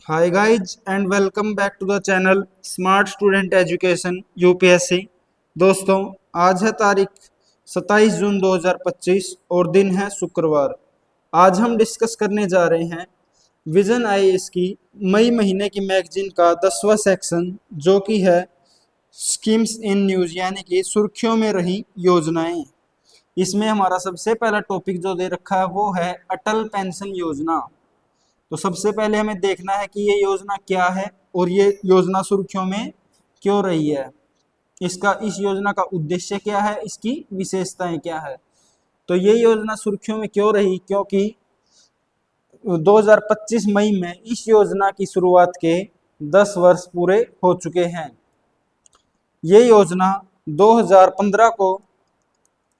Hi guys and welcome back to the channel Smart Student Education UPSC। दोस्तों, आज है तारीख 27 जून 2025 और दिन है शुक्रवार। आज हम डिस्कस करने जा रहे हैं विजन आईएएस की मई महीने की मैगजीन का 10वां सेक्शन, जो कि है स्कीम्स इन न्यूज़, यानी कि सुर्खियों में रही योजनाएं। इसमें हमारा सबसे पहला टॉपिक जो दे रखा है वो है अटल पेंशन योजना। तो सबसे पहले हमें देखना है कि ये योजना क्या है और ये योजना सुर्खियों में क्यों रही है। इस योजना का उद्देश्य क्या है, इसकी विशेषताएं क्या है। तो ये योजना सुर्खियों में क्यों रही, क्योंकि 2025 मई में इस योजना की शुरुआत के 10 वर्ष पूरे हो चुके हैं। ये योजना 2015 को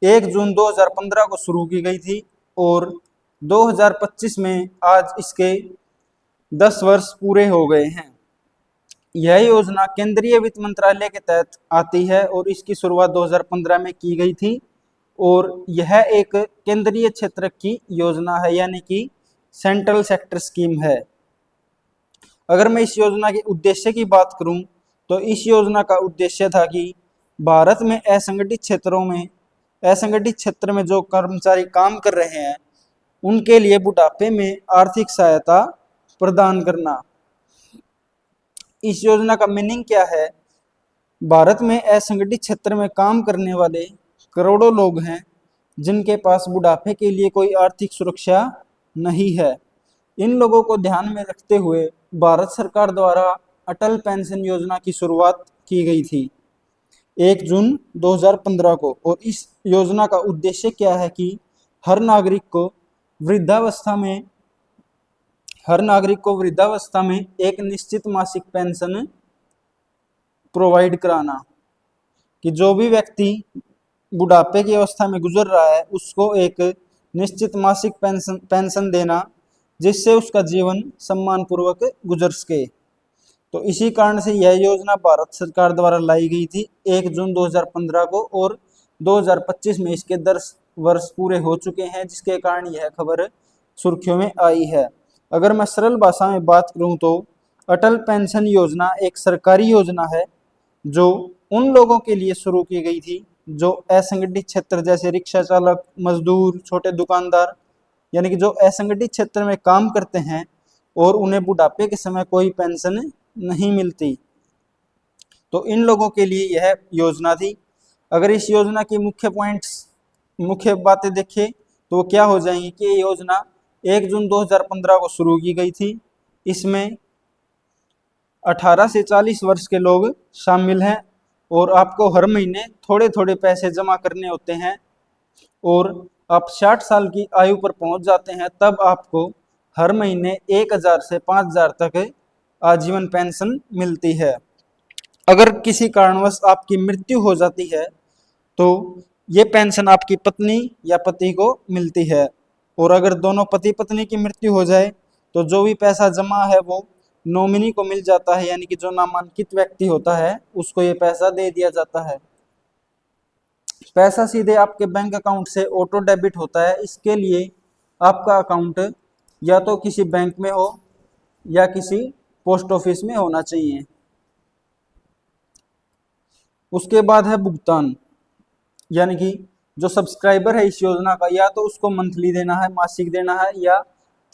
1 जून 2015 को शुरू की गई थी और 2025 में आज इसके 10 वर्ष पूरे हो गए हैं। यह योजना केंद्रीय वित्त मंत्रालय के तहत आती है और इसकी शुरुआत 2015 में की गई थी और यह एक केंद्रीय क्षेत्र की योजना है, यानी कि सेंट्रल सेक्टर स्कीम है। अगर मैं इस योजना के उद्देश्य की बात करूं तो इस योजना का उद्देश्य था कि भारत में असंगठित क्षेत्र में जो कर्मचारी काम कर रहे हैं उनके लिए बुढ़ापे में आर्थिक सहायता प्रदान करना। इस योजना का मीनिंग क्या है? भारत में असंगठित क्षेत्र में काम करने वाले करोड़ों लोग हैं जिनके पास बुढ़ापे के लिए कोई आर्थिक सुरक्षा नहीं है। इन लोगों को ध्यान में रखते हुए भारत सरकार द्वारा अटल पेंशन योजना की शुरुआत की गई थी 1 जून 2015 को। और इस योजना का उद्देश्य क्या है कि हर नागरिक को वृद्धावस्था में एक निश्चित मासिक पेंशन प्रोवाइड कराना, कि जो भी व्यक्ति बुढ़ापे की अवस्था में गुजर रहा है उसको एक निश्चित मासिक पेंशन देना, जिससे उसका जीवन सम्मानपूर्वक गुजर सके। तो इसी कारण से यह योजना भारत सरकार द्वारा लाई गई थी 1 जून 2015 को और 2025 में इसके 10 वर्ष पूरे हो चुके हैं, जिसके कारण यह खबर सुर्खियों में आई है। अगर मैं सरल भाषा में बात करूं तो अटल पेंशन योजना एक सरकारी योजना है जो उन लोगों के लिए शुरू की गई थी जो असंगठित क्षेत्र जैसे रिक्शा चालक, मजदूर, छोटे दुकानदार, यानी कि जो असंगठित क्षेत्र में काम करते हैं और उन्हें बुढ़ापे के समय कोई पेंशन नहीं मिलती, तो इन लोगों के लिए यह योजना थी। अगर इस योजना की मुख्य बातें देखें तो क्या हो जाएंगी कि ये योजना 1 जून 2015 को शुरू की गई थी। इसमें 18 से 40 वर्ष के लोग शामिल हैं और आपको हर महीने थोड़े थोड़े पैसे जमा करने होते हैं और आप 60 साल की आयु पर पहुंच जाते हैं तब आपको हर महीने 1000 से 5000 तक आजीवन पेंशन मिलती है। अगर किसी कारणवश आपकी मृत्यु हो जाती है तो ये पेंशन आपकी पत्नी या पति को मिलती है, और अगर दोनों पति पत्नी की मृत्यु हो जाए तो जो भी पैसा जमा है वो नॉमिनी को मिल जाता है, यानी कि जो नामांकित व्यक्ति होता है उसको ये पैसा दे दिया जाता है। पैसा सीधे आपके बैंक अकाउंट से ऑटो डेबिट होता है। इसके लिए आपका अकाउंट या तो किसी बैंक में हो या किसी पोस्ट ऑफिस में होना चाहिए। उसके बाद है भुगतान, यानी कि जो सब्सक्राइबर है इस योजना का या तो उसको मंथली देना है, मासिक देना है, या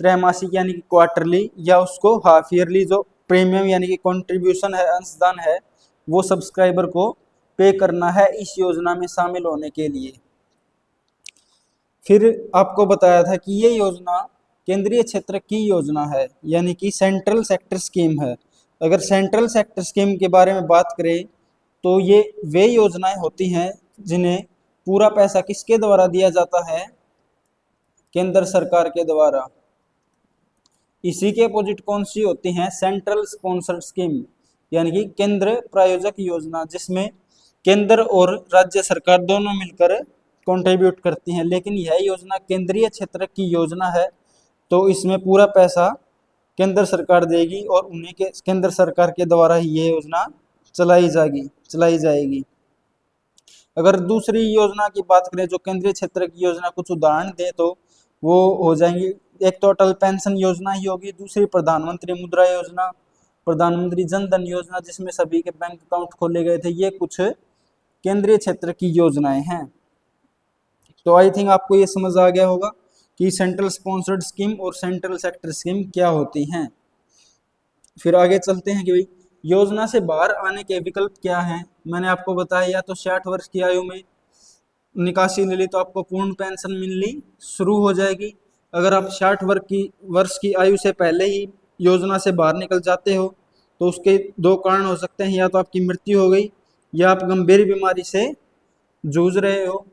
त्रैमासिक यानी कि क्वार्टरली, या उसको हाफ ईयरली जो प्रीमियम यानी कि कंट्रीब्यूशन है, अंशदान है, वो सब्सक्राइबर को पे करना है इस योजना में शामिल होने के लिए। फिर आपको बताया था कि ये योजना केंद्रीय क्षेत्र की योजना है, यानी कि सेंट्रल सेक्टर स्कीम है। अगर सेंट्रल सेक्टर स्कीम के बारे में बात करें तो ये वे योजनाएं होती हैं जिन्हें पूरा पैसा किसके द्वारा दिया जाता है? केंद्र सरकार के द्वारा। इसी के अपोजिट कौन सी होती हैं? सेंट्रल स्पॉन्सर्ड स्कीम, यानी कि केंद्र प्रायोजक योजना, जिसमें केंद्र और राज्य सरकार दोनों मिलकर कंट्रीब्यूट करती हैं। लेकिन यह योजना केंद्रीय क्षेत्र की योजना है तो इसमें पूरा पैसा केंद्र सरकार देगी और उन्हीं के केंद्र सरकार के द्वारा ही ये योजना चलाई जाएगी। अगर दूसरी योजना की बात करें जो केंद्रीय क्षेत्र की योजना, कुछ उदाहरण दें तो वो हो जाएंगी एक तो अटल पेंशन योजना ही होगी, दूसरी प्रधानमंत्री मुद्रा योजना, प्रधानमंत्री जन धन योजना जिसमें सभी के बैंक अकाउंट खोले गए थे। ये कुछ केंद्रीय क्षेत्र की योजनाएं हैं। तो आई थिंक आपको ये समझ आ गया होगा कि सेंट्रल स्पॉन्सर्ड स्कीम और सेंट्रल सेक्टर स्कीम क्या होती हैं। फिर आगे चलते हैं कि भाई योजना से बाहर आने के विकल्प क्या हैं। मैंने आपको बताया या तो 60 वर्ष की आयु में निकासी ले ली तो आपको पूर्ण पेंशन मिलनी शुरू हो जाएगी। अगर आप 60 वर्ष की आयु से पहले ही योजना से बाहर निकल जाते हो तो उसके दो कारण हो सकते हैं, या तो आपकी मृत्यु हो गई या आप गंभीर बीमारी से जूझ रहे हो,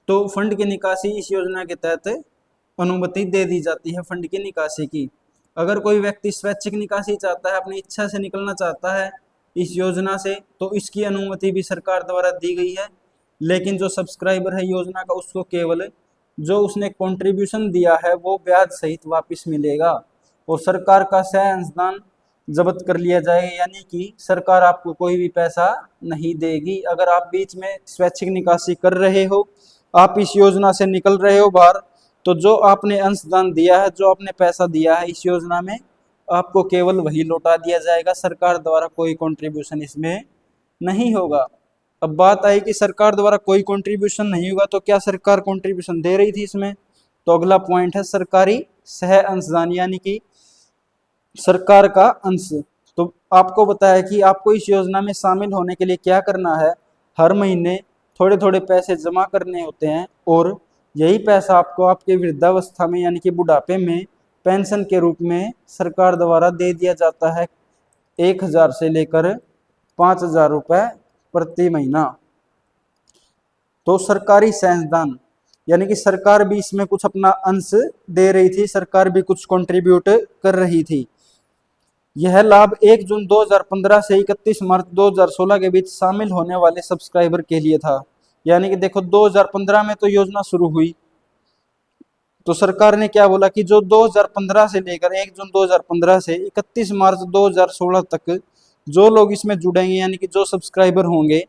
तो फंड की निकासी इस योजना के तहत अनुमति दे दी जाती है फंड की निकासी की। अगर कोई व्यक्ति स्वैच्छिक निकासी चाहता है, अपनी इच्छा से निकलना चाहता है इस योजना से, तो इसकी अनुमति भी सरकार द्वारा दी गई है। लेकिन जो सब्सक्राइबर है योजना का, उसको केवल जो उसने कंट्रीब्यूशन दिया है वो ब्याज सहित वापस मिलेगा और सरकार का सह अंशदान जब्त कर लिया जाएगा, यानी कि सरकार आपको कोई भी पैसा नहीं देगी। अगर आप बीच में स्वैच्छिक निकासी कर रहे हो, आप इस योजना से निकल रहे हो बाहर, तो जो आपने अंशदान दिया है, जो आपने पैसा दिया है इस योजना में, आपको केवल वही लौटा दिया जाएगा। सरकार द्वारा कोई कंट्रीब्यूशन इसमें नहीं होगा। अब बात आई कि सरकार द्वारा कोई कंट्रीब्यूशन नहीं होगा तो क्या सरकार कंट्रीब्यूशन दे रही थी इसमें? तो अगला पॉइंट है सरकारी सह अंशदान, यानी कि सरकार का अंश। तो आपको बताया कि आपको इस योजना में शामिल होने के लिए क्या करना है, हर महीने थोड़े थोड़े पैसे जमा करने होते हैं और यही पैसा आपको आपके वृद्धावस्था में यानी कि बुढ़ापे में पेंशन के रूप में सरकार द्वारा दे दिया जाता है, 1000 से लेकर 5000 रुपये प्रति महीना। तो सरकारी सहदान यानी कि सरकार भी इसमें कुछ अपना अंश दे रही थी, सरकार भी कुछ कंट्रीब्यूट कर रही थी। यह लाभ 1 जून 2015 से 31 मार्च 2016 के बीच शामिल होने वाले सब्सक्राइबर के लिए था। यानी कि देखो 2015 में तो योजना शुरू हुई, तो सरकार ने क्या बोला कि जो 2015 से लेकर 1 जून 2015 से 31 मार्च 2016 तक जो लोग इसमें जुड़ेंगे यानी कि जो सब्सक्राइबर होंगे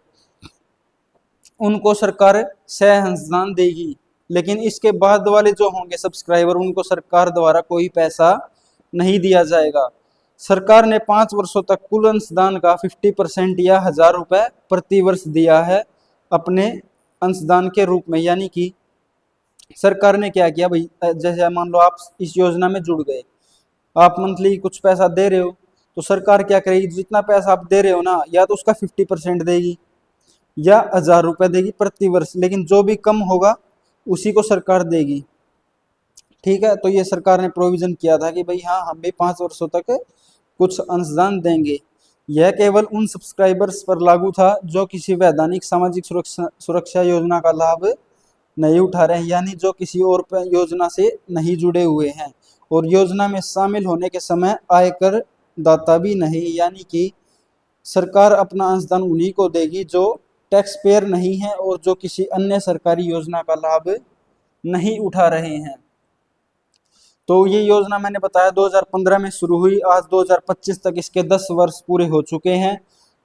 उनको सरकार सह अंशदान देगी। लेकिन इसके बाद वाले जो होंगे सब्सक्राइबर, उनको सरकार द्वारा कोई पैसा नहीं दिया जाएगा। सरकार ने 5 वर्षों तक कुल अंशदान का 50% या 1000 रुपये प्रति वर्ष दिया है अपने अंशदान के रूप में। यानी कि सरकार ने क्या किया भाई, जैसे मान लो आप इस योजना में जुड़ गए, आप मंथली कुछ पैसा दे रहे हो, तो सरकार क्या करेगी, जितना पैसा आप दे रहे हो ना, या तो उसका 50% देगी या 1000 रुपये देगी प्रति वर्ष, लेकिन जो भी कम होगा उसी को सरकार देगी। ठीक है, तो ये सरकार ने प्रोविजन किया था कि भाई हाँ, हम भी 5 वर्षों तक कुछ अंशदान देंगे। यह केवल उन सब्सक्राइबर्स पर लागू था जो किसी वैधानिक सामाजिक सुरक्षा योजना का लाभ नहीं उठा रहे हैं, यानी जो किसी और योजना से नहीं जुड़े हुए हैं और योजना में शामिल होने के समय आयकर दाता भी नहीं। यानी कि सरकार अपना अंशदान उन्हीं को देगी जो टैक्स पेयर नहीं है और जो किसी अन्य सरकारी योजना का लाभ नहीं उठा रहे हैं। तो ये योजना मैंने बताया 2015 में शुरू हुई, आज 2025 तक इसके 10 वर्ष पूरे हो चुके हैं।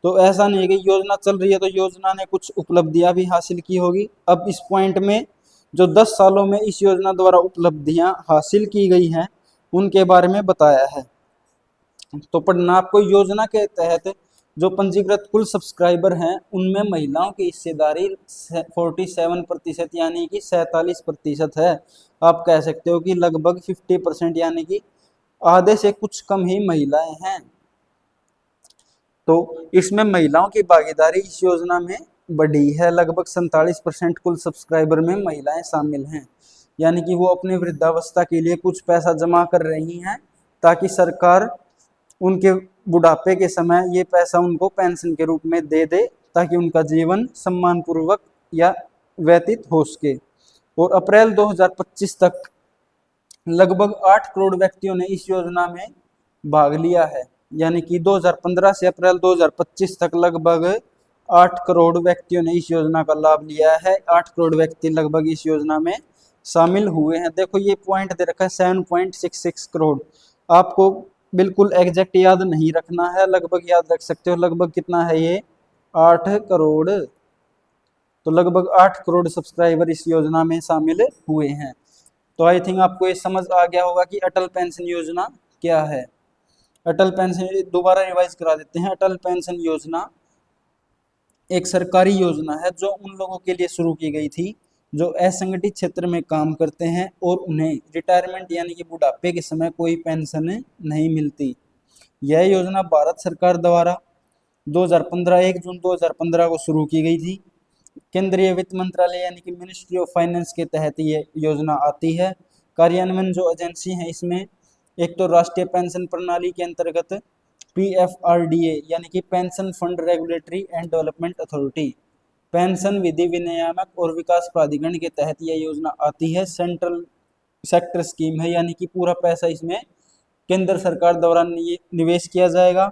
तो ऐसा नहीं है कि योजना चल रही है तो योजना ने कुछ उपलब्धियां भी हासिल की होगी। अब इस पॉइंट में जो 10 सालों में इस योजना द्वारा उपलब्धियां हासिल की गई हैं उनके बारे में बताया है। तो पढ़ना आपको, योजना के तहत जो पंजीकृत कुल सब्सक्राइबर हैं उनमें महिलाओं की हिस्सेदारी 47% यानी कि 47% है। आप कह सकते हो कि लगभग 50% यानी कि आधे से कुछ कम ही महिलाएं हैं। तो इसमें महिलाओं की भागीदारी इस योजना में बढ़ी है, लगभग 47% कुल सब्सक्राइबर में महिलाएं शामिल हैं। यानी कि वो अपने वृद्धावस्था के लिए कुछ पैसा जमा कर रही हैं ताकि सरकार उनके बुढ़ापे के समय ये पैसा उनको पेंशन के रूप में दे दे ताकि उनका जीवन सम्मानपूर्वक या व्यतीत हो सके। और अप्रैल 2025 तक लगभग 8 करोड़ व्यक्तियों ने इस योजना में भाग लिया है। यानी कि 2015 से अप्रैल 2025 तक लगभग 8 करोड़ व्यक्तियों ने इस योजना का लाभ लिया है। 8 करोड़ व्यक्ति लगभग इस योजना में शामिल हुए हैं। देखो ये पॉइंट दे रखा है 7.66 करोड़। आपको बिल्कुल एग्जैक्ट याद नहीं रखना है, लगभग याद रख सकते हो। लगभग कितना है ये, 8 करोड़। तो लगभग 8 करोड़ सब्सक्राइबर इस योजना में शामिल हुए हैं। तो आई थिंक आपको ये समझ आ गया होगा कि अटल पेंशन योजना क्या है। अटल पेंशन दोबारा रिवाइज करा देते हैं। अटल पेंशन योजना एक सरकारी योजना है जो उन लोगों के लिए शुरू की गई थी जो असंगठित क्षेत्र में काम करते हैं और उन्हें रिटायरमेंट यानी कि बुढ़ापे के समय कोई पेंशन नहीं मिलती। यह योजना भारत सरकार द्वारा 2015 1 जून 2015 को शुरू की गई थी। केंद्रीय वित्त मंत्रालय यानी कि मिनिस्ट्री ऑफ फाइनेंस के तहत ये योजना आती है। कार्यान्वयन जो एजेंसी है इसमें एक तो राष्ट्रीय पेंशन प्रणाली के अंतर्गत PFRDA यानी कि pension fund regulatory and development authority, pension विधि विनियामक और विकास प्राधिकरण के तहत यह योजना आती है। सेंट्रल सेक्टर स्कीम है यानी कि पूरा पैसा इसमें केंद्र सरकार द्वारा निवेश किया जाएगा।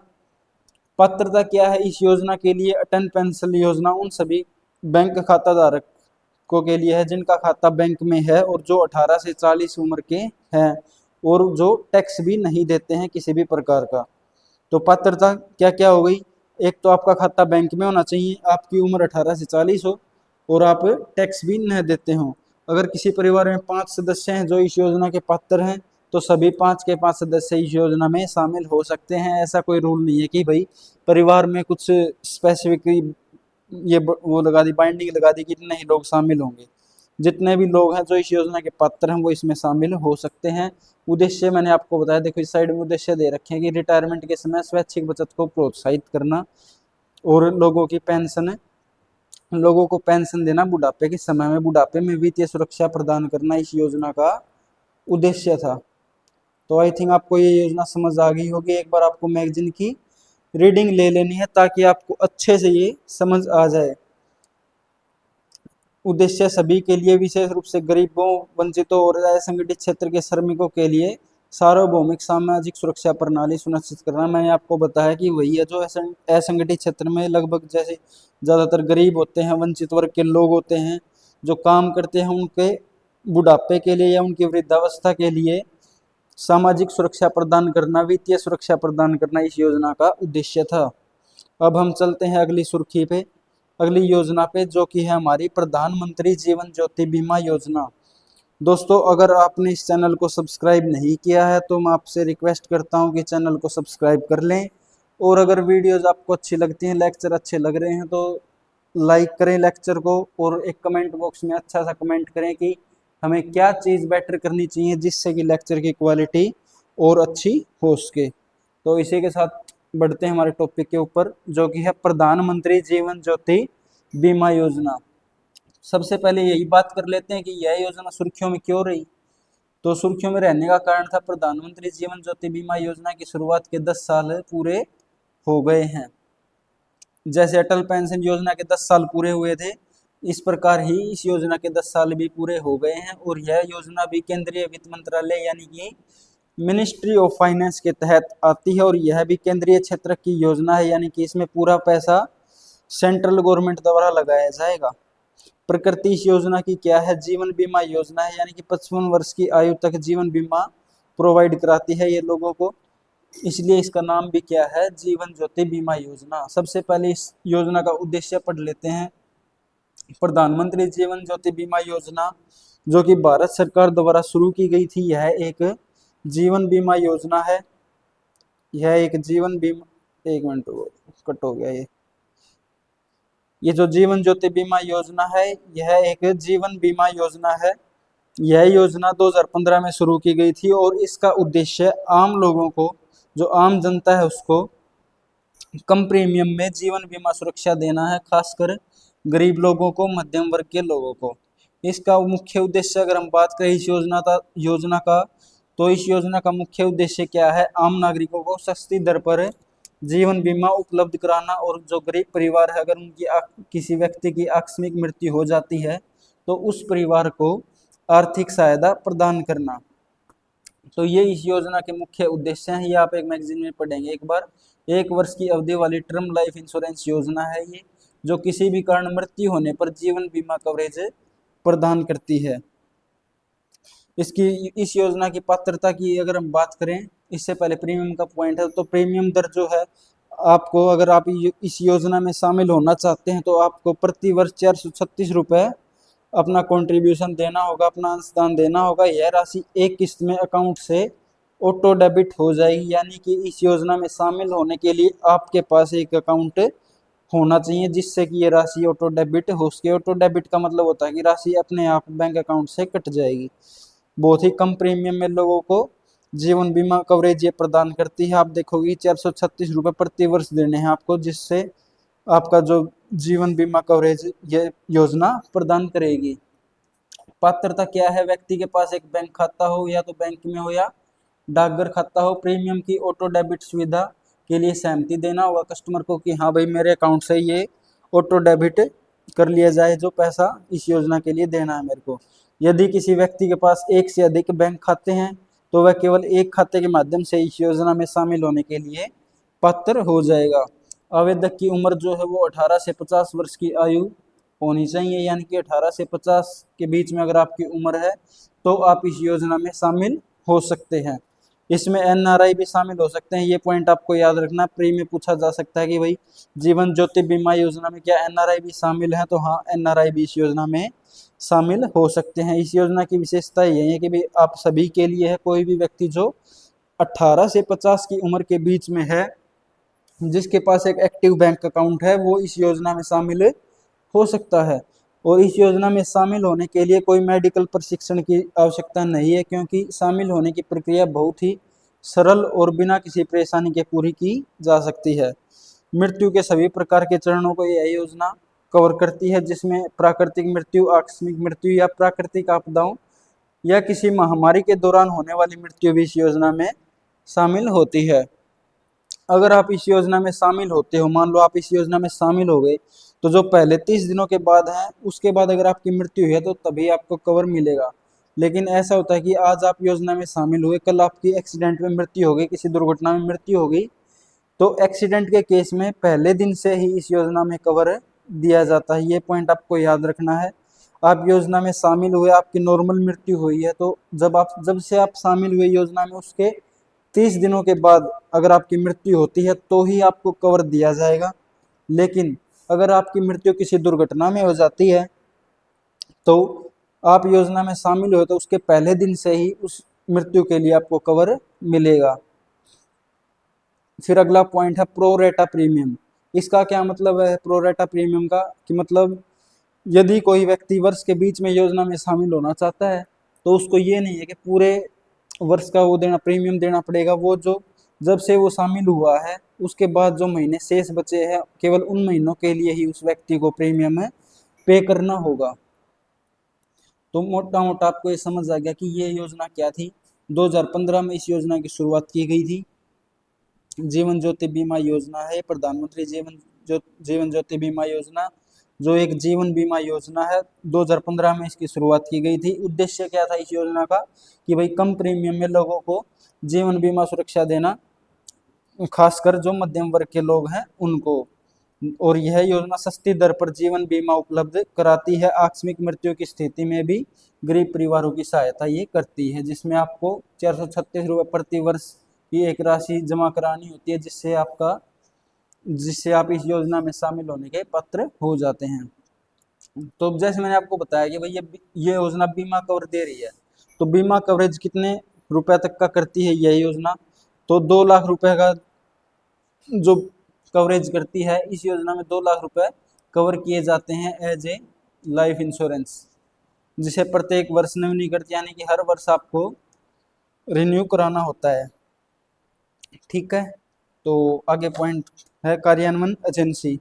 पात्रता क्या है इस योजना के लिए? अटल पेंशन योजना उन सभी बैंक खाता धारकों के लिए है जिनका खाता बैंक में है और जो 18 से 40 उम्र के हैं और जो टैक्स भी नहीं देते हैं किसी भी प्रकार का। तो पात्रता क्या क्या हो गई? एक तो आपका खाता बैंक में होना चाहिए, आपकी उम्र 18 से 40 हो और आप टैक्स भी न देते हो। अगर किसी परिवार में 5 सदस्य हैं जो इस योजना के पात्र हैं तो सभी 5 के 5 सदस्य इस योजना में शामिल हो सकते हैं। ऐसा कोई रूल नहीं है कि भाई परिवार में कुछ स्पेसिफिक ये वो लगा दी, बाइंडिंग लगा दी कि इतने ही लोग शामिल होंगे। जितने भी लोग हैं जो इस योजना के पात्र हैं वो इसमें शामिल हो सकते हैं। उद्देश्य मैंने आपको बताया, देखो इस साइड में उद्देश्य दे रखे हैं कि रिटायरमेंट के समय स्वैच्छिक बचत को प्रोत्साहित करना और लोगों को पेंशन देना बुढ़ापे के समय में, बुढ़ापे में वित्तीय सुरक्षा प्रदान करना इस योजना का उद्देश्य था। तो आई थिंक आपको ये योजना समझ आ गई होगी। एक बार आपको मैगजीन की रीडिंग ले लेनी है ताकि आपको अच्छे से ये समझ आ जाए। उद्देश्य सभी के लिए, विशेष रूप से गरीबों, वंचितों और असंगठित क्षेत्र के श्रमिकों के लिए सार्वभौमिक सामाजिक सुरक्षा प्रणाली सुनिश्चित करना। मैंने आपको बताया कि वही है जो असंगठित क्षेत्र में लगभग जैसे ज़्यादातर गरीब होते हैं, वंचित वर्ग के लोग होते हैं जो काम करते हैं, उनके बुढ़ापे के लिए या उनकी वृद्धावस्था के लिए सामाजिक सुरक्षा प्रदान करना, वित्तीय सुरक्षा प्रदान करना इस योजना का उद्देश्य था। अब हम चलते हैं अगली सुर्खी पे, अगली योजना पे जो कि है हमारी प्रधानमंत्री जीवन ज्योति बीमा योजना। दोस्तों अगर आपने इस चैनल को सब्सक्राइब नहीं किया है तो मैं आपसे रिक्वेस्ट करता हूं कि चैनल को सब्सक्राइब कर लें और अगर वीडियोस आपको अच्छी लगती हैं, लेक्चर अच्छे लग रहे हैं तो लाइक करें लेक्चर को और एक कमेंट बॉक्स में अच्छा सा कमेंट करें कि हमें क्या चीज़ बेटर करनी चाहिए जिससे कि लेक्चर की क्वालिटी और अच्छी हो सके। तो इसी के साथ बढ़ते हैं हमारे टॉपिक के ऊपर जो कि है प्रधानमंत्री जीवन ज्योति बीमा योजना। सबसे पहले यही बात कर लेते हैं कि यह योजना सुर्खियों में क्यों रही। तो सुर्खियों में रहने का कारण था प्रधानमंत्री जीवन ज्योति बीमा योजना की शुरुआत के 10 साल पूरे हो गए हैं। जैसे अटल पेंशन योजना के 10 साल पूरे हुए थे इस प्रकार ही इस योजना के 10 साल भी पूरे हो गए हैं और यह योजना भी केंद्रीय वित्त मंत्रालय यानी कि मिनिस्ट्री ऑफ फाइनेंस के तहत आती है और यह भी केंद्रीय क्षेत्र की योजना है यानी कि इसमें पूरा पैसा सेंट्रल गवर्नमेंट द्वारा लगाया जाएगा। प्रकृति इस योजना की क्या है? जीवन बीमा योजना है यानी कि 55 वर्ष की आयु तक जीवन बीमा प्रोवाइड कराती है ये लोगों को, इसलिए इसका नाम भी क्या है? जीवन ज्योति बीमा योजना। सबसे पहले इस योजना का उद्देश्य पढ़ लेते हैं। प्रधानमंत्री जीवन ज्योति बीमा योजना जो कि भारत सरकार द्वारा शुरू की गई थी, यह एक जीवन बीमा योजना है। यह एक जीवन बीमा, एक मिनट कट हो गया, ये जो जीवन ज्योति बीमा योजना है यह एक जीवन बीमा योजना है। यह योजना 2015 में शुरू की गई थी और इसका उद्देश्य आम लोगों को, जो आम जनता है उसको कम प्रीमियम में जीवन बीमा सुरक्षा देना है, खासकर गरीब लोगों को, मध्यम वर्ग के लोगों को। इसका मुख्य उद्देश्य अगर हम बात करें इस योजना का तो इस योजना का मुख्य उद्देश्य क्या है? आम नागरिकों को सस्ती दर पर जीवन बीमा उपलब्ध कराना और जो गरीब परिवार है अगर उनकी किसी व्यक्ति की आकस्मिक मृत्यु हो जाती है तो उस परिवार को आर्थिक सहायता प्रदान करना। तो ये इस योजना के मुख्य उद्देश्य हैं। ये आप एक मैगजीन में पढ़ेंगे एक बार। 1 वर्ष की अवधि वाली टर्म लाइफ इंश्योरेंस योजना है ये, जो किसी भी कारण मृत्यु होने पर जीवन बीमा कवरेज प्रदान करती है। इस योजना की पात्रता की अगर हम बात करें, इससे पहले प्रीमियम का पॉइंट है, तो प्रीमियम दर जो है आपको, अगर आप इस योजना में शामिल होना चाहते हैं तो आपको प्रति वर्ष 436 रुपये अपना कंट्रीब्यूशन देना होगा, अपना अंशदान देना होगा। यह राशि एक किस्त में अकाउंट से ऑटो डेबिट हो जाएगी। यानी कि इस योजना में शामिल होने के लिए आपके पास एक अकाउंट होना चाहिए जिससे कि ये राशि ऑटो डेबिट हो सके। ऑटो डेबिट का मतलब होता है कि राशि अपने आप बैंक अकाउंट से कट जाएगी। बहुत ही कम प्रीमियम में लोगों को जीवन बीमा कवरेज ये प्रदान करती है। आप देखोगे 436 रुपये प्रति वर्ष देने हैं आपको, जिससे आपका जो जीवन बीमा कवरेज ये योजना प्रदान करेगी। पात्रता क्या है? व्यक्ति के पास एक बैंक खाता हो, या तो बैंक में हो या डाकघर खाता हो। प्रीमियम की ऑटो डेबिट सुविधा के लिए सहमति देना होगा कस्टमर को कि हाँ भाई मेरे अकाउंट से ये ऑटो डेबिट कर लिया जाए जो पैसा इस योजना के लिए देना है मेरे को। यदि किसी व्यक्ति के पास एक से अधिक बैंक खाते हैं तो वह केवल एक खाते के माध्यम से इस योजना में शामिल होने के लिए पात्र हो जाएगा। आवेदक की उम्र जो है वो 18 से 50 वर्ष की आयु होनी चाहिए। यानी कि 18 से 50 के बीच में अगर आपकी उम्र है तो आप इस योजना में शामिल हो सकते हैं। इसमें एनआरआई भी शामिल हो सकते हैं। ये पॉइंट आपको याद रखना। प्री में पूछा जा सकता है कि भाई जीवन ज्योति बीमा योजना में क्या एनआरआई भी शामिल है? तो हाँ, एनआरआई भी इस योजना में शामिल हो सकते हैं। इस योजना की विशेषता यही है कि भाई आप सभी के लिए है। कोई भी व्यक्ति जो 18 से 50 की उम्र के बीच में है, जिसके पास एक एक्टिव बैंक अकाउंट है, वो इस योजना में शामिल हो सकता है। और इस योजना में शामिल होने के लिए कोई मेडिकल प्रशिक्षण की आवश्यकता नहीं है, क्योंकि शामिल होने की प्रक्रिया बहुत ही सरल और बिना किसी परेशानी के पूरी की जा सकती है। मृत्यु के सभी प्रकार के चरणों को यह योजना कवर करती है, जिसमें प्राकृतिक मृत्यु, आकस्मिक मृत्यु या प्राकृतिक आपदाओं या किसी महामारी के दौरान होने वाली मृत्यु भी इस योजना में शामिल होती है। अगर आप इस योजना में शामिल होते हो, मान लो आप इस योजना में शामिल हो गए, तो जो पहले 30 दिनों के बाद है उसके बाद अगर आपकी मृत्यु है तो तभी आपको कवर मिलेगा। लेकिन ऐसा होता है कि आज आप योजना में शामिल हुए, कल आपकी एक्सीडेंट में मृत्यु हो गई, किसी दुर्घटना में मृत्यु हो गई, तो एक्सीडेंट के केस में पहले दिन से ही इस योजना में कवर दिया जाता है। ये पॉइंट आपको याद रखना है। आप योजना में शामिल हुए, आपकी नॉर्मल मृत्यु हुई है, तो जब से आप शामिल हुए योजना में उसके 30 दिनों के बाद अगर आपकी मृत्यु होती है तो ही आपको कवर दिया जाएगा। लेकिन अगर आपकी मृत्यु किसी दुर्घटना में हो जाती है तो आप योजना में शामिल हो तो उसके पहले दिन से ही उस मृत्यु के लिए आपको कवर मिलेगा। फिर अगला पॉइंट है प्रोरेटा प्रीमियम। इसका क्या मतलब है प्रोरेटा प्रीमियम का? कि मतलब यदि कोई व्यक्ति वर्ष के बीच में योजना में शामिल होना चाहता है तो उसको ये नहीं है कि पूरे वर्ष का वो देना प्रीमियम देना पड़ेगा। वो जो जब से वो शामिल हुआ है उसके बाद जो महीने शेष बचे हैं केवल उन महीनों के लिए ही उस व्यक्ति को प्रीमियम पे करना होगा। तो मोटा मोटा आपको ये समझ आ गया कि ये योजना क्या थी। 2015 में इस योजना की शुरुआत की गई थी। जीवन ज्योति बीमा योजना है, प्रधानमंत्री जीवन ज्योति बीमा योजना जो एक जीवन बीमा योजना है। 2015 में इसकी शुरुआत की गई थी। उद्देश्य क्या था इस योजना का? कि भाई कम प्रीमियम में लोगों को जीवन बीमा सुरक्षा देना, खासकर जो मध्यम वर्ग के लोग हैं उनको। और यह योजना सस्ती दर पर जीवन बीमा उपलब्ध कराती है। आकस्मिक मृत्यु की स्थिति में भी गरीब परिवारों की सहायता ये करती है, जिसमें आपको 436 रुपये प्रति वर्ष की एक राशि जमा करानी होती है, जिससे आप इस योजना में शामिल होने के पात्र हो जाते हैं। तो जैसे मैंने आपको बताया कि भाई ये योजना बीमा कवर दे रही है, तो बीमा कवरेज कितने रुपए तक का करती है यह योजना? तो 2 लाख रुपए का जो कवरेज करती है। इस योजना में 2 लाख रुपए कवर किए जाते हैं एज ए लाइफ इंश्योरेंस, जिसे प्रत्येक वर्ष नवीनीकृत यानी कि हर वर्ष आपको रिन्यू कराना होता है। ठीक है, तो आगे पॉइंट है कार्यान्वयन एजेंसी।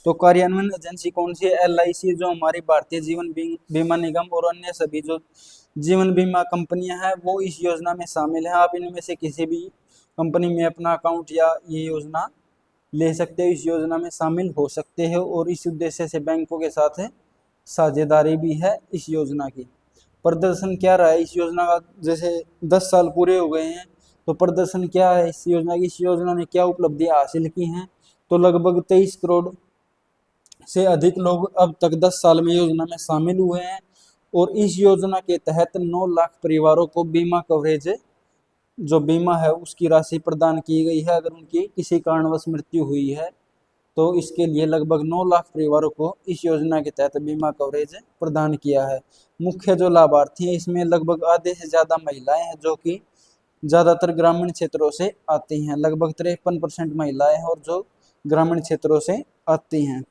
तो कार्यान्वयन एजेंसी कौन सी है? एलआईसी, जो हमारी भारतीय जीवन बीमा निगम और अन्य सभी जो जीवन बीमा कंपनियां हैं वो इस योजना में शामिल हैं। आप इनमें से किसी भी कंपनी में अपना अकाउंट या ये योजना ले सकते हो, इस योजना में शामिल हो सकते हो। और इस उद्देश्य से बैंकों के साथ साझेदारी भी है इस योजना की। प्रदर्शन क्या रहा है इस योजना का? जैसे 10 साल पूरे हो गए हैं, तो प्रदर्शन क्या है इस योजना की? इस योजना ने क्या उपलब्धियां हासिल की हैं? तो लगभग 23 करोड़ से अधिक लोग अब तक 10 साल में योजना में शामिल हुए हैं। और इस योजना के तहत 9 लाख परिवारों को बीमा कवरेज, जो बीमा है उसकी राशि प्रदान की गई है। अगर उनकी किसी कारणवश मृत्यु हुई है तो इसके लिए लगभग 9 लाख परिवारों को इस योजना के तहत बीमा कवरेज प्रदान किया है। मुख्य जो लाभार्थी हैं इसमें लगभग आधे से ज़्यादा महिलाएं हैं, जो कि ज़्यादातर ग्रामीण क्षेत्रों से आती हैं। लगभग 53% महिलाएं हैं और जो ग्रामीण क्षेत्रों से आती हैं।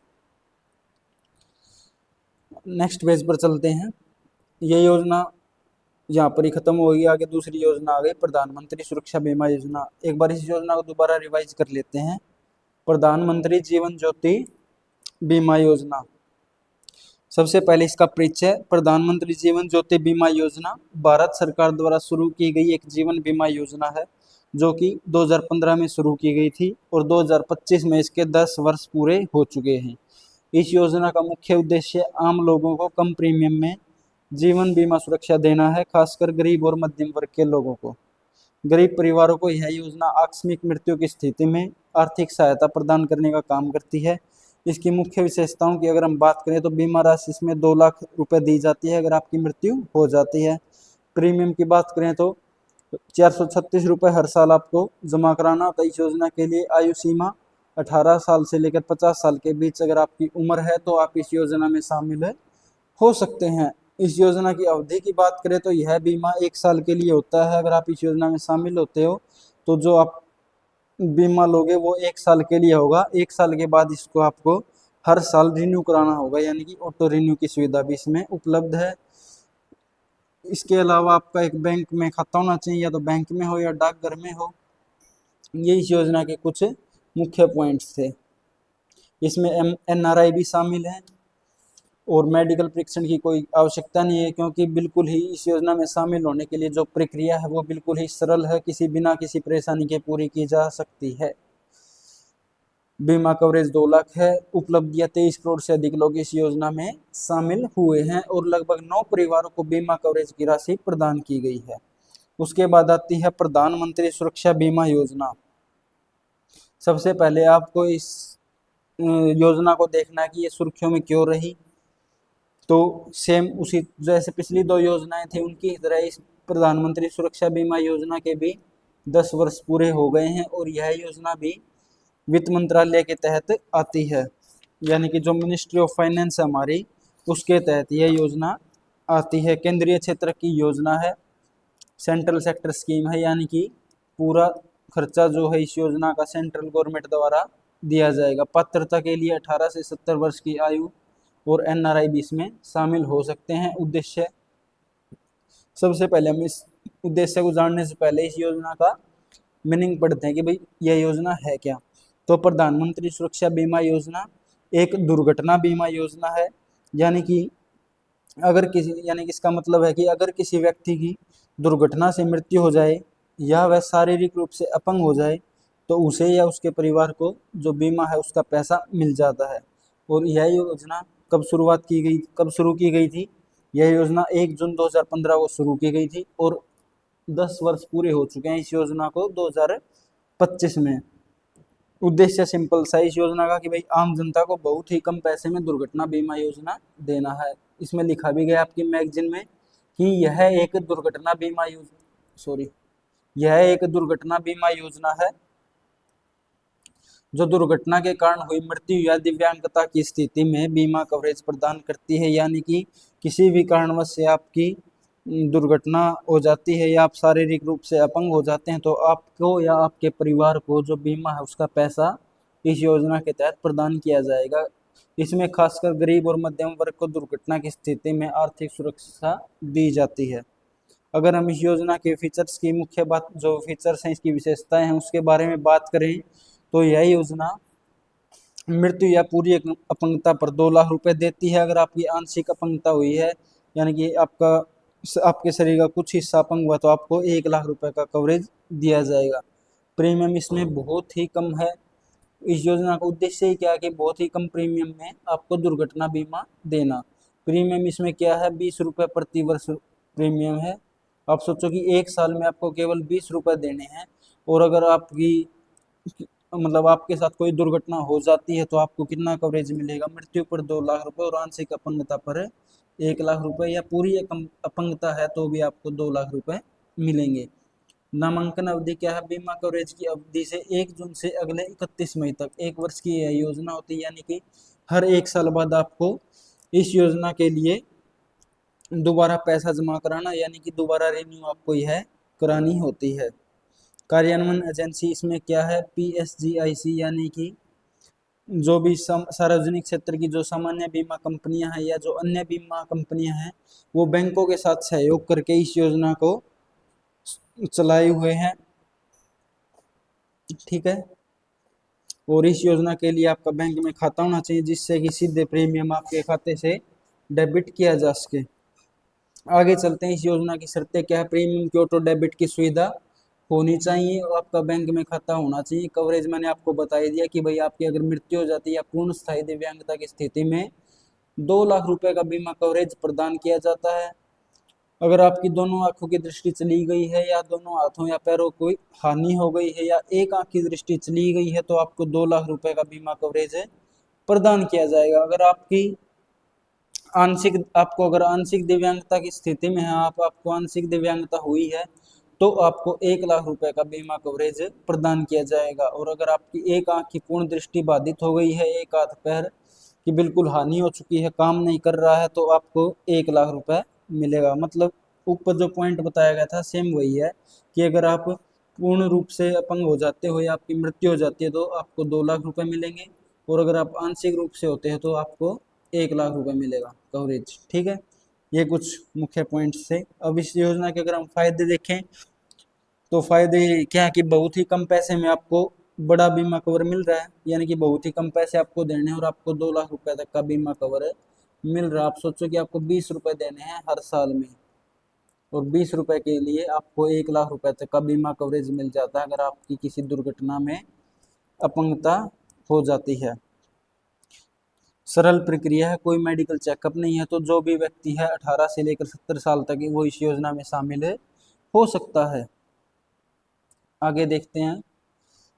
नेक्स्ट पेज पर चलते हैं। ये योजना यहाँ पर ही खत्म होगी, आगे दूसरी योजना आ गई प्रधानमंत्री सुरक्षा बीमा योजना। एक बार इस योजना को दोबारा रिवाइज कर लेते हैं। प्रधानमंत्री जीवन ज्योति बीमा योजना, सबसे पहले इसका परिचय। प्रधानमंत्री जीवन ज्योति बीमा योजना भारत सरकार द्वारा शुरू की गई एक जीवन बीमा योजना है, जो कि 2015 में शुरू की गई थी और 2025 में इसके 10 वर्ष पूरे हो चुके हैं। इस योजना का मुख्य उद्देश्य आम लोगों को कम प्रीमियम में जीवन बीमा सुरक्षा देना है, खासकर गरीब और मध्यम वर्ग के लोगों को। गरीब परिवारों को यह योजना आकस्मिक मृत्यु की स्थिति में आर्थिक सहायता प्रदान करने का काम करती है। इसकी मुख्य विशेषताओं की अगर हम बात करें तो बीमा राशि इसमें 2 लाख रुपए दी जाती है अगर आपकी मृत्यु हो जाती है। प्रीमियम की बात करें तो 436 रुपये हर साल आपको जमा कराना होता है। इस योजना के लिए आयु सीमा 18 साल से लेकर 50 साल के बीच अगर आपकी उम्र है तो आप इस योजना में शामिल हो सकते हैं। इस योजना की अवधि की बात करें तो यह बीमा 1 साल के लिए होता है। अगर आप इस योजना में शामिल होते हो तो जो आप बीमा लोगे वो 1 साल के लिए होगा। 1 साल के बाद इसको आपको हर साल रिन्यू कराना होगा, यानी कि ऑटो रिन्यू की सुविधा भी इसमें उपलब्ध है। इसके अलावा आपका एक बैंक में खाता होना चाहिए, या तो बैंक में हो या डाकघर में हो। ये इस योजना के कुछ मुख्य पॉइंट्स थे। इसमें NRI भी शामिल है और मेडिकल परीक्षण की कोई आवश्यकता नहीं है, क्योंकि बिल्कुल ही इस योजना में शामिल होने के लिए जो प्रक्रिया है वो बिल्कुल ही सरल है, बिना किसी परेशानी के पूरी की जा सकती है। बीमा कवरेज 2 लाख है। उपलब्धियां 23 करोड़ से अधिक लोग इस योजना में शामिल हुए हैं और लगभग 9 परिवारों को बीमा कवरेज की राशि प्रदान की गई है। उसके बाद आती है प्रधानमंत्री सुरक्षा बीमा योजना। सबसे पहले आपको इस योजना को देखना है कि ये सुर्खियों में क्यों रही। तो सेम उसी जैसे पिछली 2 योजनाएं थी उनकी तरह इस प्रधानमंत्री सुरक्षा बीमा योजना के भी 10 वर्ष पूरे हो गए हैं और यह योजना भी वित्त मंत्रालय के तहत आती है, यानी कि जो मिनिस्ट्री ऑफ फाइनेंस है हमारी, उसके तहत यह योजना आती है। केंद्रीय क्षेत्र की योजना है, सेंट्रल सेक्टर स्कीम है, यानी कि पूरा खर्चा जो है इस योजना का सेंट्रल गवर्नमेंट द्वारा दिया जाएगा। पात्रता के लिए 18 से 70 वर्ष की आयु और NRI भी इसमें शामिल हो सकते हैं। उद्देश्य, सबसे पहले हम इस उद्देश्य को जानने से पहले इस योजना का मीनिंग पढ़ते हैं कि भाई यह योजना है क्या। तो प्रधानमंत्री सुरक्षा बीमा योजना एक दुर्घटना बीमा योजना है, यानी कि इसका मतलब है कि अगर किसी व्यक्ति की दुर्घटना से मृत्यु हो जाए या वह शारीरिक रूप से अपंग हो जाए तो उसे या उसके परिवार को जो बीमा है उसका पैसा मिल जाता है। और यह योजना कब शुरू की गई थी? यह योजना 1 जून 2015 को शुरू की गई थी और 10 वर्ष पूरे हो चुके हैं इस योजना को 2025 में। उद्देश्य सिंपल सा इस योजना का कि भाई आम जनता को बहुत ही कम पैसे में दुर्घटना बीमा योजना देना है। इसमें लिखा भी गया आपकी मैगजीन में कि यह एक दुर्घटना बीमा योजना है जो दुर्घटना के कारण हुई मृत्यु या दिव्यांगता की स्थिति में बीमा कवरेज प्रदान करती है। यानी कि किसी भी कारणवश से आपकी दुर्घटना हो जाती है या आप शारीरिक रूप से अपंग हो जाते हैं तो आपको या आपके परिवार को जो बीमा है उसका पैसा इस योजना के तहत प्रदान किया जाएगा। इसमें खासकर गरीब और मध्यम वर्ग को दुर्घटना की स्थिति में आर्थिक सुरक्षा दी जाती है। अगर हम इस योजना के फीचर्स की मुख्य बात, जो फीचर्स हैं इसकी विशेषताएं हैं उसके बारे में बात करें तो यह योजना मृत्यु या पूरी अपंगता पर 2 लाख रुपए देती है। अगर आपकी आंशिक अपंगता हुई है, यानी कि आपके शरीर का कुछ हिस्सा अपंग हुआ तो आपको 1 लाख रुपए का कवरेज दिया जाएगा। प्रीमियम इसमें बहुत ही कम है। इस योजना का उद्देश्य ही क्या है कि बहुत ही कम प्रीमियम में आपको दुर्घटना बीमा देना। प्रीमियम इसमें क्या है, 20 रुपये प्रति वर्ष प्रीमियम है। आप सोचो कि 1 साल में आपको केवल 20 रुपये देने हैं और अगर आपके साथ कोई दुर्घटना हो जाती है तो आपको कितना कवरेज मिलेगा? मृत्यु पर 2 लाख रुपए और आंशिक अपंगता पर 1 लाख रुपए, या पूरी अपंगता है तो भी आपको 2 लाख रुपए मिलेंगे। नामांकन अवधि क्या है? बीमा कवरेज की अवधि से 1 जून से अगले 31 मई तक 1 वर्ष की यह योजना होती है, यानी कि हर 1 साल बाद आपको इस योजना के लिए दोबारा पैसा जमा कराना, यानी कि दोबारा रिन्यू आपको यह करानी होती है। कार्यान्वयन एजेंसी इसमें क्या है? PSGIC, यानी कि जो भी सार्वजनिक क्षेत्र की जो सामान्य बीमा कंपनियां हैं या जो अन्य बीमा कंपनियां हैं, वो बैंकों के साथ सहयोग करके इस योजना को चलाए हुए हैं। ठीक है, और इस योजना के लिए आपका बैंक में खाता होना चाहिए, जिससे कि सीधे प्रीमियम आपके खाते से डेबिट किया जा सके। आगे चलते हैं, इस योजना की शर्तें क्या है? प्रीमियम की ऑटो डेबिट की सुविधा होनी चाहिए और आपका बैंक में खाता होना चाहिए। कवरेज मैंने आपको बता ही दिया कि भाई आपकी अगर मृत्यु हो जाती है या पूर्ण स्थायी दिव्यांगता की स्थिति में 2 लाख रुपए का बीमा कवरेज प्रदान किया जाता है। अगर आपकी दोनों आंखों की दृष्टि चली गई है या दोनों हाथों या पैरों को हानि हो गई है या एक आंख की दृष्टि चली गई है, तो आपको 2 लाख रुपए का बीमा कवरेज प्रदान किया जाएगा। अगर आपको अगर आंशिक दिव्यांगता की स्थिति में है, आपको आंशिक दिव्यांगता हुई है, तो आपको 1 लाख रुपए का बीमा कवरेज प्रदान किया जाएगा। और अगर आपकी एक आंख की पूर्ण दृष्टि बाधित हो गई है, एक हाथ पैर की बिल्कुल हानि हो चुकी है, काम नहीं कर रहा है, तो आपको 1 लाख रुपए मिलेगा। मतलब ऊपर जो पॉइंट बताया गया था सेम वही है कि अगर आप पूर्ण रूप से अपंग हो जाते हो या आपकी मृत्यु हो जाती है, तो आपको 2 लाख रुपए मिलेंगे, और अगर आप आंशिक रूप से होते हैं तो आपको 1 लाख रुपए मिलेगा कवरेज। ठीक है, ये कुछ मुख्य पॉइंट्स थे। अब इस योजना के अगर हम फायदे देखें, तो फायदे क्या है कि बहुत ही कम पैसे में आपको बड़ा बीमा कवर मिल रहा है, यानी कि बहुत ही कम पैसे आपको देने हैं और आपको 2 लाख रुपए तक का बीमा कवर मिल रहा है। आप सोचो कि आपको 20 रुपए देने हैं हर साल में, और 20 रुपए के लिए आपको 1 लाख रुपए तक का बीमा कवरेज मिल जाता है अगर आपकी किसी दुर्घटना में अपंगता हो जाती है। सरल प्रक्रिया है, कोई मेडिकल चेकअप नहीं है, तो जो भी व्यक्ति है 18 से लेकर 70 साल तक वो इस योजना में शामिल हो सकता है। आगे देखते हैं,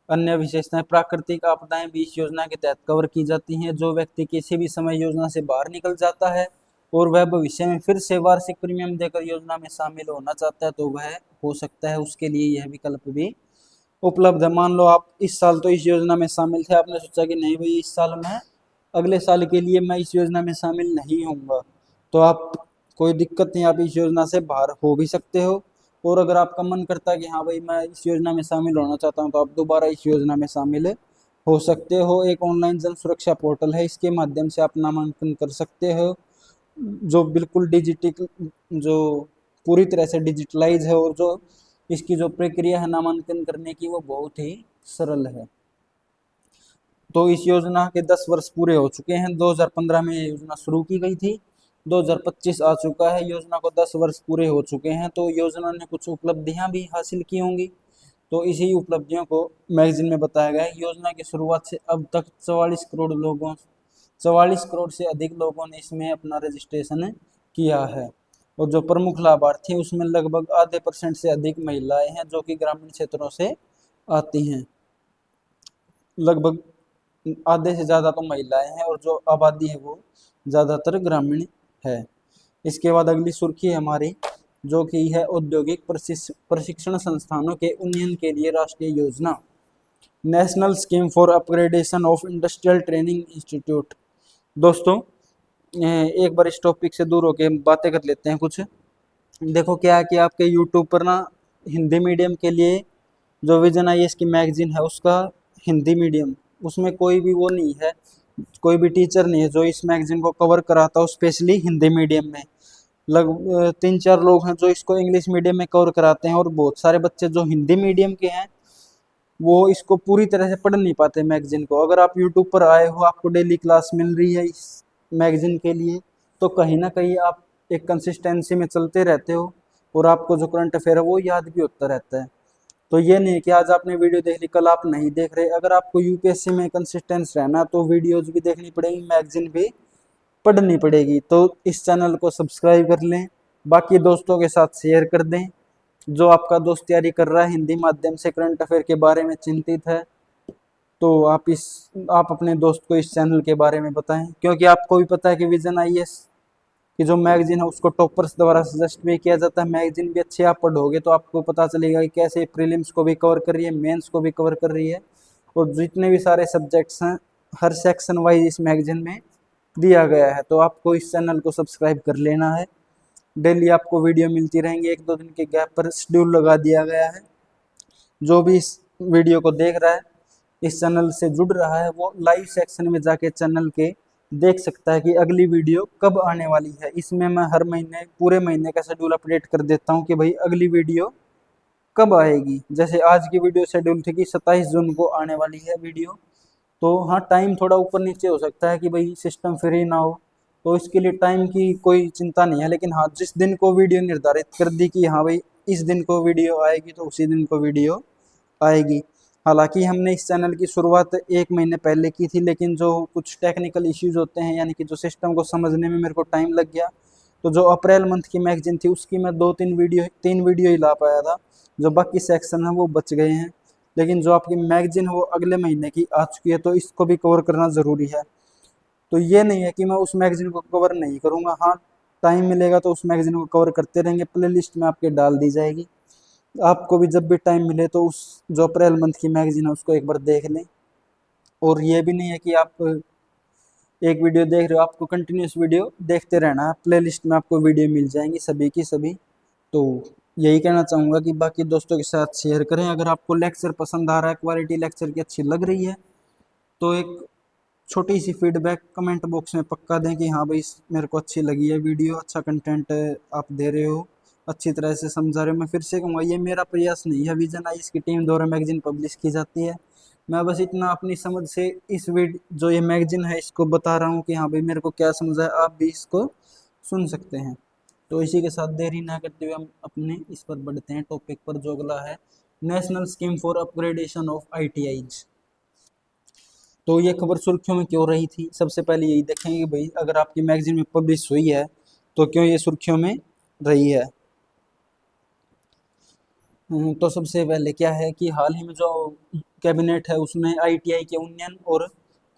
अन्य विशेषताएं। प्राकृतिक आपदाएं भी इस योजना के तहत कवर की जाती हैं। जो व्यक्ति किसी भी समय योजना से बाहर निकल जाता है और वह भविष्य में फिर से वार्षिक प्रीमियम देकर योजना में शामिल होना चाहता है, तो वह हो सकता है, उसके लिए यह विकल्प भी उपलब्ध है। मान लो आप इस साल तो इस योजना में शामिल थे, आपने सोचा कि नहीं भाई इस साल मैं अगले साल के लिए मैं इस योजना में शामिल नहीं होऊंगा, तो आप कोई दिक्कत नहीं, आप इस योजना से बाहर हो भी सकते हो। और अगर आपका मन करता है कि हाँ भाई मैं इस योजना में शामिल होना चाहता हूँ, तो आप दोबारा इस योजना में शामिल हो सकते हो। एक ऑनलाइन जन सुरक्षा पोर्टल है, इसके माध्यम से आप नामांकन कर सकते हो, जो बिल्कुल डिजिटल, जो पूरी तरह से डिजिटलाइज है, और जो इसकी जो प्रक्रिया है नामांकन करने की वो बहुत ही सरल है। तो इस योजना के 10 वर्ष पूरे हो चुके हैं। 2015 में ये योजना शुरू की गई थी, 2025 आ चुका है, योजना को 10 वर्ष पूरे हो चुके हैं। तो योजना ने कुछ उपलब्धियां भी हासिल की होंगी, तो इसी उपलब्धियों को मैगजीन में बताया गया है। योजना की शुरुआत से अब तक 44 करोड़ से अधिक लोगों ने इसमें अपना रजिस्ट्रेशन किया है, और जो प्रमुख लाभार्थी हैं उसमें लगभग आधे % से अधिक महिलाएं हैं, जो कि ग्रामीण क्षेत्रों से आती हैं। लगभग आधे से ज़्यादा तो महिलाएं हैं, और जो आबादी है वो ज़्यादातर ग्रामीण है। इसके बाद अगली सुर्खी है हमारी, जो कि है औद्योगिक प्रशिक्षण संस्थानों के उन्नयन के लिए राष्ट्रीय योजना, national scheme for upgradation of industrial training institute. दोस्तों एक बार इस टॉपिक से दूर होके बातें कर लेते हैं कुछ। देखो क्या है कि आपके यूट्यूब पर ना हिंदी मीडियम के लिए जो विजन IAS की मैगजीन है उसका हिंदी मीडियम, उसमें कोई भी वो नहीं है, कोई भी टीचर नहीं है जो इस मैगजीन को कवर कराता हो स्पेशली हिंदी मीडियम में। लगभग 3-4 लोग हैं जो इसको इंग्लिश मीडियम में कवर कराते हैं, और बहुत सारे बच्चे जो हिंदी मीडियम के हैं वो इसको पूरी तरह से पढ़ नहीं पाते मैगजीन को। अगर आप यूट्यूब पर आए हो, आपको डेली क्लास मिल रही है इस मैगजीन के लिए, तो कहीं ना कहीं आप एक कंसिस्टेंसी में चलते रहते हो, और आपको जो करंट अफेयर है वो याद भी होता रहता है। तो ये नहीं कि आज आपने वीडियो देख ली कल आप नहीं देख रहे। अगर आपको यूपीएससी में कंसिस्टेंस रहना तो वीडियोज भी देखनी पड़ेगी, मैगजीन भी पढ़नी पड़ेगी। तो इस चैनल को सब्सक्राइब कर लें, बाकी दोस्तों के साथ शेयर कर दें। जो आपका दोस्त तैयारी कर रहा है हिंदी माध्यम से, करंट अफेयर के बारे में चिंतित है, तो आप अपने दोस्त को इस चैनल के बारे में बताएं, क्योंकि आपको भी पता है कि विजन IAS कि जो मैगजीन है उसको टॉपर्स द्वारा सजेस्ट भी किया जाता है। मैगजीन भी अच्छी आप पढ़ोगे तो आपको पता चलेगा कि कैसे प्रीलिम्स को भी कवर कर रही है, मेंस को भी कवर कर रही है, और जितने भी सारे सब्जेक्ट्स हैं हर सेक्शन वाइज इस मैगजीन में दिया गया है। तो आपको इस चैनल को सब्सक्राइब कर लेना है। डेली आपको वीडियो मिलती रहेंगी, 1-2 दिन के गैप पर शेड्यूल लगा दिया गया है। जो भी इस वीडियो को देख रहा है, इस चैनल से जुड़ रहा है, वो लाइव सेक्शन में जाके चैनल के देख सकता है कि अगली वीडियो कब आने वाली है। इसमें मैं हर महीने पूरे महीने का शेड्यूल अपडेट कर देता हूँ कि भाई अगली वीडियो कब आएगी। जैसे आज की वीडियो शेड्यूल थी कि 27 जून को आने वाली है वीडियो। तो हाँ, टाइम थोड़ा ऊपर नीचे हो सकता है कि भाई सिस्टम फ्री ना हो, तो इसके लिए टाइम की कोई चिंता नहीं है। लेकिन हाँ, जिस दिन को वीडियो निर्धारित कर दी कि हाँ भाई इस दिन को वीडियो आएगी तो उसी दिन को वीडियो आएगी। हालांकि हमने इस चैनल की शुरुआत 1 महीने पहले की थी, लेकिन जो कुछ टेक्निकल इश्यूज होते हैं, यानी कि जो सिस्टम को समझने में मेरे को टाइम लग गया, तो जो अप्रैल मंथ की मैगजीन थी उसकी मैं 3 वीडियो ही ला पाया था। जो बाकी सेक्शन है वो बच गए हैं। लेकिन जो आपकी मैगजीन है वो अगले महीने की आ चुकी है, तो इसको भी कवर करना ज़रूरी है। तो ये नहीं है कि मैं उस मैगजीन को कवर नहीं करूँगा, हाँ टाइम मिलेगा तो उस मैगजीन को कवर करते रहेंगे, प्लेलिस्ट में आपके डाल दी जाएगी। आपको भी जब भी टाइम मिले तो उस जो अप्रैल मंथ की मैगजीन है उसको एक बार देख लें। और ये भी नहीं है कि आप एक वीडियो देख रहे हो, आपको कंटिन्यूस वीडियो देखते रहना है, प्लेलिस्ट में आपको वीडियो मिल जाएंगी सभी की सभी। तो यही कहना चाहूँगा कि बाकी दोस्तों के साथ शेयर करें। अगर आपको लेक्चर पसंद आ रहा है, क्वालिटी लेक्चर की अच्छी लग रही है, तो एक छोटी सी फीडबैक कमेंट बॉक्स में पक्का दें कि हाँ भाई मेरे को अच्छी लगी है वीडियो, अच्छा कंटेंट आप दे रहे हो, अच्छी तरह से समझा रहे हो। मैं फिर से कहूँगा, ये मेरा प्रयास नहीं है, विजन आई इसकी टीम द्वारा मैगजीन पब्लिश की जाती है। मैं बस इतना अपनी समझ से इस जो ये मैगजीन है इसको बता रहा हूँ कि हाँ भाई मेरे को क्या समझा है, आप भी इसको सुन सकते हैं। तो इसी के साथ देरी ना करते हुए हम अपने इस पर बढ़ते हैं टॉपिक पर, जो अगला है national scheme for upgradation of ITIs। तो ये खबर सुर्खियों में क्यों रही थी, सबसे पहले यही देखेंगे कि भाई अगर आपकी मैगजीन में पब्लिश हुई है तो क्यों ये सुर्खियों में रही है। तो सबसे पहले क्या है कि हाल ही में जो कैबिनेट है उसने ITI के उन्नयन और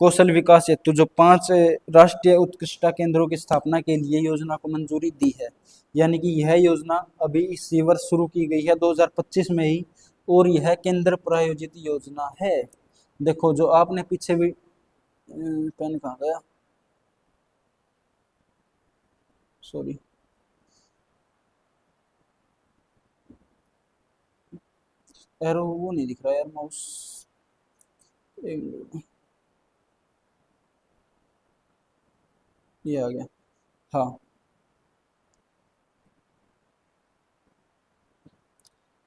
कौशल विकास हेतु जो 5 राष्ट्रीय उत्कृष्टता केंद्रों की स्थापना के लिए योजना को मंजूरी दी है। यानी कि यह योजना अभी इसी वर्ष शुरू की गई है 2025 में ही, और यह केंद्र प्रायोजित योजना है। देखो जो आपने पीछे भी पेन कहाँ गया, सॉरी, एरो वो नहीं दिख रहा यार माउस, ये आ गया। हाँ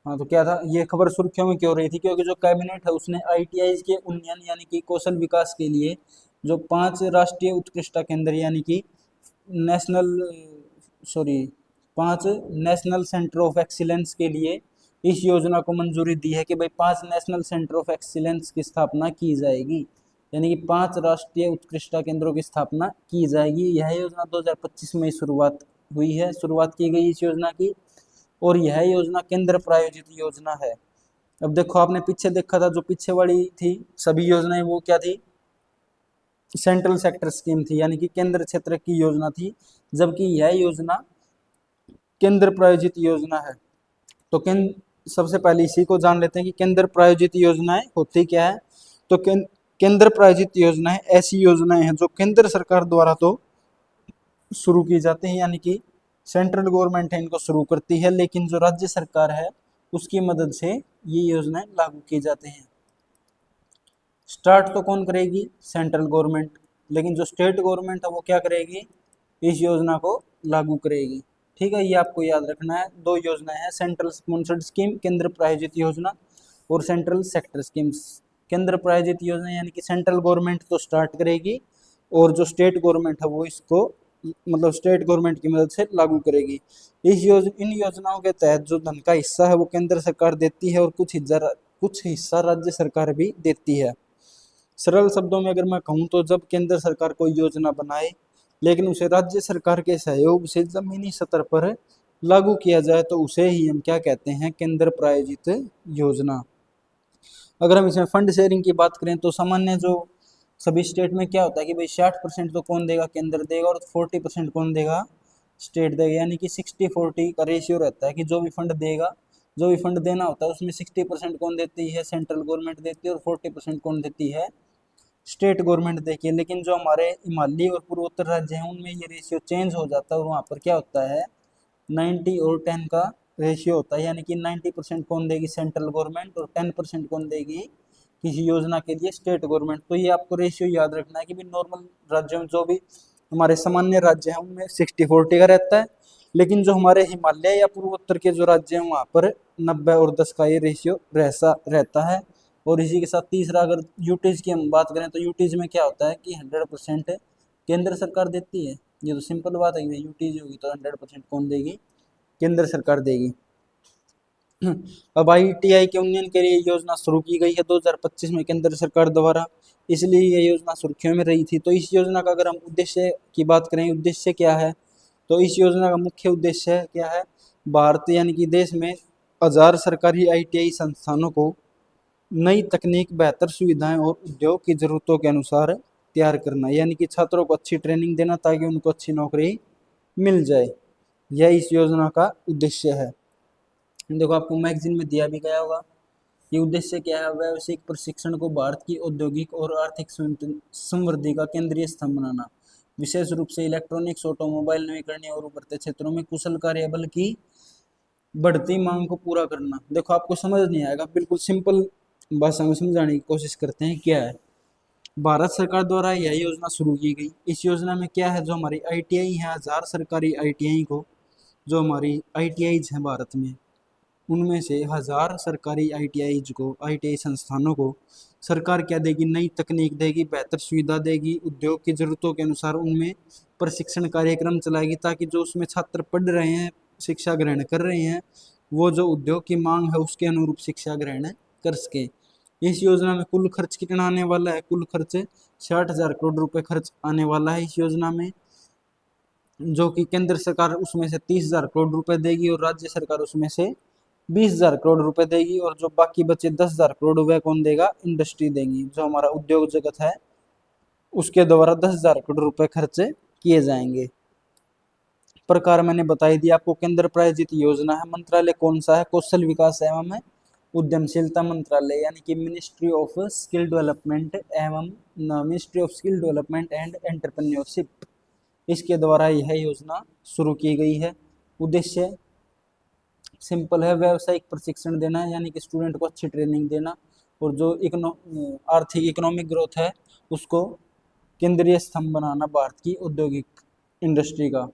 हाँ, तो क्या था, ये खबर सुर्खियों में क्यों रही थी, क्योंकि जो कैबिनेट है उसने ITI के उन्नयन यानी कि कौशल विकास के लिए जो 5 राष्ट्रीय उत्कृष्टता केंद्र यानी कि national sorry 5 national centre of excellence के लिए इस योजना को मंजूरी दी है कि भाई 5 नेशनल सेंटर ऑफ एक्सीलेंस की स्थापना की जाएगी। यानी कि 5 राष्ट्रीय उत्कृष्टता केंद्रों की स्थापना की जाएगी। यह योजना 2025 में शुरुआत हुई है, शुरुआत की गई इस योजना की, और यह योजना केंद्र प्रायोजित योजना है। अब देखो आपने पीछे देखा था, जो पीछे वाली थी सभी योजनाएं वो क्या थी, सेंट्रल सेक्टर स्कीम थी, यानी कि केंद्र क्षेत्र की योजना थी, जबकि यह योजना केंद्र प्रायोजित योजना है। तो केंद्र सबसे पहले इसी को जान लेते हैं कि केंद्र प्रायोजित योजनाएं होती क्या है। तो केंद्र प्रायोजित योजनाएं ऐसी योजनाएं हैं जो केंद्र सरकार द्वारा तो शुरू की जाती हैं, यानी कि सेंट्रल गवर्नमेंट है इनको शुरू करती है, लेकिन जो राज्य सरकार है उसकी मदद से ये योजनाएं लागू की जाती हैं। स्टार्ट तो कौन करेगी, सेंट्रल गवर्नमेंट, लेकिन जो स्टेट गवर्नमेंट है वो क्या करेगी, इस योजना को लागू करेगी। ठीक है, ये आपको याद रखना है। 2 योजनाएं हैं, सेंट्रल स्पॉन्सर्ड स्कीम केंद्र प्रायोजित योजना, और सेंट्रल सेक्टर स्कीम्स। केंद्र प्रायोजित योजना यानी कि सेंट्रल गवर्नमेंट तो स्टार्ट करेगी, और जो स्टेट गवर्नमेंट है वो इसको मतलब स्टेट गवर्नमेंट की मदद से लागू करेगी। इन योजनाओं के तहत जो धन का हिस्सा है वो केंद्र सरकार देती है, और कुछ हिस्सा राज्य सरकार भी देती है। सरल शब्दों में अगर मैं कहूँ तो जब केंद्र सरकार कोई योजना बनाए लेकिन उसे राज्य सरकार के सहयोग से जमीनी स्तर पर लागू किया जाए तो उसे ही हम क्या कहते हैं, केंद्र प्रायोजित योजना। अगर हम इसमें फंड शेयरिंग की बात करें तो सामान्य जो सभी स्टेट में क्या होता है कि भाई 60% तो कौन देगा, केंद्र देगा, और 40% कौन देगा, स्टेट देगा, यानी कि 60-40 का रेशियो रहता है कि जो भी फंड देगा, जो भी फंड देना होता है उसमें 60% कौन देती है, सेंट्रल गवर्नमेंट देती है, और 40% कौन देती है, स्टेट गवर्नमेंट देती है। लेकिन जो हमारे हिमालयी और पूर्वोत्तर राज्य हैं उनमें ये रेशियो चेंज हो जाता है, और वहाँ पर क्या होता है 90 और 10 का रेशियो होता है, यानी कि 90% कौन देगी, सेंट्रल गवर्नमेंट, और 10% कौन देगी किसी योजना के लिए, स्टेट गवर्नमेंट। तो ये आपको रेशियो याद रखना है कि भी नॉर्मल राज्यों में, जो भी हमारे सामान्य राज्य हैं उनमें 60-40 का रहता है, लेकिन जो हमारे हिमालय या पूर्वोत्तर के जो राज्य हैं वहाँ पर 90 और 10 का ये रेशियो रहता है। और इसी के साथ तीसरा, अगर यूटीज की हम बात करें तो यूटीज में क्या होता है कि 100% केंद्र सरकार देती है। ये तो सिंपल बात है कि यूटीज होगी तो 100% कौन देगी, केंद्र सरकार देगी। अब ITI के उन्नयन के लिए योजना शुरू की गई है 2025 में केंद्र सरकार द्वारा, इसलिए ये योजना सुर्खियों में रही थी। तो इस योजना का अगर हम उद्देश्य की बात करें, उद्देश्य क्या है, तो इस योजना का मुख्य उद्देश्य क्या है, भारत यानी कि देश में 1000 सरकारी ITI संस्थानों को नई तकनीक, बेहतर सुविधाएं और उद्योग की जरूरतों के अनुसार तैयार करना, यानी कि छात्रों को अच्छी ट्रेनिंग देना ताकि उनको अच्छी नौकरी मिल जाए। यह इस योजना का उद्देश्य है। देखो आपको मैगजीन में दिया भी गया होगा। ये उद्देश्य क्या है, व्यावसायिक प्रशिक्षण को भारत की औद्योगिक और आर्थिक समृद्धि का केंद्रीय स्तंभ बनाना, विशेष रूप से इलेक्ट्रॉनिक्स, ऑटोमोबाइल, नवीकरणीय और उभरते क्षेत्रों में कुशल कार्यबल की बढ़ती मांग को पूरा करना। देखो आपको समझ नहीं आएगा, बिल्कुल सिंपल भाषा में समझाने की कोशिश करते हैं। क्या है, भारत सरकार द्वारा यह योजना शुरू की गई। इस योजना में क्या है, जो हमारी ITI है, 1000 सरकारी ITI को, जो हमारी ITIs हैं भारत में, उनमें से 1000 सरकारी ITIs को, ITI संस्थानों को सरकार क्या देगी, नई तकनीक देगी, बेहतर सुविधा देगी, उद्योग की जरूरतों के अनुसार उनमें प्रशिक्षण कार्यक्रम चलाएगी, ताकि जो उसमें छात्र पढ़ रहे हैं, शिक्षा ग्रहण कर रहे हैं, वो जो उद्योग की मांग है उसके अनुरूप शिक्षा ग्रहण कर सके। इस योजना में कुल खर्च कितना आने वाला है, कुल खर्च 60,000 करोड़ रुपए खर्च आने वाला है इस योजना में, जो कि केंद्र सरकार उसमें से 30,000 करोड़ रुपए देगी और राज्य सरकार उसमें से 20,000 करोड़ रुपए देगी, और जो बाकी बचे 10,000 करोड़ रुपए कौन देगा, इंडस्ट्री देगी, जो हमारा उद्योग जगत है उसके द्वारा 10,000 करोड़ रुपए खर्च किए जाएंगे। प्रकार मैंने बताई दिया आपको। केंद्र प्रायोजित योजना है, मंत्रालय कौन सा है, कौशल विकास एवं उद्यमशीलता मंत्रालय, यानी कि मिनिस्ट्री ऑफ स्किल डेवलपमेंट एवं ministry of skill development and entrepreneurship, इसके द्वारा यह योजना शुरू की गई है। उद्देश्य सिंपल है, व्यावसायिक प्रशिक्षण देना, यानी कि स्टूडेंट को अच्छी ट्रेनिंग देना, और जो आर्थिक इकोनॉमिक ग्रोथ है उसको केंद्रीय स्तंभ बनाना भारत की औद्योगिक इंडस्ट्री का,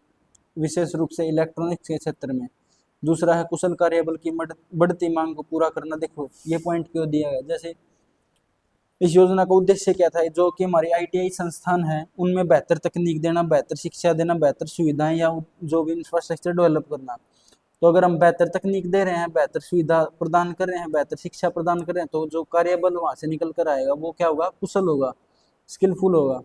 विशेष रूप से इलेक्ट्रॉनिक्स के क्षेत्र में। दूसरा है कुशल कार्यबल की बढ़ती मांग को पूरा करना। देखो ये पॉइंट क्यों दिया गया, जैसे इस योजना का उद्देश्य क्या था, जो कि हमारी ITI संस्थान है उनमें बेहतर तकनीक देना, बेहतर शिक्षा देना, बेहतर सुविधाएं या जो भी इंफ्रास्ट्रक्चर डेवलप करना। तो अगर हम बेहतर तकनीक दे रहे हैं, बेहतर सुविधा प्रदान कर रहे हैं, बेहतर शिक्षा प्रदान कर रहे हैं, तो जो कार्यबल वहां से निकल कर आएगा वो क्या होगा, कुशल होगा, स्किलफुल होगा।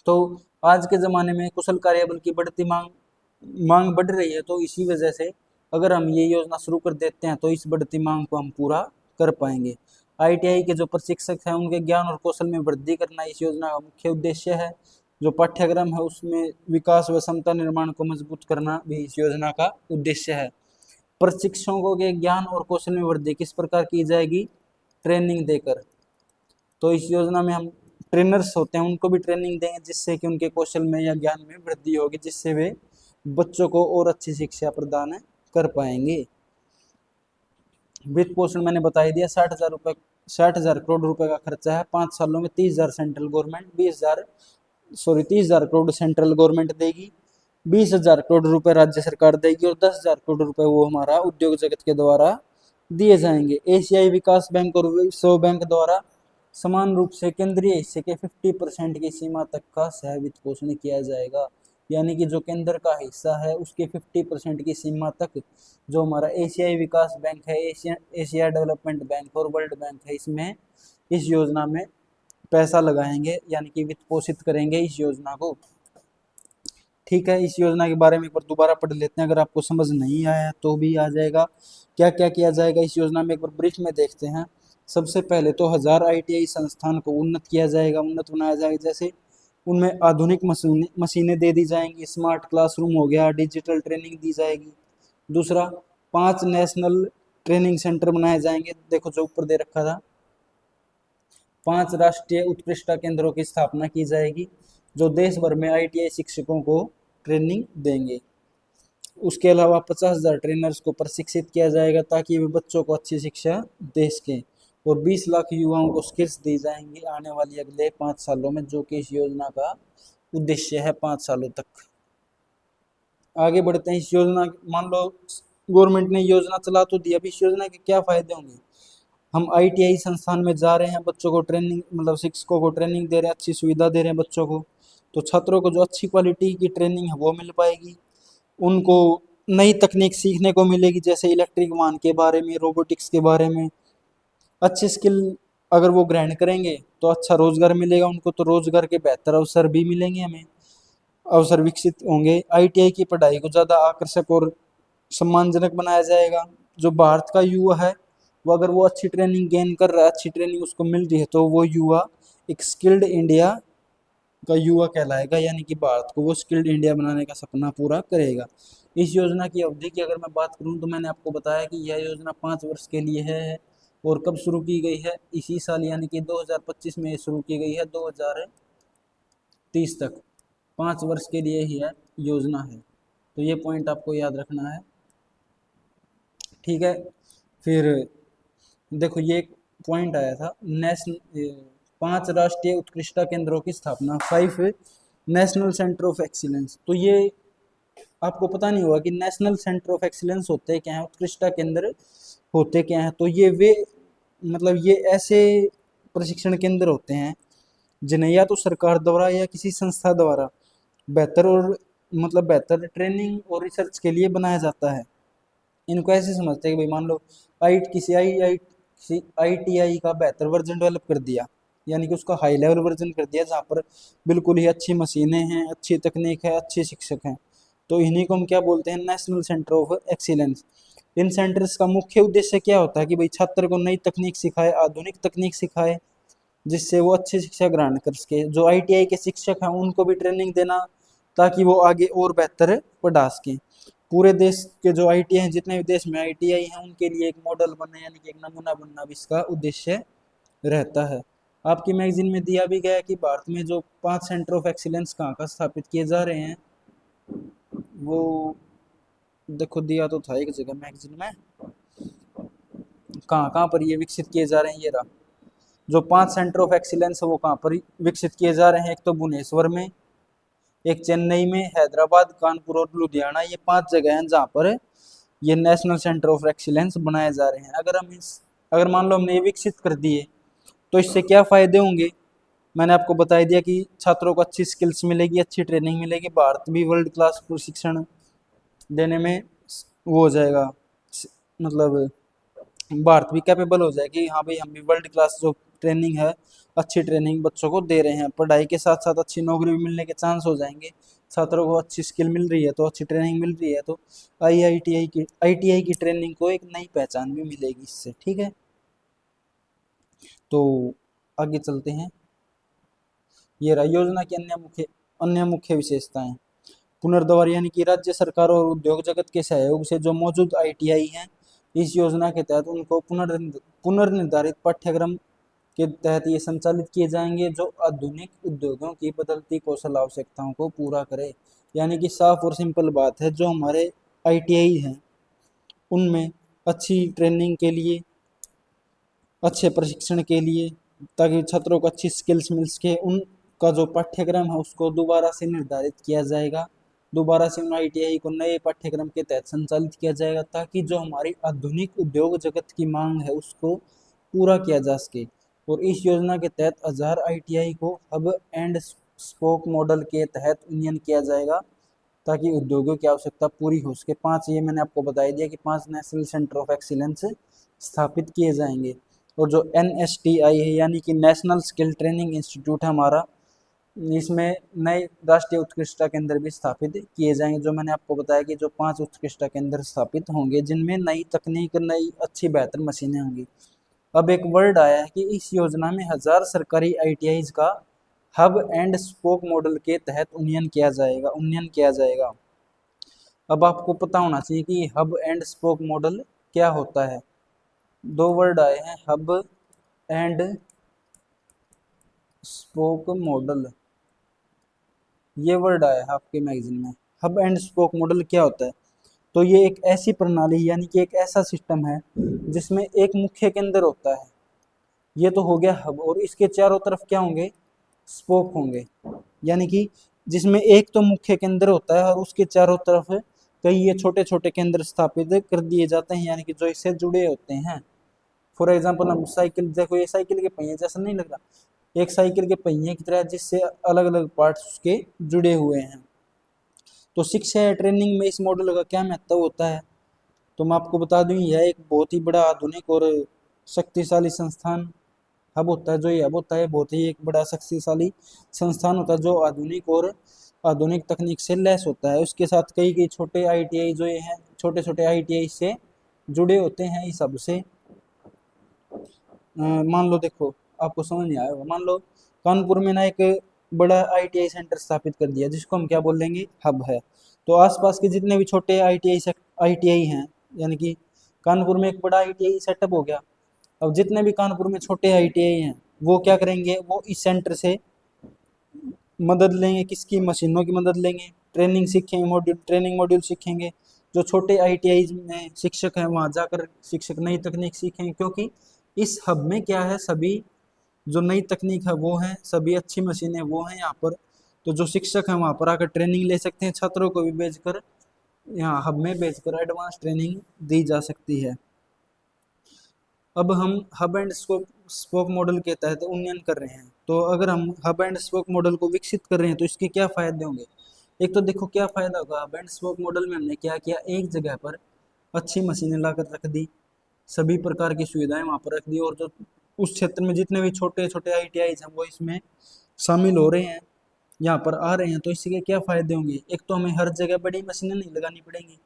तो आज के ज़माने में कुशल कार्यबल की बढ़ती मांग बढ़ रही है, तो इसी वजह से अगर हम ये योजना शुरू कर देते हैं तो इस बढ़ती मांग को हम पूरा कर पाएंगे। ITI के जो प्रशिक्षक हैं उनके ज्ञान और कौशल में वृद्धि करना इस योजना का मुख्य उद्देश्य है। जो पाठ्यक्रम है उसमें विकास व क्षमता निर्माण को मजबूत करना भी इस योजना का उद्देश्य है। प्रशिक्षकों के ज्ञान और कौशल में वृद्धि किस प्रकार की जाएगी, ट्रेनिंग देकर। तो इस योजना में हम ट्रेनर्स होते हैं उनको भी ट्रेनिंग देंगे, जिससे कि उनके कौशल में या ज्ञान में वृद्धि होगी, जिससे वे बच्चों को और अच्छी शिक्षा प्रदान कर पाएंगे। वित्त पोषण मैंने बता ही दिया, 60,000 करोड़ रुपए का खर्चा है 5 सालों में। 30,000 central government, 30,000 crore central government देगी, 20,000 करोड़ रुपए राज्य सरकार देगी, और 10,000 करोड़ रुपए वो हमारा उद्योग जगत के द्वारा दिए जाएंगे। एशियाई विकास बैंक और विश्व बैंक द्वारा समान रूप से केंद्रीय हिस्से के 50% की सीमा तक का सह वित्त पोषण किया जाएगा, यानी कि जो केंद्र का हिस्सा है उसके 50% की सीमा तक जो हमारा एशियाई विकास बैंक है, एशिया डेवलपमेंट बैंक और वर्ल्ड बैंक है, इसमें इस योजना में पैसा लगाएंगे, यानी कि वित्त पोषित करेंगे इस योजना को। ठीक है, इस योजना के बारे में एक बार दोबारा पढ़ लेते हैं, अगर आपको समझ नहीं आया तो भी आ जाएगा। क्या क्या किया जाएगा इस योजना में, एक बार ब्रीफ में देखते हैं। सबसे पहले तो 1000 ITI संस्थान को उन्नत किया जाएगा, उन्नत बनाया जाएगा। जैसे उनमें आधुनिक मशीनें दे दी जाएंगी, स्मार्ट क्लासरूम हो गया, डिजिटल ट्रेनिंग दी जाएगी। दूसरा, 5 नेशनल ट्रेनिंग सेंटर बनाए जाएंगे, देखो जो ऊपर दे रखा था। 5 राष्ट्रीय उत्कृष्टता केंद्रों की स्थापना की जाएगी जो देश भर में ITI शिक्षकों को ट्रेनिंग देंगे। उसके अलावा 50,000 ट्रेनर्स को प्रशिक्षित किया जाएगा ताकि वे बच्चों को अच्छी शिक्षा दे सकें। और 20 लाख युवाओं को स्किल्स दी जाएंगी आने वाली अगले 5 सालों में, जो कि इस योजना का उद्देश्य है 5 सालों तक। आगे बढ़ते हैं। इस योजना, मान लो गवर्नमेंट ने योजना चला तो दी, अब इस योजना के क्या फायदे होंगे। हम ITI संस्थान में जा रहे हैं, बच्चों को ट्रेनिंग, मतलब शिक्षकों को ट्रेनिंग दे रहे हैं, अच्छी सुविधा दे रहे हैं बच्चों को, तो छात्रों को जो अच्छी क्वालिटी की ट्रेनिंग है वो मिल पाएगी। उनको नई तकनीक सीखने को मिलेगी, जैसे इलेक्ट्रिक वाहन के बारे में, रोबोटिक्स के बारे में। अच्छी स्किल अगर वो ग्रहण करेंगे तो अच्छा रोजगार मिलेगा उनको, तो रोजगार के बेहतर अवसर भी मिलेंगे, हमें अवसर विकसित होंगे। ITI की पढ़ाई को ज़्यादा आकर्षक और सम्मानजनक बनाया जाएगा। जो भारत का युवा है वो, अगर वो अच्छी ट्रेनिंग गेन कर रहा है, अच्छी ट्रेनिंग उसको मिल रही है, तो वो युवा एक स्किल्ड इंडिया का युवा कहलाएगा, यानी कि भारत को वो स्किल्ड इंडिया बनाने का सपना पूरा करेगा। इस योजना की अवधि की अगर मैं बात करूं तो मैंने आपको बताया कि यह योजना 5 वर्ष के लिए है। और कब शुरू की गई है, इसी साल यानी कि 2025 में शुरू की गई है, 2030 तक 5 वर्ष के लिए ही है योजना है। तो ये पॉइंट आपको याद रखना है, ठीक है। फिर देखो ये एक पॉइंट आया था, 5 राष्ट्रीय उत्कृष्टता केंद्रों की स्थापना, 5 नेशनल सेंटर ऑफ एक्सीलेंस। तो ये आपको पता नहीं होगा कि नेशनल सेंटर ऑफ एक्सीलेंस होते क्या है, उत्कृष्टता केंद्र होते क्या हैं। तो ये वे, मतलब ये ऐसे प्रशिक्षण केंद्र होते हैं जिन्हें या तो सरकार द्वारा या किसी संस्था द्वारा बेहतर और मतलब बेहतर ट्रेनिंग और रिसर्च के लिए बनाया जाता है। इनको ऐसे समझते हैं कि भाई मान लो ITI का बेहतर वर्जन डेवलप कर दिया, यानी कि उसका हाई लेवल वर्जन कर दिया, जहाँ पर बिल्कुल ही अच्छी मशीनें हैं, अच्छी तकनीक है, अच्छे शिक्षक हैं, तो इन्हीं को हम क्या बोलते हैं, national centre of excellence. In centres का मुख्य उद्देश्य क्या होता है कि भाई छात्र को नई तकनीक सिखाए, आधुनिक तकनीक सिखाए, जिससे वो अच्छी शिक्षा ग्रहण कर सके। जो ITI के शिक्षक हैं उनको भी ट्रेनिंग देना ताकि वो आगे और बेहतर पढ़ा सकें। पूरे देश के जो ITI हैं, जितने भी देश में ITI हैं, उनके लिए एक मॉडल बनना, यानी कि एक नमूना बनना भी इसका उद्देश्य रहता है। आपकी मैगजीन में दिया भी गया कि भारत में जो 5 सेंटर ऑफ एक्सीलेंस कहाँ का स्थापित किए जा रहे हैं, वो देखो दिया तो था एक जगह मैगजीन में, कहाँ कहाँ पर ये विकसित किए जा रहे हैं। ये रहा, जो 5 सेंटर ऑफ एक्सीलेंस है वो कहाँ पर विकसित किए जा रहे हैं। एक तो भुवनेश्वर में, एक चेन्नई में, हैदराबाद, कानपुर और लुधियाना, ये 5 जगह हैं जहाँ पर ये नेशनल सेंटर ऑफ एक्सीलेंस बनाए जा रहे हैं। अगर मान लो हमने ये विकसित कर दिए तो इससे क्या फ़ायदे होंगे, मैंने आपको बता दिया कि छात्रों को अच्छी स्किल्स मिलेगी, अच्छी ट्रेनिंग मिलेगी, भारत भी वर्ल्ड क्लास प्रशिक्षण देने में वो हो जाएगा, मतलब भारत भी कैपेबल हो जाए कि हाँ भाई हम भी वर्ल्ड क्लास जो ट्रेनिंग है, अच्छी ट्रेनिंग बच्चों को दे रहे हैं। पढ़ाई के साथ साथ अच्छी नौकरी भी मिलने के चांस हो जाएंगे, छात्रों को अच्छी स्किल मिल रही है तो अच्छी ट्रेनिंग मिल रही है, तो ITI की ट्रेनिंग को एक नई पहचान भी मिलेगी इससे, ठीक है। तो आगे चलते हैं। ये रहा योजना की अन्य मुख्य विशेषताएं। पुनर्द्वार, यानी कि राज्य सरकार और उद्योग जगत के सहयोग से जो मौजूद ITI हैं, इस योजना के तहत उनको पुनर्निर्धारित पाठ्यक्रम के तहत ये संचालित किए जाएंगे जो आधुनिक उद्योगों की बदलती कौशल आवश्यकताओं को पूरा करे। यानी कि साफ और सिंपल बात है, जो हमारे ITI हैं उनमें अच्छी ट्रेनिंग के लिए, अच्छे प्रशिक्षण के लिए, ताकि छात्रों को अच्छी स्किल्स मिल सके, उनका जो पाठ्यक्रम है उसको दोबारा से निर्धारित किया जाएगा, दोबारा से उन ITI को नए पाठ्यक्रम के तहत संचालित किया जाएगा, ताकि जो हमारी आधुनिक उद्योग जगत की मांग है उसको पूरा किया जा सके। और इस योजना के तहत 1000 ITI को हब एंड स्पोक मॉडल के तहत यूनियन किया जाएगा, ताकि उद्योगों की आवश्यकता पूरी हो सके। 5 ये मैंने आपको बता दिया कि 5 नेशनल सेंटर ऑफ एक्सीलेंस स्थापित किए जाएंगे। और जो NSTI है, यानी कि नेशनल स्किल ट्रेनिंग इंस्टीट्यूट है हमारा, इसमें नए राष्ट्रीय उत्कृष्टता केंद्र भी स्थापित किए जाएंगे। जो मैंने आपको बताया कि जो 5 उत्कृष्टता केंद्र स्थापित होंगे जिनमें नई तकनीक, नई अच्छी बेहतर मशीनें होंगी। अब एक वर्ड आया है कि इस योजना में 1000 सरकारी ITIs का हब एंड स्पोक मॉडल के तहत उन्नयन किया जाएगा। अब आपको पता होना चाहिए कि हब एंड स्पोक मॉडल क्या होता है। दो वर्ड आए हैं, हब एंड स्पोक मॉडल, ये वर्ड आया है आपके मैगजीन में। हब एंड स्पोक मॉडल क्या होता है? तो ये एक ऐसी प्रणाली यानी कि एक ऐसा सिस्टम है जिसमें एक मुख्य केंद्र होता है, ये तो हो गया हब, और इसके चारों तरफ क्या होंगे? स्पोक होंगे। यानी कि जिसमें एक तो मुख्य केंद्र होता है और उसके चारों तरफ कई ये छोटे छोटे केंद्र स्थापित कर दिए जाते हैं, यानी कि जो इससे जुड़े होते हैं। फॉर एग्जाम्पल हम साइकिल, देखो ये साइकिल के पहिए जैसा नहीं लग रहा, एक साइकिल के पहिए की तरह, जिससे अलग अलग पार्ट्स उसके जुड़े हुए हैं। तो शिक्षा या ट्रेनिंग में इस मॉडल का क्या महत्व होता है? तो मैं आपको बता दूं, यह एक बहुत ही बड़ा आधुनिक और शक्तिशाली संस्थान हब होता है। जो ये हब होता है बहुत ही एक बड़ा शक्तिशाली संस्थान होता है, जो आधुनिक तकनीक से लैस होता है। उसके साथ कई कई छोटे आईटीआई जो ये हैं, छोटे छोटे आईटीआई से जुड़े होते हैं इस हब से। मान लो, देखो आपको समझ नहीं आएगा, मान लो कानपुर में ना एक बड़ा आईटीआई सेंटर स्थापित कर दिया, जिसको हम क्या बोलेंगे? हब है। तो आसपास के जितने भी छोटे आईटीआई हैं, यानी कि कानपुर में एक बड़ा आईटीआई सेटअप हो गया। अब जितने भी कानपुर में छोटे आईटीआई हैं, वो क्या करेंगे? वो इस सेंटर से मदद लेंगे, किसकी? मशीनों की मदद लेंगे, ट्रेनिंग सीखेंगे, ट्रेनिंग मॉड्यूल सीखेंगे। जो छोटे आईटीआई में शिक्षक हैं, वहाँ जाकर शिक्षक नई तकनीक सीखेंगे, क्योंकि इस हब में क्या है? सभी जो नई तकनीक है वो है, सभी अच्छी मशीनें वो हैं यहाँ पर। तो जो शिक्षक हैं वहाँ पर आकर ट्रेनिंग ले सकते हैं, छात्रों को भी भेजकर, यहाँ हब में भेजकर एडवांस ट्रेनिंग दी जा सकती है। अब हम हब एंड स्पोक मॉडल के तहत उन्नयन कर रहे हैं। तो अगर हम हब एंड स्पोक मॉडल को विकसित कर रहे हैं तो इसके क्या फायदे होंगे? एक तो देखो क्या फायदा होगा, हब एंड स्पोक मॉडल में हमने क्या किया? एक जगह पर अच्छी मशीनें लाकर रख दी, सभी प्रकार की सुविधाएं वहां पर रख दी, और जो उस क्षेत्र में जितने भी छोटे छोटे आईटीआई हैं वो इसमें शामिल हो रहे हैं, यहाँ पर आ रहे हैं। तो इसके क्या फायदे होंगे? एक तो हमें हर जगह बड़ी मशीनें नहीं लगानी पड़ेंगी,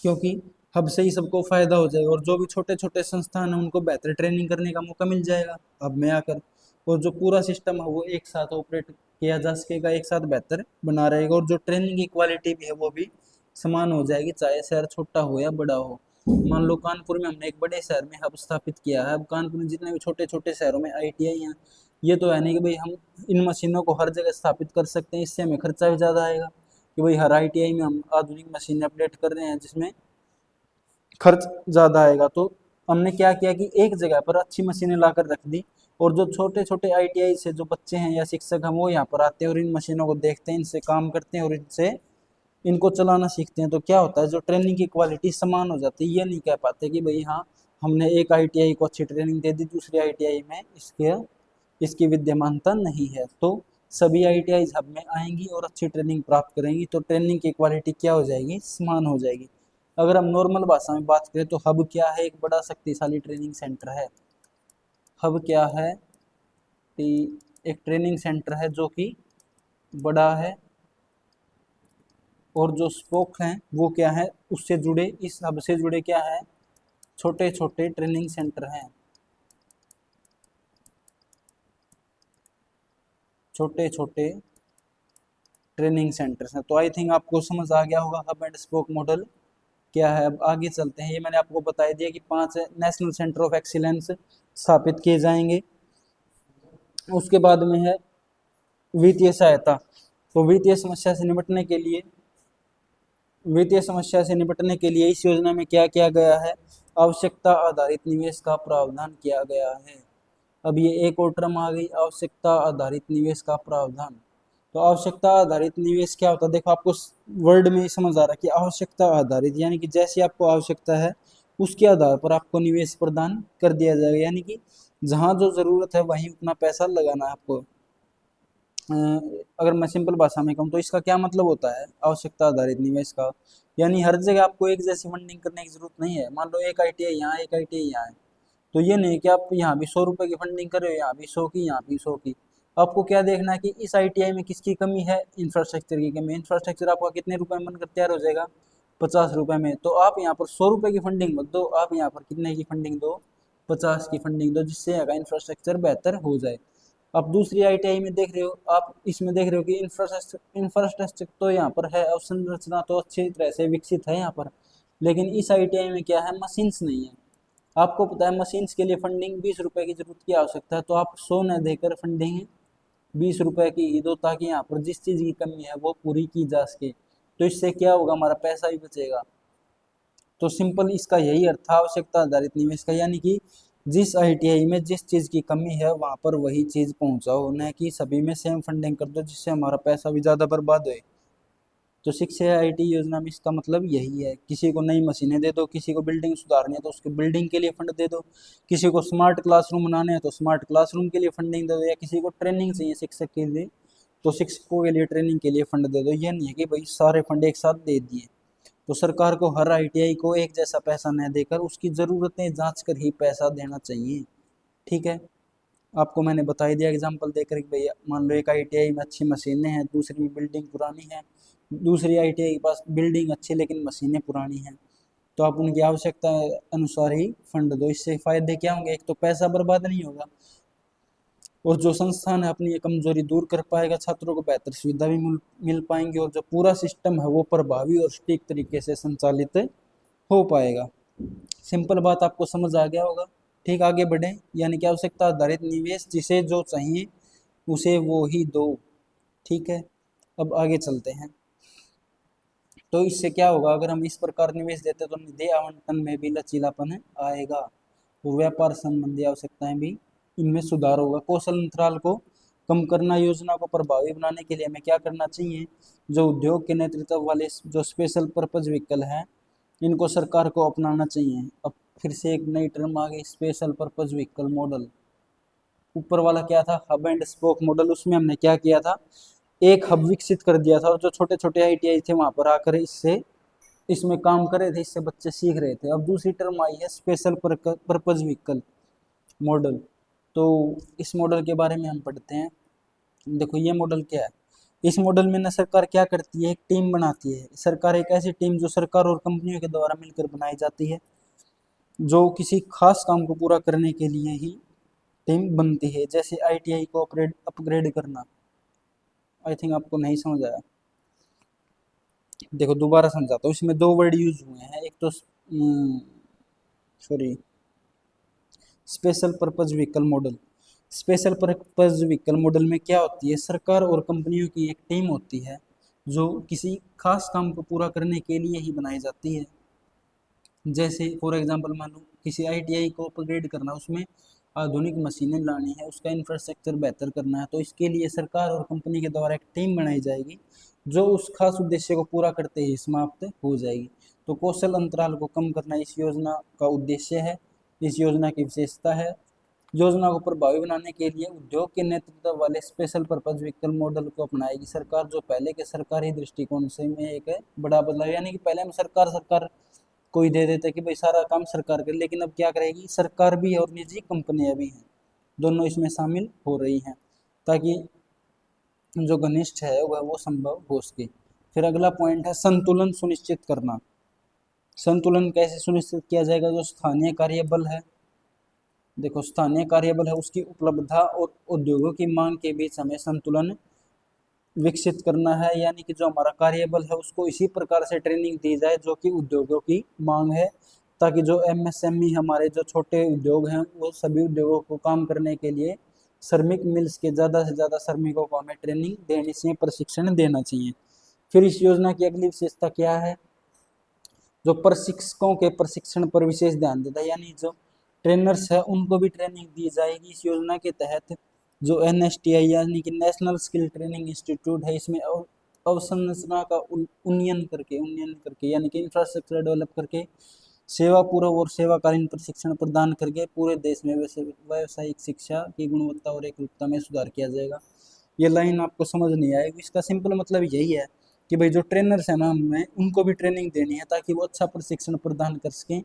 क्योंकि हब से ही सबको फायदा हो जाएगा, और जो भी छोटे छोटे संस्थान हैं उनको बेहतर ट्रेनिंग करने का मौका मिल जाएगा हब में आकर, और जो पूरा सिस्टम है वो एक साथ ऑपरेट किया जा सकेगा, एक साथ बेहतर बना रहेगा, और जो ट्रेनिंग की क्वालिटी भी है वो भी समान हो जाएगी, चाहे शहर छोटा हो या बड़ा हो। मान लो कानपुर में हमने एक बड़े शहर में हब स्थापित किया है, अब कानपुर में जितने भी छोटे छोटे शहरों में आईटीआई हैं, ये तो है नहीं कि भाई हम इन मशीनों को हर जगह स्थापित कर सकते हैं, इससे हमें खर्चा भी ज़्यादा आएगा कि भाई हर आईटीआई में हम आधुनिक मशीनें अपडेट कर रहे हैं, जिसमें खर्च ज़्यादा आएगा। तो हमने क्या किया कि एक जगह पर अच्छी मशीनें लाकर रख दी, और जो छोटे छोटे आईटीआई से जो बच्चे हैं या शिक्षक हैं वो यहाँ पर आते हैं और इन मशीनों को देखते हैं, इनसे काम करते हैं और इनसे इनको चलाना सीखते हैं। तो क्या होता है, जो ट्रेनिंग की क्वालिटी समान हो जाती है। ये नहीं कह पाते कि भाई हाँ हमने एक आईटीआई को अच्छी ट्रेनिंग दे दी, दूसरी आईटीआई में इसकी विद्यमानता नहीं है। तो सभी आईटीआई हब में आएंगी और अच्छी ट्रेनिंग प्राप्त करेंगी, तो ट्रेनिंग की क्वालिटी क्या हो जाएगी? समान हो जाएगी। अगर हम नॉर्मल भाषा में बात करें तो हब क्या है? एक बड़ा शक्तिशाली ट्रेनिंग सेंटर है। हब क्या है? कि एक ट्रेनिंग सेंटर है जो कि बड़ा है, और जो स्पोक हैं वो क्या है? उससे जुड़े, इस हब से जुड़े क्या है? छोटे छोटे ट्रेनिंग सेंटर हैं, छोटे छोटे ट्रेनिंग सेंटर्स हैं। तो आई थिंक आपको समझ आ गया होगा हब एंड स्पोक मॉडल क्या है। अब आगे चलते हैं। ये मैंने आपको बता दिया कि 5 नेशनल सेंटर ऑफ एक्सीलेंस स्थापित किए जाएंगे। उसके बाद में है वित्तीय सहायता। तो वित्तीय समस्या से निपटने के लिए इस योजना में क्या किया गया है? आवश्यकता आधारित निवेश का प्रावधान किया गया है। अब ये एक और टर्म आ गई, आवश्यकता आधारित निवेश का प्रावधान। तो आवश्यकता आधारित निवेश क्या होता है? देखो आपको वर्ड में ही समझ आ रहा है कि आवश्यकता आधारित, यानी कि जैसी आपको आवश्यकता है उसके आधार पर आपको निवेश प्रदान कर दिया जाएगा, यानी कि जहाँ जो जरूरत है वहीं उतना पैसा लगाना है आपको। अगर मैं सिंपल भाषा में कहूँ तो इसका क्या मतलब होता है आवश्यकता आधारित निवेश का? यानी हर जगह आपको एक जैसी फंडिंग करने की जरूरत नहीं है। मान लो एक आईटीआई यहाँ, एक आईटीआई यहाँ है, तो ये नहीं कि आप यहाँ भी 100 रुपए की फंडिंग कर रहे हो, यहाँ भी 100 की, यहाँ भी 100 की। आपको क्या देखना है कि इस आईटीआई में किसकी कमी है? इंफ्रास्ट्रक्चर की कमी। इंफ्रास्ट्रक्चर आपका कितने रुपए में बनकर तैयार हो जाएगा? 50 रुपए में। तो आप यहाँ पर 100 रुपए की फंडिंग मत दो, आप यहाँ पर कितने की फंडिंग दो? 50 की फंडिंग दो, जिससे यहाँ का इंफ्रास्ट्रक्चर बेहतर हो जाए। आप दूसरी आईटीआई में देख रहे हो, आप इसमें देख रहे हो कि इंफ्रास्ट्रक्चर तो यहाँ पर है, अवसंरचना तो अच्छी तरह से विकसित है यहाँ पर, लेकिन इस आईटीआई में क्या है, मशीन्स नहीं है। आपको पता है मशीन्स के लिए फंडिंग 20 रुपए की जरूरत की आवश्यकता है, तो आप 100 न देकर फंडिंग 20 रुपए की ही दो, ताकि यहाँ पर जिस चीज़ की कमी है वो पूरी की जा सके। तो इससे क्या होगा, हमारा पैसा भी बचेगा। तो सिंपल इसका यही अर्थ है आवश्यकता आधारित निवेश का, यानी कि जिस आईटीआई में जिस चीज़ की कमी है वहां पर वही चीज़ पहुंचाओ, न कि सभी में सेम फंडिंग कर दो जिससे हमारा पैसा भी ज़्यादा बर्बाद होए। तो शिक्षा आईटी योजना में इसका मतलब यही है, किसी को नई मशीनें दे दो, किसी को बिल्डिंग सुधारनी है तो उसके बिल्डिंग के लिए फंड दे दो, किसी को स्मार्ट क्लासरूम बनाने हैं तो स्मार्ट क्लासरूम के लिए फंडिंग दे दो, या किसी को ट्रेनिंग चाहिए शिक्षक के लिए तो शिक्षकों के लिए ट्रेनिंग के लिए फंड दे दो। ये नहीं है कि भाई सारे फंड एक साथ दे दिए। तो सरकार को हर आईटीआई को एक जैसा पैसा न देकर उसकी ज़रूरतें जांच कर ही पैसा देना चाहिए। ठीक है, आपको मैंने बता ही दिया एग्जांपल देकर कि भैया मान लो एक आईटीआई में अच्छी मशीनें हैं, दूसरी में बिल्डिंग पुरानी है, दूसरी आईटीआई के पास बिल्डिंग अच्छी लेकिन मशीनें पुरानी हैं, तो आप उनकी आवश्यकता अनुसार ही फंड दो। इससे फायदे क्या होंगे, एक तो पैसा बर्बाद नहीं होगा, और जो संस्थान है अपनी ये कमजोरी दूर कर पाएगा, छात्रों को बेहतर सुविधा भी मिल पाएंगी, और जो पूरा सिस्टम है वो प्रभावी और सटीक तरीके से संचालित हो पाएगा। सिंपल बात आपको समझ आ गया होगा। ठीक, आगे बढ़े, यानी कि आवश्यकता आधारित निवेश, जिसे जो चाहिए उसे वो ही दो। ठीक है, अब आगे चलते हैं। तो इससे क्या होगा, अगर हम इस प्रकार निवेश देते तो निधि आवंटन में भी लचीलापन आएगा, और व्यापार संबंधी आवश्यकताएं भी इनमें सुधार होगा। कौशल अंतराल को कम करना, योजना को प्रभावी बनाने के लिए हमें क्या करना चाहिए, जो उद्योग के नेतृत्व वाले जो स्पेशल पर्पज व्हीकल हैं इनको सरकार को अपनाना चाहिए। अब फिर से एक नई टर्म आ गई, स्पेशल पर्पज व्हीकल मॉडल। ऊपर वाला क्या था, हब एंड स्पोक मॉडल, उसमें हमने क्या किया था, एक हब विकसित कर दिया था, और जो छोटे छोटे आईटीआई थे वहां पर आकर इसमें काम कर रहे थे, इससे बच्चे सीख रहे थे। अब दूसरी टर्म आई है स्पेशल पर्पज व्हीकल मॉडल। तो इस मॉडल के बारे में हम पढ़ते हैं। देखो ये मॉडल क्या है, इस मॉडल में ना सरकार क्या करती है, एक टीम बनाती है। सरकार एक ऐसी टीम जो सरकार और कंपनियों के द्वारा मिलकर बनाई जाती है, जो किसी खास काम को पूरा करने के लिए ही टीम बनती है। जैसे आईटीआई को अपग्रेड करना। आई थिंक आपको नहीं समझ आया, देखो दोबारा समझाता हूँ। इसमें दो वर्ड यूज हुए हैं, एक तो sorry special purpose vehicle model. Special purpose vehicle model में क्या होती है, सरकार और कंपनियों की एक टीम होती है जो किसी खास काम को पूरा करने के लिए ही बनाई जाती है। जैसे फॉर एग्जांपल मान लो किसी आईटीआई को अपग्रेड करना, उसमें आधुनिक मशीनें लानी है, उसका इंफ्रास्ट्रक्चर बेहतर करना है, तो इसके लिए सरकार और कंपनी के द्वारा एक टीम बनाई जाएगी जो उस खास उद्देश्य को पूरा करते ही समाप्त हो जाएगी। तो कौशल अंतराल को कम करना इस योजना का उद्देश्य है, इस योजना की विशेषता है। योजना को प्रभावी बनाने के लिए उद्योग के नेतृत्व वाले स्पेशल पर्पज व्हीकल मॉडल को अपनाएगी सरकार, जो पहले के सरकारी दृष्टिकोण से में एक बड़ा बदलाव। यानी कि पहले हम सरकार सरकार कोई दे देते कि भाई सारा काम सरकार करे, लेकिन अब क्या करेगी, सरकार भी है और निजी कंपनियां भी हैं, दोनों इसमें शामिल हो रही हैं, ताकि जो घनिष्ठ है वह वो संभव हो सके। फिर अगला पॉइंट है संतुलन सुनिश्चित करना। संतुलन कैसे सुनिश्चित किया जाएगा, जो स्थानीय कार्यबल है, देखो स्थानीय कार्यबल है उसकी उपलब्धता और उद्योगों की मांग के बीच हमें संतुलन विकसित करना है। यानी कि जो हमारा कार्यबल है उसको इसी प्रकार से ट्रेनिंग दी जाए जो कि उद्योगों की मांग है, ताकि जो एमएसएमई हमारे जो छोटे उद्योग हैं वो सभी उद्योगों को काम करने के लिए श्रमिक मिल्स के ज़्यादा से ज़्यादा श्रमिकों को हमें ट्रेनिंग देनी चाहिए, प्रशिक्षण देना चाहिए। फिर इस योजना की अगली विशेषता क्या है, जो प्रशिक्षकों के प्रशिक्षण पर विशेष ध्यान देता है, यानी जो ट्रेनर्स है उनको भी ट्रेनिंग दी जाएगी इस योजना के तहत। जो एनएसटीआई यानी कि नेशनल स्किल ट्रेनिंग इंस्टीट्यूट है, इसमें अवसंरचना का उन्नयन करके यानी कि इंफ्रास्ट्रक्चर डेवलप करके सेवा पूर्व और सेवाकालीन प्रशिक्षण प्रदान करके पूरे देश में व्यावसायिक शिक्षा की गुणवत्ता और एकरूपता में सुधार किया जाएगा। ये लाइन आपको समझ नहीं आएगी, इसका सिंपल मतलब यही है कि भाई जो ट्रेनर्स हैं ना हमें उनको भी ट्रेनिंग देनी है, ताकि वो अच्छा प्रशिक्षण प्रदान कर सकें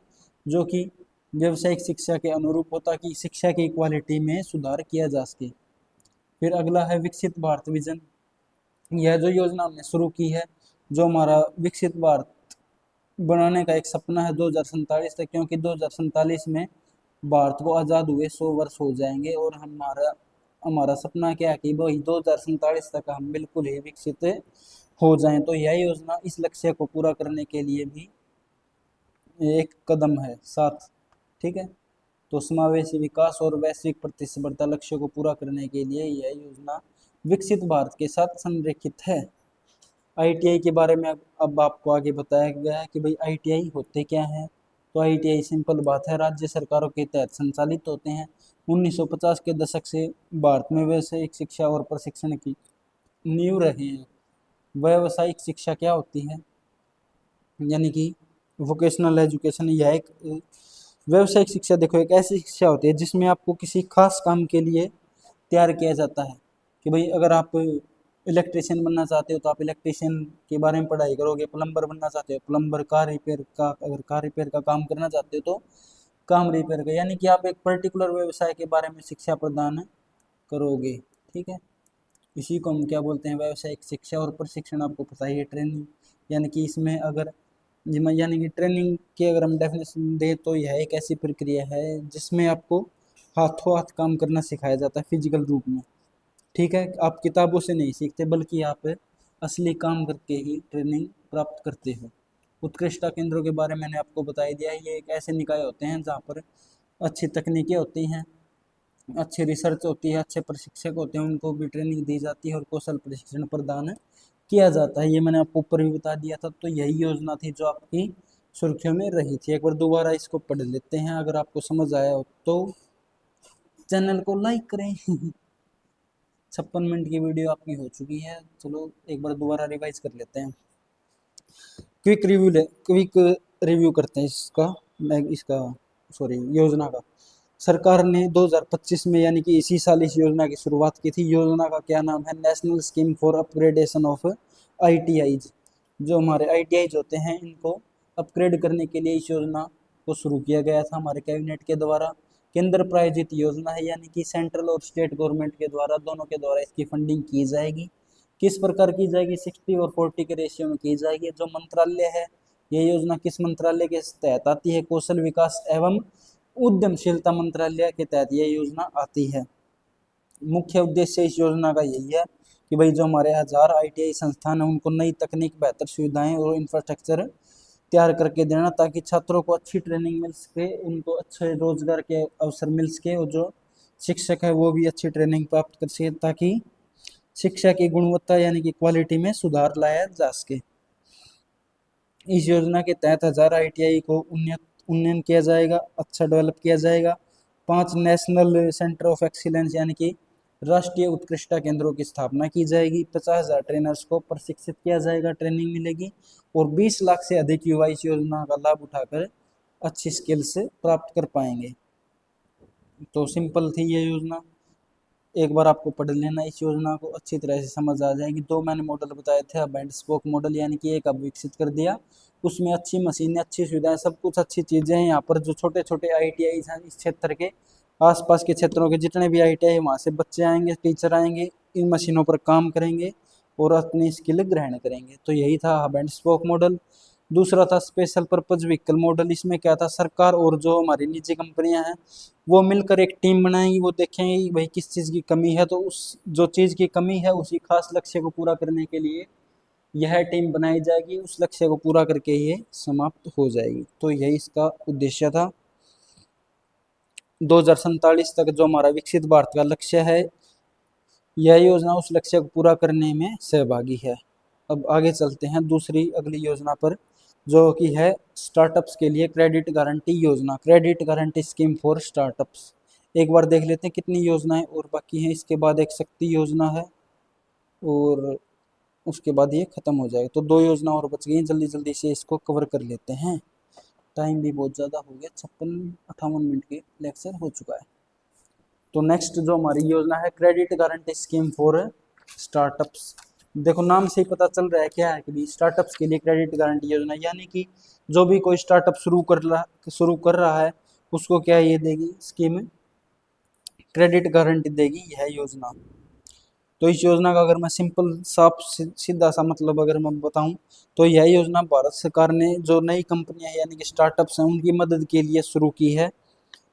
जो कि व्यावसायिक शिक्षा के अनुरूप हो, ताकि शिक्षा की क्वालिटी में सुधार किया जा सके। फिर अगला है विकसित भारत विजन। यह जो योजना हमने शुरू की है, जो हमारा विकसित भारत बनाने का एक सपना है 2047 तक, क्योंकि 2047 में भारत को आज़ाद हुए 100 वर्ष हो जाएंगे, और हमारा हमारा सपना क्या है कि वही 2047 तक हम बिल्कुल ही विकसित हो जाएं। तो यह योजना इस लक्ष्य को पूरा करने के लिए भी एक कदम है साथ। ठीक है, तो समावेशी विकास और वैश्विक प्रतिस्पर्धा लक्ष्यों को पूरा करने के लिए यह योजना विकसित भारत के साथ संरेखित है। आईटीआई के बारे में अब आपको आगे बताया गया है कि भाई आईटीआई होते क्या हैं। तो आईटीआई सिंपल बात है, राज्य सरकारों के तहत संचालित होते हैं। 1950 के दशक से भारत में व्यावसायिक शिक्षा और प्रशिक्षण की नींव रहे हैं। व्यावसायिक शिक्षा क्या होती है, यानी कि वोकेशनल एजुकेशन, यह एक व्यावसायिक शिक्षा देखो एक ऐसी शिक्षा होती है जिसमें आपको किसी खास काम के लिए तैयार किया जाता है। कि भाई अगर आप इलेक्ट्रिशियन बनना चाहते हो तो आप इलेक्ट्रिशियन के बारे में पढ़ाई करोगे, प्लम्बर बनना चाहते हो प्लम्बर, कार रिपेयर का, अगर कार रिपेयर का काम करना चाहते हो तो काम रिपेयर का, यानी कि आप एक पर्टिकुलर व्यवसाय के बारे में शिक्षा प्रदान करोगे। ठीक है, इसी को हम क्या बोलते हैं, व्यावसायिक शिक्षा। और प्रशिक्षण आपको पता ही है, ट्रेनिंग, यानी कि इसमें अगर यानी कि ट्रेनिंग की अगर हम डेफिनेशन दें तो यह एक ऐसी प्रक्रिया है जिसमें आपको हाथों हाथ काम करना सिखाया जाता है फिजिकल रूप में। ठीक है, आप किताबों से नहीं सीखते बल्कि आप असली काम करके ही ट्रेनिंग प्राप्त करते हो। उत्कृष्टता केंद्रों के बारे में मैंने आपको बता ही दिया है, ये एक ऐसे निकाय होते हैं जहाँ पर अच्छी तकनीकें होती हैं, अच्छी रिसर्च होती है, अच्छे प्रशिक्षक होते हैं, उनको भी ट्रेनिंग दी जाती है और कौशल प्रशिक्षण प्रदान किया जाता है। ये मैंने आपको ऊपर भी बता दिया था। तो यही योजना थी जो आपकी सुर्खियों में रही थी। एक बार दोबारा इसको पढ़ लेते हैं, अगर आपको समझ आया हो तो चैनल को लाइक करें। 56 मिनट की वीडियो आपकी हो चुकी है, चलो एक बार दोबारा रिवाइज कर लेते हैं। क्विक रिव्यू करते हैं इसका सॉरी योजना का। सरकार ने 2025 में यानी कि इसी साल इस योजना की शुरुआत की थी। योजना का क्या नाम है, national scheme for upgradation of ITIs. जो हमारे आईटीआईज होते हैं इनको अपग्रेड करने के लिए इस योजना को शुरू किया गया था हमारे कैबिनेट के द्वारा। केंद्र प्रायोजित योजना है, यानी कि सेंट्रल और स्टेट गवर्नमेंट के द्वारा, दोनों के द्वारा इसकी फंडिंग की जाएगी। किस प्रकार की जाएगी, 60 और 40 के रेशियो में की जाएगी। जो मंत्रालय है, ये योजना किस मंत्रालय के तहत आती है, कौशल विकास एवं उद्यमशीलता मंत्रालय के तहत ये योजना आती है। मुख्य उद्देश्य इस योजना का यही है कि भाई जो हमारे 1000 आईटीआई संस्थान है उनको नई तकनीक, बेहतर सुविधाएं और इंफ्रास्ट्रक्चर तैयार करके देना, ताकि छात्रों को अच्छी ट्रेनिंग मिल सके, उनको अच्छे रोजगार के अवसर मिल सके और जो शिक्षक है वो भी अच्छी ट्रेनिंग प्राप्त कर सके, ताकि शिक्षा की गुणवत्ता यानी कि क्वालिटी में सुधार लाया जा सके। इस योजना के तहत 1000 आईटीआई को उन्नयन किया जाएगा, अच्छा डेवलप किया जाएगा। 5 नेशनल सेंटर ऑफ एक्सीलेंस यानी कि राष्ट्रीय उत्कृष्टता केंद्रों की स्थापना की जाएगी। 50,000 ट्रेनर्स को प्रशिक्षित किया जाएगा, ट्रेनिंग मिलेगी। और 20 लाख से अधिक युवा इस योजना का लाभ उठाकर अच्छी स्किल्स प्राप्त कर पाएंगे। तो सिंपल थी ये योजना, एक बार आपको पढ़ लेना, इस योजना को अच्छी तरह से समझ आ जाएगी। 2 मैंने मॉडल बताए थे, अब एंड स्पोक मॉडल, यानी कि एक अब विकसित कर दिया, उसमें अच्छी मशीनें, अच्छी सुविधाएं, सब कुछ अच्छी चीज़ें हैं। यहाँ पर जो छोटे छोटे आईटीआई हैं इस क्षेत्र के आसपास के क्षेत्रों के जितने भी आईटीआई, वहाँ से बच्चे आएंगे, टीचर आएंगे, इन मशीनों पर काम करेंगे और अपनी स्किल ग्रहण करेंगे। तो यही था हब एंड स्पोक मॉडल। दूसरा था स्पेशल पर्पज व्हीकल मॉडल। इसमें क्या था, सरकार और जो हमारी निजी कंपनियां हैं वो मिलकर एक टीम बनाएंगी, वो देखेंगे कि भाई किस चीज़ की कमी है, तो उस जो चीज़ की कमी है उसी खास लक्ष्य को पूरा करने के लिए यह टीम बनाई जाएगी, उस लक्ष्य को पूरा करके ये समाप्त हो जाएगी। तो यही इसका उद्देश्य था। 2047 तक जो हमारा विकसित भारत का लक्ष्य है, यह योजना उस लक्ष्य को पूरा करने में सहभागी है। अब आगे चलते हैं दूसरी अगली योजना पर, जो कि है स्टार्टअप्स के लिए क्रेडिट गारंटी योजना, credit guarantee scheme for startups. एक बार देख लेते हैं कितनी योजनाएं और बाकी हैं। इसके बाद एक शक्ति योजना है और उसके बाद ये खत्म हो जाएगा। तो 2 योजना और बच गई, जल्दी जल्दी से इसको कवर कर लेते हैं। टाइम भी बहुत ज़्यादा हो गया, 58 मिनट के लेक्चर हो चुका है। तो नेक्स्ट जो हमारी योजना है credit guarantee scheme for startups. देखो नाम से ही पता चल रहा है क्या है कि स्टार्टअप्स के लिए क्रेडिट गारंटी योजना, यानी कि जो भी कोई स्टार्टअप शुरू कर रहा है उसको क्या ये देगी स्कीम, क्रेडिट गारंटी देगी यह योजना। तो इस योजना का अगर मैं सिंपल साफ सीधा सा मतलब अगर मैं बताऊं तो यह योजना भारत सरकार ने जो नई कंपनियां यानी कि स्टार्टअप्स हैं उनकी मदद के लिए शुरू की है।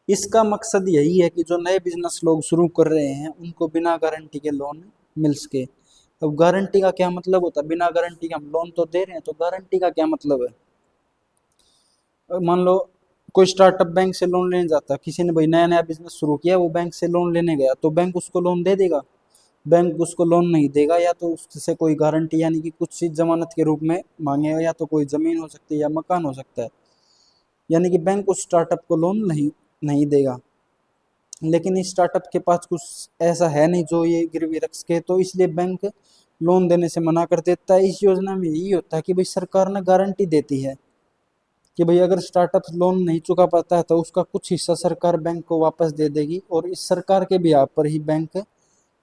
इसका मकसद यही है कि जो नए बिजनेस लोग शुरू कर रहे हैं उनको बिना गारंटी के लोन मिल सके। अब गारंटी का क्या मतलब होता है? बिना गारंटी के हम लोन तो दे रहे हैं, तो गारंटी का क्या मतलब है? मान लो कोई स्टार्टअप बैंक से लोन लेने जाता है, किसी ने भाई नया नया बिजनेस शुरू किया, वो बैंक से लोन लेने गया, तो बैंक उसको लोन दे देगा? बैंक उसको लोन नहीं देगा, या तो उससे कोई गारंटी यानी कि कुछ चीज जमानत के रूप में मांगेगा, या तो कोई जमीन हो सकती है या मकान हो सकता है, यानी कि बैंक उस स्टार्टअप को लोन नहीं नहीं देगा। लेकिन इस स्टार्टअप के पास कुछ ऐसा है नहीं जो ये गिरवी रख सके, तो इसलिए बैंक लोन देने से मना कर देता है। इस योजना में यही होता है कि भाई सरकार ने गारंटी देती है कि भाई अगर स्टार्टअप लोन नहीं चुका पाता है तो उसका कुछ हिस्सा सरकार बैंक को वापस दे देगी, और इस सरकार के ब्याज पर ही बैंक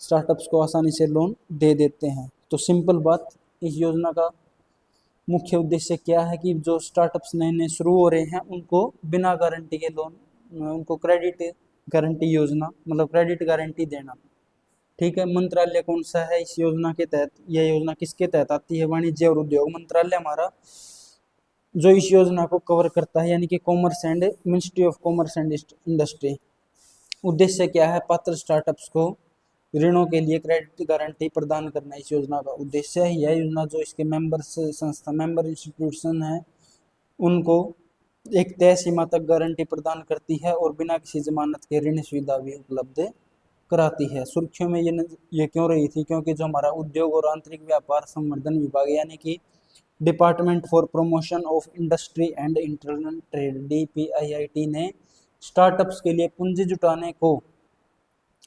स्टार्टअप्स को आसानी से लोन दे देते हैं। तो सिंपल बात, इस योजना का मुख्य उद्देश्य क्या है कि जो स्टार्टअप्स नए नए शुरू हो रहे हैं उनको बिना गारंटी के लोन, उनको क्रेडिट गारंटी योजना मतलब क्रेडिट गारंटी देना। ठीक है, मंत्रालय कौन सा है इस योजना के तहत? यह योजना किसके तहत आती है? वाणिज्य और उद्योग मंत्रालय हमारा जो इस योजना को कवर करता है, यानी कि commerce and ministry of commerce and industry. उद्देश्य क्या है? पात्र स्टार्टअप्स को ऋणों के लिए क्रेडिट गारंटी प्रदान करना इस योजना का उद्देश्य है। यह योजना जो इसके मेंबर्स संस्था मेंबर इंस्टीट्यूशन है उनको एक तय सीमा तक गारंटी प्रदान करती है और बिना किसी जमानत के ऋण सुविधा भी उपलब्ध कराती है। सुर्खियों में ये क्यों रही थी? क्योंकि जो हमारा उद्योग और आंतरिक व्यापार संवर्धन विभाग यानी कि department for promotion of industry and international trade DPIIT ने स्टार्टअप्स के लिए पूंजी जुटाने को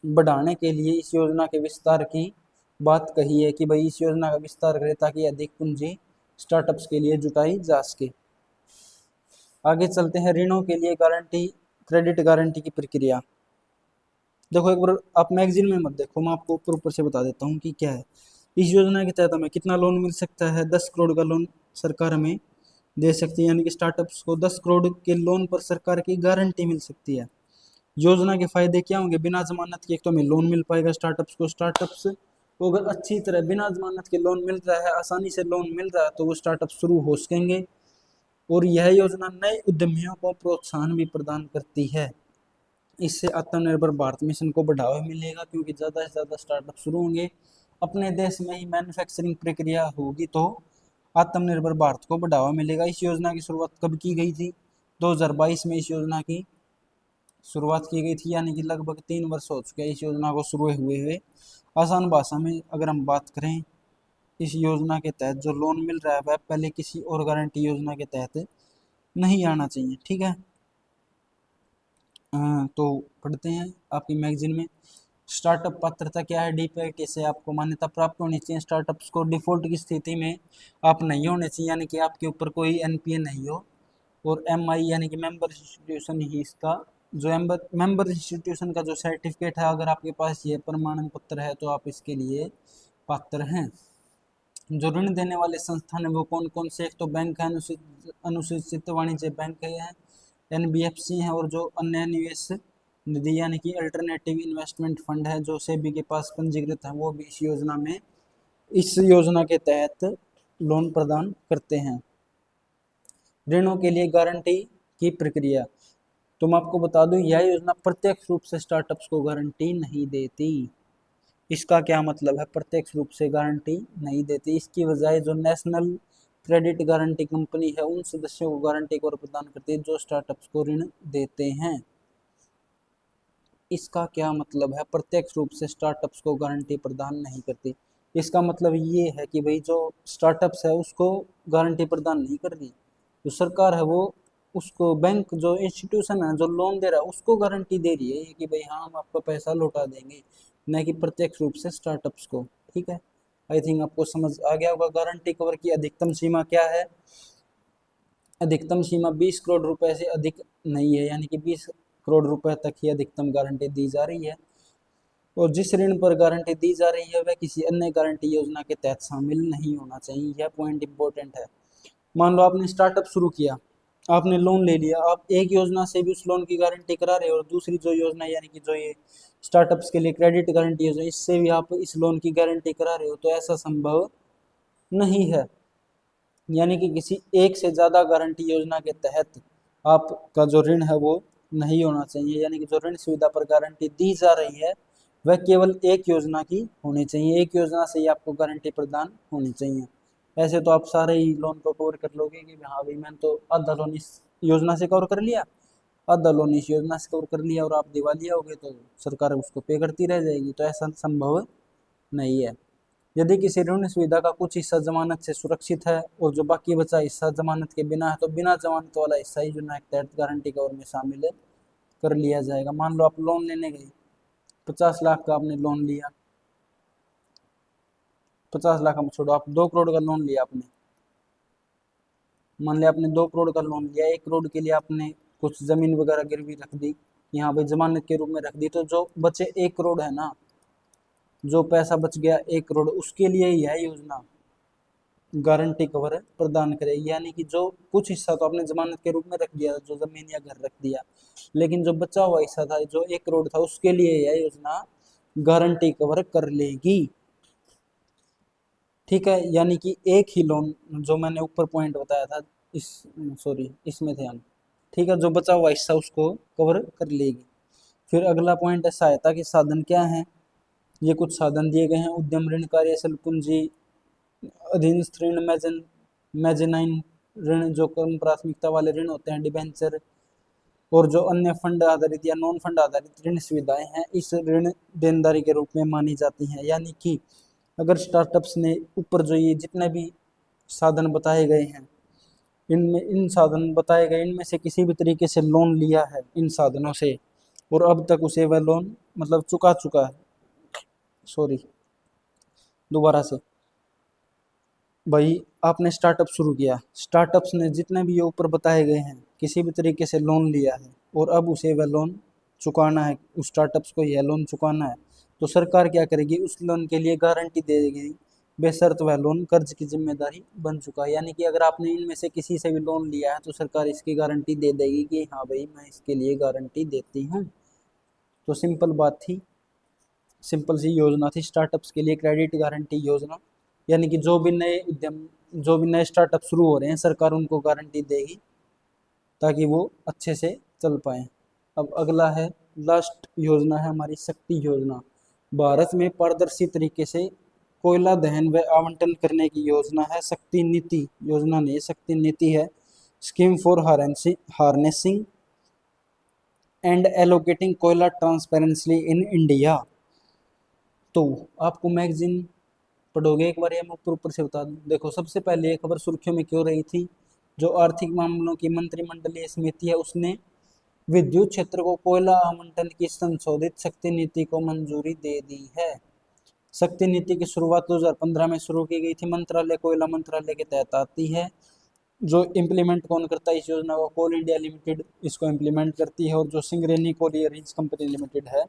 बढ़ाने के लिए इस योजना के विस्तार की बात कही है कि भाई इस योजना का विस्तार करें ताकि अधिक पूंजी स्टार्टअप्स के लिए जुटाई जा सके। आगे चलते हैं, ऋणों के लिए गारंटी क्रेडिट गारंटी की प्रक्रिया। देखो एक बार आप मैगजीन में मत देखो, मैं आपको ऊपर ऊपर से बता देता हूँ कि क्या है। इस योजना के तहत हमें कितना लोन मिल सकता है? 10 करोड़ का लोन सरकार हमें दे सकती है, यानी कि स्टार्टअप्स को 10 करोड़ के लोन पर सरकार की गारंटी मिल सकती है। योजना के फायदे क्या होंगे? बिना जमानत के एक तो हमें लोन मिल पाएगा स्टार्टअप्स को। स्टार्टअप्स को अगर अच्छी तरह बिना जमानत के लोन मिल रहा है, आसानी से लोन मिल रहा है, तो वो स्टार्टअप शुरू हो सकेंगे। और यह योजना नए उद्यमियों को प्रोत्साहन भी प्रदान करती है। इससे आत्मनिर्भर भारत मिशन को बढ़ावा मिलेगा, क्योंकि ज़्यादा से ज़्यादा स्टार्टअप शुरू होंगे, अपने देश में ही मैन्युफैक्चरिंग प्रक्रिया होगी, तो आत्मनिर्भर भारत को बढ़ावा मिलेगा। इस योजना की शुरुआत कब की गई थी? 2022 में इस योजना की शुरुआत की गई थी, यानी कि लगभग 3 वर्ष हो चुके हैं इस योजना को शुरू हुए हुए। आसान भाषा में अगर हम बात करें, इस योजना के तहत जो लोन मिल रहा है वह पहले किसी और गारंटी योजना के तहत नहीं आना चाहिए। ठीक है, तो पढ़ते हैं आपकी मैगजीन में। स्टार्टअप पात्रता क्या है? DPIIT से आपको मान्यता प्राप्त होनी चाहिए। स्टार्टअप्स को डिफॉल्ट की स्थिति में आप नहीं होने चाहिए, यानी कि आपके ऊपर कोई NPA नहीं हो। और MI यानी कि मेंबर इंस्टीट्यूशन ही इसका जो मेंबर इंस्टीट्यूशन का जो सर्टिफिकेट है, अगर आपके पास ये प्रमाण पत्र है तो आप इसके लिए पात्र हैं। जो ऋण देने वाले संस्थान है वो कौन कौन से? एक तो बैंक है, अनुसूचित वाणिज्य बैंक है, NBFC है, और जो अन्य निवेश निधि यानी कि अल्टरनेटिव इन्वेस्टमेंट फंड है जो सेबी के पास पंजीकृत है, वो भी इस योजना के तहत लोन प्रदान करते हैं। ऋणों के लिए गारंटी की प्रक्रिया, तो मैं आपको बता दूं यह योजना प्रत्यक्ष रूप से स्टार्टअप्स को गारंटी नहीं देती। इसका क्या मतलब है? प्रत्यक्ष रूप से गारंटी नहीं देती। इसकी बजाय जो नेशनल क्रेडिट गारंटी कंपनी है उन सदस्यों को गारंटी को प्रदान करती है जो स्टार्टअप्स को ऋण देते हैं। इसका क्या मतलब है? प्रत्यक्ष रूप से स्टार्टअप्स को गारंटी प्रदान नहीं करती। इसका मतलब ये है कि भाई जो स्टार्टअप्स है उसको गारंटी प्रदान नहीं कर रही, जो सरकार है वो उसको, बैंक जो इंस्टीट्यूशन है जो लोन दे रहा है उसको गारंटी दे रही है कि भाई हाँ हम आपका पैसा लौटा देंगे, न कि प्रत्यक्ष रूप से स्टार्टअप्स को। ठीक है, आई थिंक आपको समझ आ गया होगा। गारंटी कवर की अधिकतम सीमा क्या है? अधिकतम सीमा 20 करोड़ रुपए से अधिक नहीं है, यानी कि 20 करोड़ रुपए तक ही अधिकतम गारंटी दी जा रही है। और जिस ऋण पर गारंटी दी जा रही है वह किसी अन्य गारंटी योजना के तहत शामिल नहीं होना चाहिए। यह पॉइंट इंपॉर्टेंट है। मान लो आपने स्टार्टअप शुरू किया, आपने लोन ले लिया, आप एक योजना से भी उस लोन की गारंटी करा रहे हो, और दूसरी जो योजना यानी कि जो ये स्टार्टअप्स के लिए क्रेडिट गारंटी योजना, इससे भी आप इस लोन की गारंटी करा रहे हो, तो ऐसा संभव नहीं है। यानी कि किसी एक से ज़्यादा गारंटी योजना के तहत आपका जो ऋण है वो नहीं होना चाहिए, यानी कि जो ऋण सुविधा पर गारंटी दी जा रही है वह केवल एक योजना की होनी चाहिए, एक योजना से ही आपको गारंटी प्रदान होनी चाहिए। ऐसे तो आप सारे ही लोन को कवर कर लोगे कि हाँ भाई मैंने तो आधा लोन इस योजना से कवर कर लिया, आधा लोन इस योजना से कवर कर लिया, और आप दिवालिया हो गए तो सरकार उसको पे करती रह जाएगी, तो ऐसा संभव नहीं है। यदि किसी ऋण सुविधा का कुछ हिस्सा जमानत से सुरक्षित है और जो बाकी बचा हिस्सा जमानत के बिना है, तो बिना जमानत वाला हिस्सा ही योजना के तहत गारंटी कवर में शामिल कर लिया जाएगा। मान लो आप लोन लेने गए, 50 लाख का आपने लोन लिया, 50 लाख हम छोड़ो, आप 2 करोड़ का लोन लिया आपने, मान लिया आपने 2 करोड़ का लोन लिया, 1 करोड़ के लिए आपने कुछ जमीन वगैरह गिरवी रख दी, यहाँ भाई जमानत के रूप में रख दी, तो जो बचे 1 करोड़ है ना, जो पैसा बच गया 1 करोड़, उसके लिए ही है योजना गारंटी कवर प्रदान करेगी। यानी कि जो कुछ हिस्सा तो आपने जमानत के रूप में रख दिया, जो जमीन या घर रख दिया, लेकिन जो बचा हुआ हिस्सा था जो 1 करोड़ था, उसके लिए यह योजना गारंटी कवर कर लेगी। ठीक है, यानी कि एक ही लोन, जो मैंने ऊपर पॉइंट बताया था, इस सॉरी इसमें ध्यान, ठीक है, जो बचा हुआ हिस्सा उसको कवर कर लेगी। फिर अगला पॉइंट है सहायता के साधन क्या हैं। ये कुछ साधन दिए गए हैं: उद्यम ऋण, कार्यशील पूंजी, अधीनस्थ ऋण, मैजेनाइन ऋण जो कम प्राथमिकता वाले ऋण होते हैं, डिबेंचर, और जो अन्य फंड आधारित या नॉन फंड आधारित ऋण सुविधाएं हैं, इस ऋण देनदारी के रूप में मानी जाती हैं। यानी कि अगर स्टार्टअप्स ने ऊपर जो ये जितने भी साधन बताए गए हैं, इनमें इन साधन बताए गए इनमें से किसी भी तरीके से लोन लिया है इन साधनों से, और अब तक उसे वह लोन मतलब चुका चुका है, सॉरी दोबारा से, भाई आपने स्टार्टअप शुरू किया, स्टार्टअप्स ने जितने भी ये ऊपर बताए गए हैं किसी भी तरीके से लोन लिया है, और अब उसे वह लोन चुकाना है, उस स्टार्टअप्स को यह लोन चुकाना है, तो सरकार क्या करेगी, उस लोन के लिए गारंटी दे देगी, बेशर्त वह लोन कर्ज की जिम्मेदारी बन चुका है। यानी कि अगर आपने इनमें से किसी से भी लोन लिया है तो सरकार इसकी गारंटी दे देगी कि हाँ भाई मैं इसके लिए गारंटी देती हूँ। तो सिंपल बात थी, सिंपल सी योजना थी स्टार्टअप्स के लिए क्रेडिट गारंटी योजना। यानी कि जो भी नए उद्यम, जो भी नए स्टार्टअप शुरू हो रहे हैं, सरकार उनको गारंटी देगी ताकि वो अच्छे से चल पाए। अब अगला है, लास्ट योजना है हमारी शक्ति योजना। भारत में पारदर्शी तरीके से कोयला दहन व आवंटन करने की योजना है शक्ति नीति, योजना नहीं शक्ति नीति है। Scheme for harnessing and allocating कोयला ट्रांसपेरेंटली इन इंडिया। तो आपको मैगजीन पढ़ोगे एक बार, ये मैं ऊपर ऊपर से बता दूं। देखो सबसे पहले ये खबर सुर्खियों में क्यों रही थी, जो आर्थिक मामलों की मंत्रिमंडलीय समिति है उसने विद्युत क्षेत्र को कोयला आवंटन की संशोधित शक्ति नीति को मंजूरी दे दी है। शक्ति नीति की शुरुआत 2015 में शुरू की गई थी, मंत्रालय कोयला मंत्रालय के तहत आती है। जो इम्प्लीमेंट कौन करता है इस योजना को, कोल इंडिया लिमिटेड इसको इम्प्लीमेंट करती है, और जो सिंगरेनी कोलियरीज कंपनी लिमिटेड है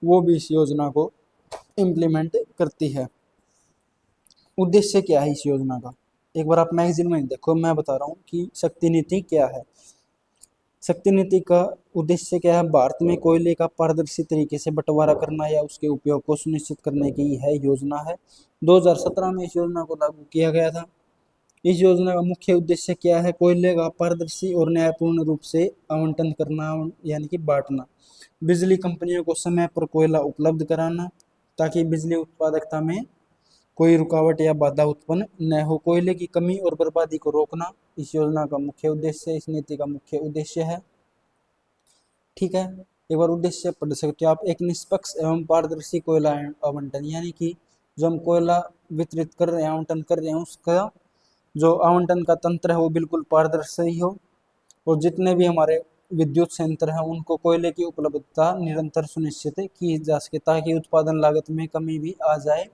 वो भी इस योजना को इम्प्लीमेंट करती है। उद्देश्य क्या है इस योजना का, एक बार आप मैगजीन में देखो, मैं बता रहा हूँ कि शक्ति नीति क्या है। शक्ति नीति का उद्देश्य क्या है, भारत में कोयले का पारदर्शी तरीके से बंटवारा करना या उसके उपयोग को सुनिश्चित करने की है योजना है। 2017 में इस योजना को लागू किया गया था। इस योजना का मुख्य उद्देश्य क्या है, कोयले का पारदर्शी और न्यायपूर्ण रूप से आवंटन करना, यानी कि बांटना, बिजली कंपनियों को समय पर कोयला उपलब्ध कराना ताकि बिजली उत्पादकता में कोई रुकावट या बाधा उत्पन्न न हो, कोयले की कमी और बर्बादी को रोकना इस योजना का मुख्य उद्देश्य, इस नीति का मुख्य उद्देश्य है। ठीक है, एक बार उद्देश्य पढ़ सकते हो आप, एक निष्पक्ष एवं पारदर्शी कोयला आवंटन, यानी कि जो हम कोयला वितरित कर रहे हैं, आवंटन कर रहे हैं, उसका जो आवंटन का तंत्र है वो बिल्कुल पारदर्शी हो, और जितने भी हमारे विद्युत संयंत्र हैं उनको कोयले की उपलब्धता निरंतर सुनिश्चित की जा सके ताकि उत्पादन लागत में कमी भी आ जाए,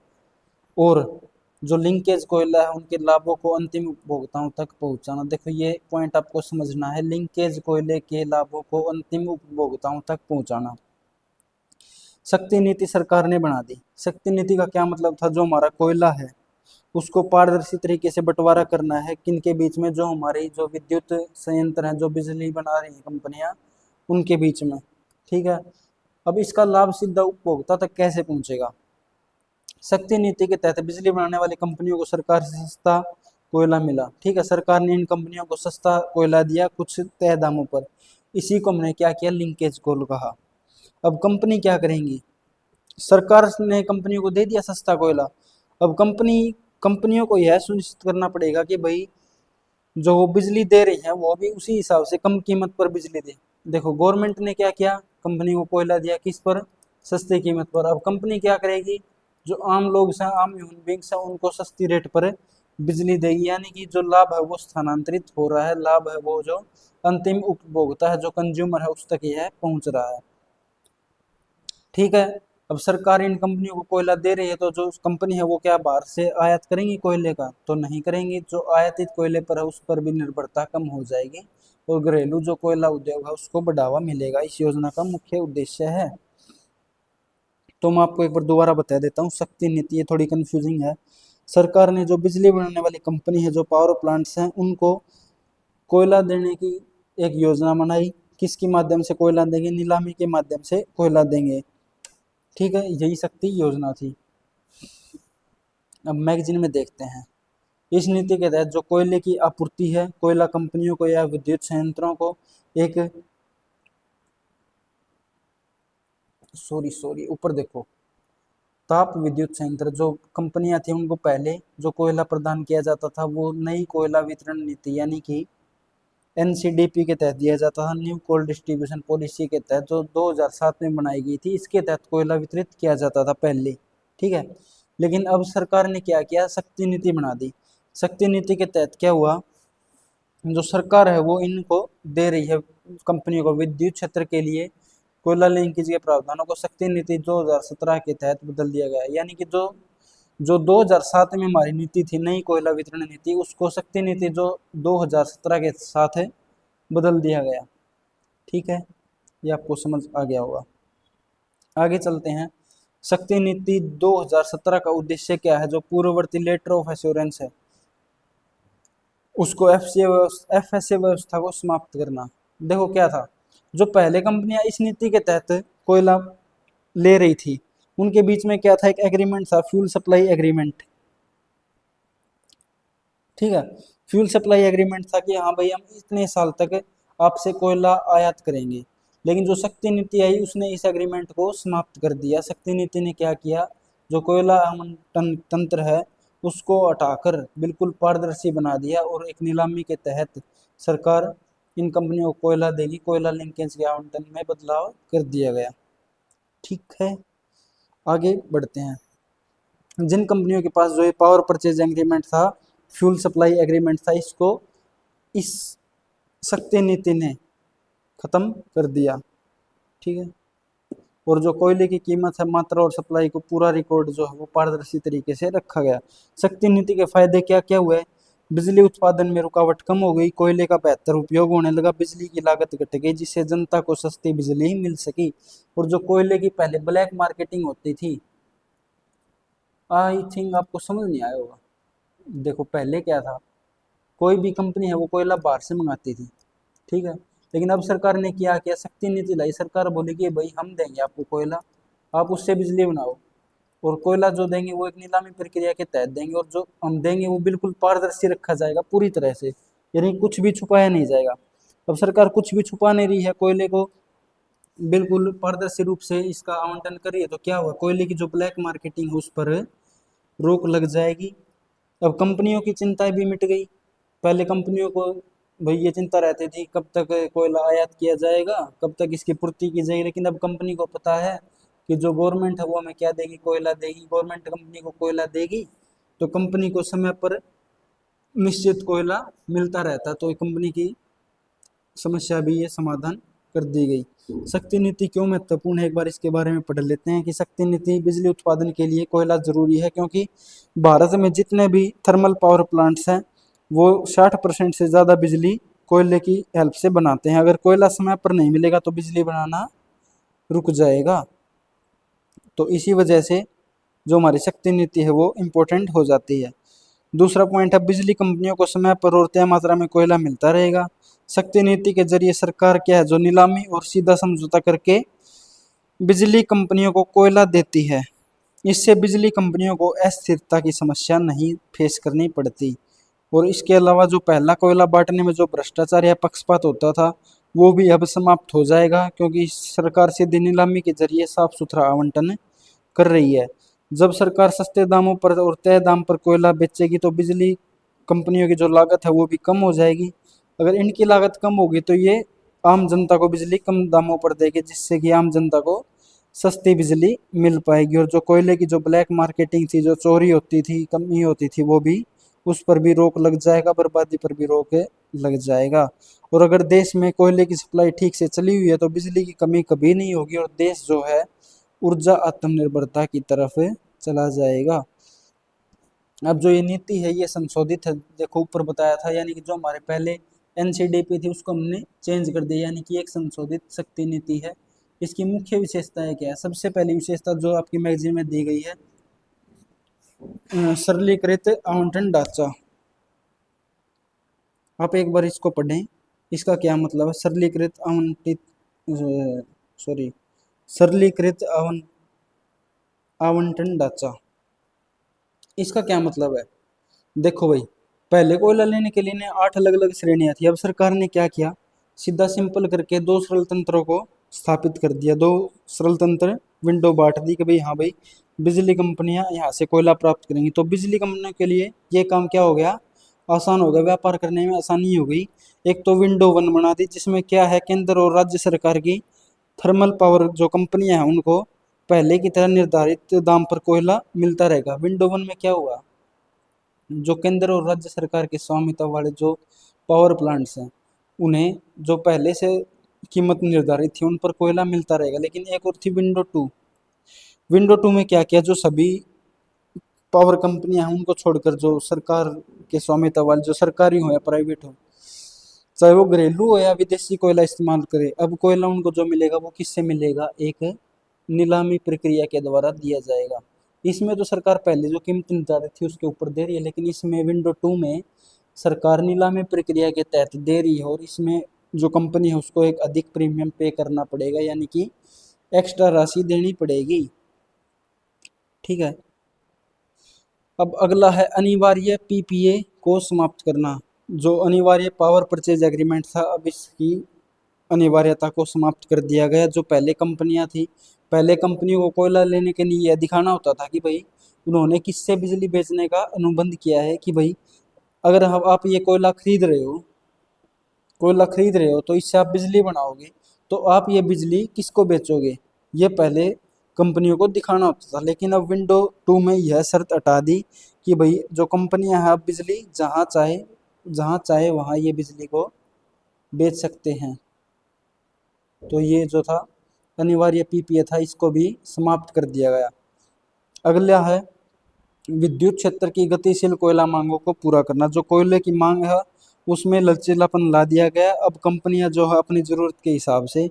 और जो लिंकेज कोयला है उनके लाभों को अंतिम उपभोक्ताओं तक पहुंचाना। देखो ये पॉइंट आपको समझना है, लिंकेज कोयले के लाभों को अंतिम उपभोक्ताओं तक पहुंचाना। शक्ति नीति सरकार ने बना दी। शक्ति नीति का क्या मतलब था, जो हमारा कोयला है उसको पारदर्शी तरीके से बंटवारा करना है किन के बीच में, जो हमारी जो विद्युत संयंत्र हैं, जो बिजली बना रही हैं कंपनियां, उनके बीच में। ठीक है, अब इसका लाभ सीधा उपभोक्ता तक कैसे पहुंचेगा। शक्ति नीति के तहत बिजली बनाने वाली कंपनियों को सरकार से सस्ता कोयला मिला। ठीक है, सरकार ने इन कंपनियों को सस्ता कोयला दिया कुछ तय दामों पर, इसी को हमने क्या किया, लिंकेज कोल कहा। अब कंपनी क्या करेंगी, सरकार ने कंपनियों को दे दिया सस्ता कोयला। अब कंपनियों को यह सुनिश्चित करना पड़ेगा कि भाई जो वो बिजली दे रही है वो भी उसी हिसाब से कम कीमत पर बिजली दे। देखो गवर्नमेंट ने क्या किया, कंपनी को कोयला दिया किस पर, सस्ती कीमत पर। अब कंपनी क्या करेगी, जो आम लोग हैं, आम ह्यूमन बींग्स हैं, उनको सस्ती रेट पर बिजली देगी, यानी कि जो लाभ है वो स्थानांतरित हो रहा है, लाभ है वो जो अंतिम उपभोक्ता है, जो कंज्यूमर है, उस तक यह पहुंच रहा है। ठीक है। अब सरकार इन कंपनियों को कोयला दे रही है, तो जो कंपनी है वो क्या बाहर से आयात करेंगी कोयले का, तो नहीं करेंगी। जो आयातित कोयले पर है उस पर भी निर्भरता कम हो जाएगी, और घरेलू जो कोयला उद्योग है उसको बढ़ावा मिलेगा। इस योजना का मुख्य उद्देश्य है। तो मैं आपको एक बार दोबारा बता देता हूँ, शक्ति नीति, ये थोड़ी कंफ्यूजिंग है। सरकार ने जो बिजली बनाने वाली कंपनी है, जो पावर प्लांट्स हैं, उनको कोयला देने की एक योजना बनाई। किसके माध्यम से कोयला देंगे, नीलामी के माध्यम से कोयला देंगे। ठीक है, यही शक्ति योजना थी। अब मैगजीन में देखते हैं, इस नीति के तहत जो कोयले की आपूर्ति है, कोयला कंपनियों को या विद्युत संयंत्रों को एक सॉरी ऊपर देखो, ताप विद्युत संयंत्र जो कंपनियां थी उनको पहले जो कोयला प्रदान किया जाता था वो नई कोयला वितरण नीति यानी कि एनसीडीपी के तहत दिया जाता था, न्यू कोल डिस्ट्रीब्यूशन पॉलिसी के तहत, जो 2007 में बनाई गई थी। इसके तहत कोयला वितरित किया जाता था पहले। ठीक है, लेकिन अब सरकार ने क्या किया, शक्ति नीति बना दी। शक्ति नीति के तहत क्या हुआ, जो सरकार है वो इनको दे रही है कंपनियों को विद्युत क्षेत्र के लिए कोयला लिंकेज के प्रावधानों को शक्ति नीति 2017 के तहत बदल दिया गया। यानी कि जो जो 2007 में हमारी नीति थी, नई कोयला वितरण नीति, उसको शक्ति नीति जो 2017 के साथ है बदल दिया गया। ठीक है, ये आपको समझ आ गया होगा। आगे चलते हैं। शक्ति नीति 2017 का उद्देश्य क्या है, जो पूर्ववर्ती लेटर ऑफ एश्योरेंस है उसको एफएसए व्यवस्था को समाप्त करना। देखो क्या था, जो पहले कंपनियां इस नीति के तहत कोयला ले रही थी उनके बीच में क्या था, एक एग्रीमेंट था, फ्यूल सप्लाई एग्रीमेंट। ठीक है, फ्यूल सप्लाई एग्रीमेंट था कि हाँ भाई हम इतने साल तक आपसे कोयला आयात करेंगे। लेकिन जो शक्ति नीति आई उसने इस एग्रीमेंट को समाप्त कर दिया। शक्ति नीति ने क्या किया, जो कोयला आवंटन तंत्र है उसको हटाकर बिल्कुल पारदर्शी बना दिया, और एक नीलामी के तहत सरकार इन कंपनियों को कोयला देगी। कोयला लिंकेज के आवंटन में बदलाव कर दिया गया। ठीक है, आगे बढ़ते हैं। जिन कंपनियों के पास जो ये पावर परचेज एग्रीमेंट था, फ्यूल सप्लाई एग्रीमेंट था, इसको इस शक्ति नीति ने खत्म कर दिया। ठीक है, और जो कोयले की कीमत है, मात्रा और सप्लाई को पूरा रिकॉर्ड जो है वो पारदर्शी तरीके से रखा गया। शक्ति नीति के फायदे क्या क्या हुए, बिजली उत्पादन में रुकावट कम हो गई, कोयले का बेहतर उपयोग होने लगा, बिजली की लागत घट गई जिससे जनता को सस्ती बिजली ही मिल सकी। और जो कोयले की पहले ब्लैक मार्केटिंग होती थी, आई थिंक आपको समझ नहीं आया होगा। देखो पहले क्या था, कोई भी कंपनी है वो कोयला बाहर से मंगाती थी। ठीक है, लेकिन अब सरकार ने क्या किया, शक्ति नीति लाई। सरकार बोली कि भाई हम देंगे आपको कोयला, आप उससे बिजली बनाओ, और कोयला जो देंगे वो एक नीलामी प्रक्रिया के तहत देंगे, और जो हम देंगे वो बिल्कुल पारदर्शी रखा जाएगा पूरी तरह से, यानी कुछ भी छुपाया नहीं जाएगा। अब सरकार कुछ भी छुपा नहीं रही है, कोयले को बिल्कुल पारदर्शी रूप से इसका आवंटन कर रही है। तो क्या हुआ, कोयले की जो ब्लैक मार्केटिंग है उस पर रोक लग जाएगी। अब कंपनियों की चिंताएं भी मिट गई। पहले कंपनियों को भाई ये चिंता रहती थी कब तक कोयला आयात किया जाएगा, कब तक इसकी पूर्ति की जाएगी, लेकिन अब कंपनी को पता है कि जो गवर्नमेंट है वो हमें क्या देगी, कोयला देगी। गवर्नमेंट कंपनी को कोयला देगी तो कंपनी को समय पर निश्चित कोयला मिलता रहता, तो कंपनी की समस्या भी ये समाधान कर दी गई। शक्ति नीति क्यों महत्वपूर्ण है, एक बार इसके बारे में पढ़ लेते हैं कि शक्ति नीति बिजली उत्पादन के लिए कोयला जरूरी है, क्योंकि भारत में जितने भी थर्मल पावर प्लांट्स हैं वो 60% से ज़्यादा बिजली कोयले की हेल्प से बनाते हैं। अगर कोयला समय पर नहीं मिलेगा तो बिजली बनाना रुक जाएगा। तो इसी वजह से जो हमारी शक्ति नीति है वो इम्पोर्टेंट हो जाती है। दूसरा पॉइंट है, बिजली कंपनियों को समय पर और तय मात्रा में कोयला मिलता रहेगा। शक्ति नीति के जरिए सरकार क्या है, जो नीलामी और सीधा समझौता करके बिजली कंपनियों को कोयला देती है। इससे बिजली कंपनियों को अस्थिरता की समस्या नहीं फेस करनी पड़ती। और इसके अलावा जो पहला कोयला बांटने में जो भ्रष्टाचार या पक्षपात होता था वो भी अब समाप्त हो जाएगा, क्योंकि सरकार सीधी नीलामी के जरिए साफ सुथरा आवंटन कर रही है। जब सरकार सस्ते दामों पर और तय दाम पर कोयला बेचेगी तो बिजली कंपनियों की जो लागत है वो भी कम हो जाएगी। अगर इनकी लागत कम होगी तो ये आम जनता को बिजली कम दामों पर देगी, जिससे कि आम जनता को सस्ती बिजली मिल पाएगी। और जो कोयले की जो ब्लैक मार्केटिंग थी, जो चोरी होती थी, कमी होती थी, वो भी उस पर भी रोक लग जाएगा, बर्बादी पर भी रोक लग जाएगा। और अगर देश में कोयले की सप्लाई ठीक से चली हुई है तो बिजली की कमी कभी नहीं होगी और देश जो है ऊर्जा आत्मनिर्भरता की तरफ चला जाएगा। अब जो ये नीति है ये संशोधित है, देखो ऊपर बताया था, यानी कि जो हमारे पहले एनसीडीपी थी उसको हमने चेंज कर दिया, यानी कि एक संशोधित शक्ति नीति है। इसकी मुख्य विशेषताएं क्या है? सबसे पहली विशेषता जो आपकी मैगजीन में दी गई है, सरलीकृत आवंटन ढांचा। आप एक बार इसको पढ़ें, इसका क्या मतलब है? सरलीकृत आवंटित सॉरी सरलीकृत आवंटन ढांचा, इसका क्या मतलब है? देखो भाई, पहले कोयला लेने के लिए ने 8 अलग अलग श्रेणियां थी। अब सरकार ने क्या किया, सीधा सिंपल करके दो सरल तंत्रों को स्थापित कर दिया। दो सरल तंत्र विंडो बांट दी कि भाई हाँ भाई, बिजली कंपनियां यहाँ से कोयला प्राप्त करेंगी। तो बिजली कंपनियों के लिए ये काम क्या हो गया, आसान हो गया, व्यापार करने में आसानी हो गई। एक तो विंडो वन बना दी, जिसमें क्या है, केंद्र और राज्य सरकार की थर्मल पावर जो कंपनियां हैं उनको पहले की तरह निर्धारित दाम पर कोयला मिलता रहेगा। विंडो वन में क्या हुआ, जो केंद्र और राज्य सरकार के स्वामित्व वाले जो पावर प्लांट्स हैं उन्हें जो पहले से कीमत निर्धारित थी उन पर कोयला मिलता रहेगा। लेकिन एक और थी विंडो टू। विंडो टू में क्या किया, जो सभी पावर कंपनियां हैं उनको छोड़कर जो सरकार के स्वामित्व वाले, जो सरकारी हो या प्राइवेट हो, चाहे वो घरेलू हो या विदेशी कोयला इस्तेमाल करे, अब कोयला उनको जो मिलेगा वो किससे मिलेगा, एक नीलामी प्रक्रिया के द्वारा दिया जाएगा। इसमें तो सरकार पहले जो कीमत निर्धारित थी उसके ऊपर दे रही है, लेकिन इसमें विंडो टू में सरकार नीलामी प्रक्रिया के तहत दे रही है और इसमें जो कंपनी है उसको एक अधिक प्रीमियम पे करना पड़ेगा, यानी कि एक्स्ट्रा राशि देनी पड़ेगी। ठीक है। अब अगला है अनिवार्य पीपीए को समाप्त करना। जो अनिवार्य पावर परचेज एग्रीमेंट था, अब इसकी अनिवार्यता को समाप्त कर दिया गया। जो पहले कंपनियां थी, पहले कंपनियों को कोयला लेने के लिए यह दिखाना होता था कि भाई उन्होंने किससे बिजली बेचने का अनुबंध किया है, कि भाई अगर आप ये कोयला खरीद रहे हो तो इससे आप बिजली बनाओगे, तो आप ये बिजली किसको बेचोगे, ये पहले कंपनियों को दिखाना होता था। लेकिन अब विंडो टू में यह शर्त हटा दी कि भाई जो कंपनियां हैं आप बिजली जहाँ चाहे वहाँ ये बिजली को बेच सकते हैं। तो ये जो था अनिवार्य पीपीए था, इसको भी समाप्त कर दिया गया। अगला है विद्युत क्षेत्र की गतिशील कोयला मांगों को पूरा करना। जो कोयले की मांग है उसमें लचीलापन ला दिया गया। अब कंपनियां जो है अपनी ज़रूरत के हिसाब से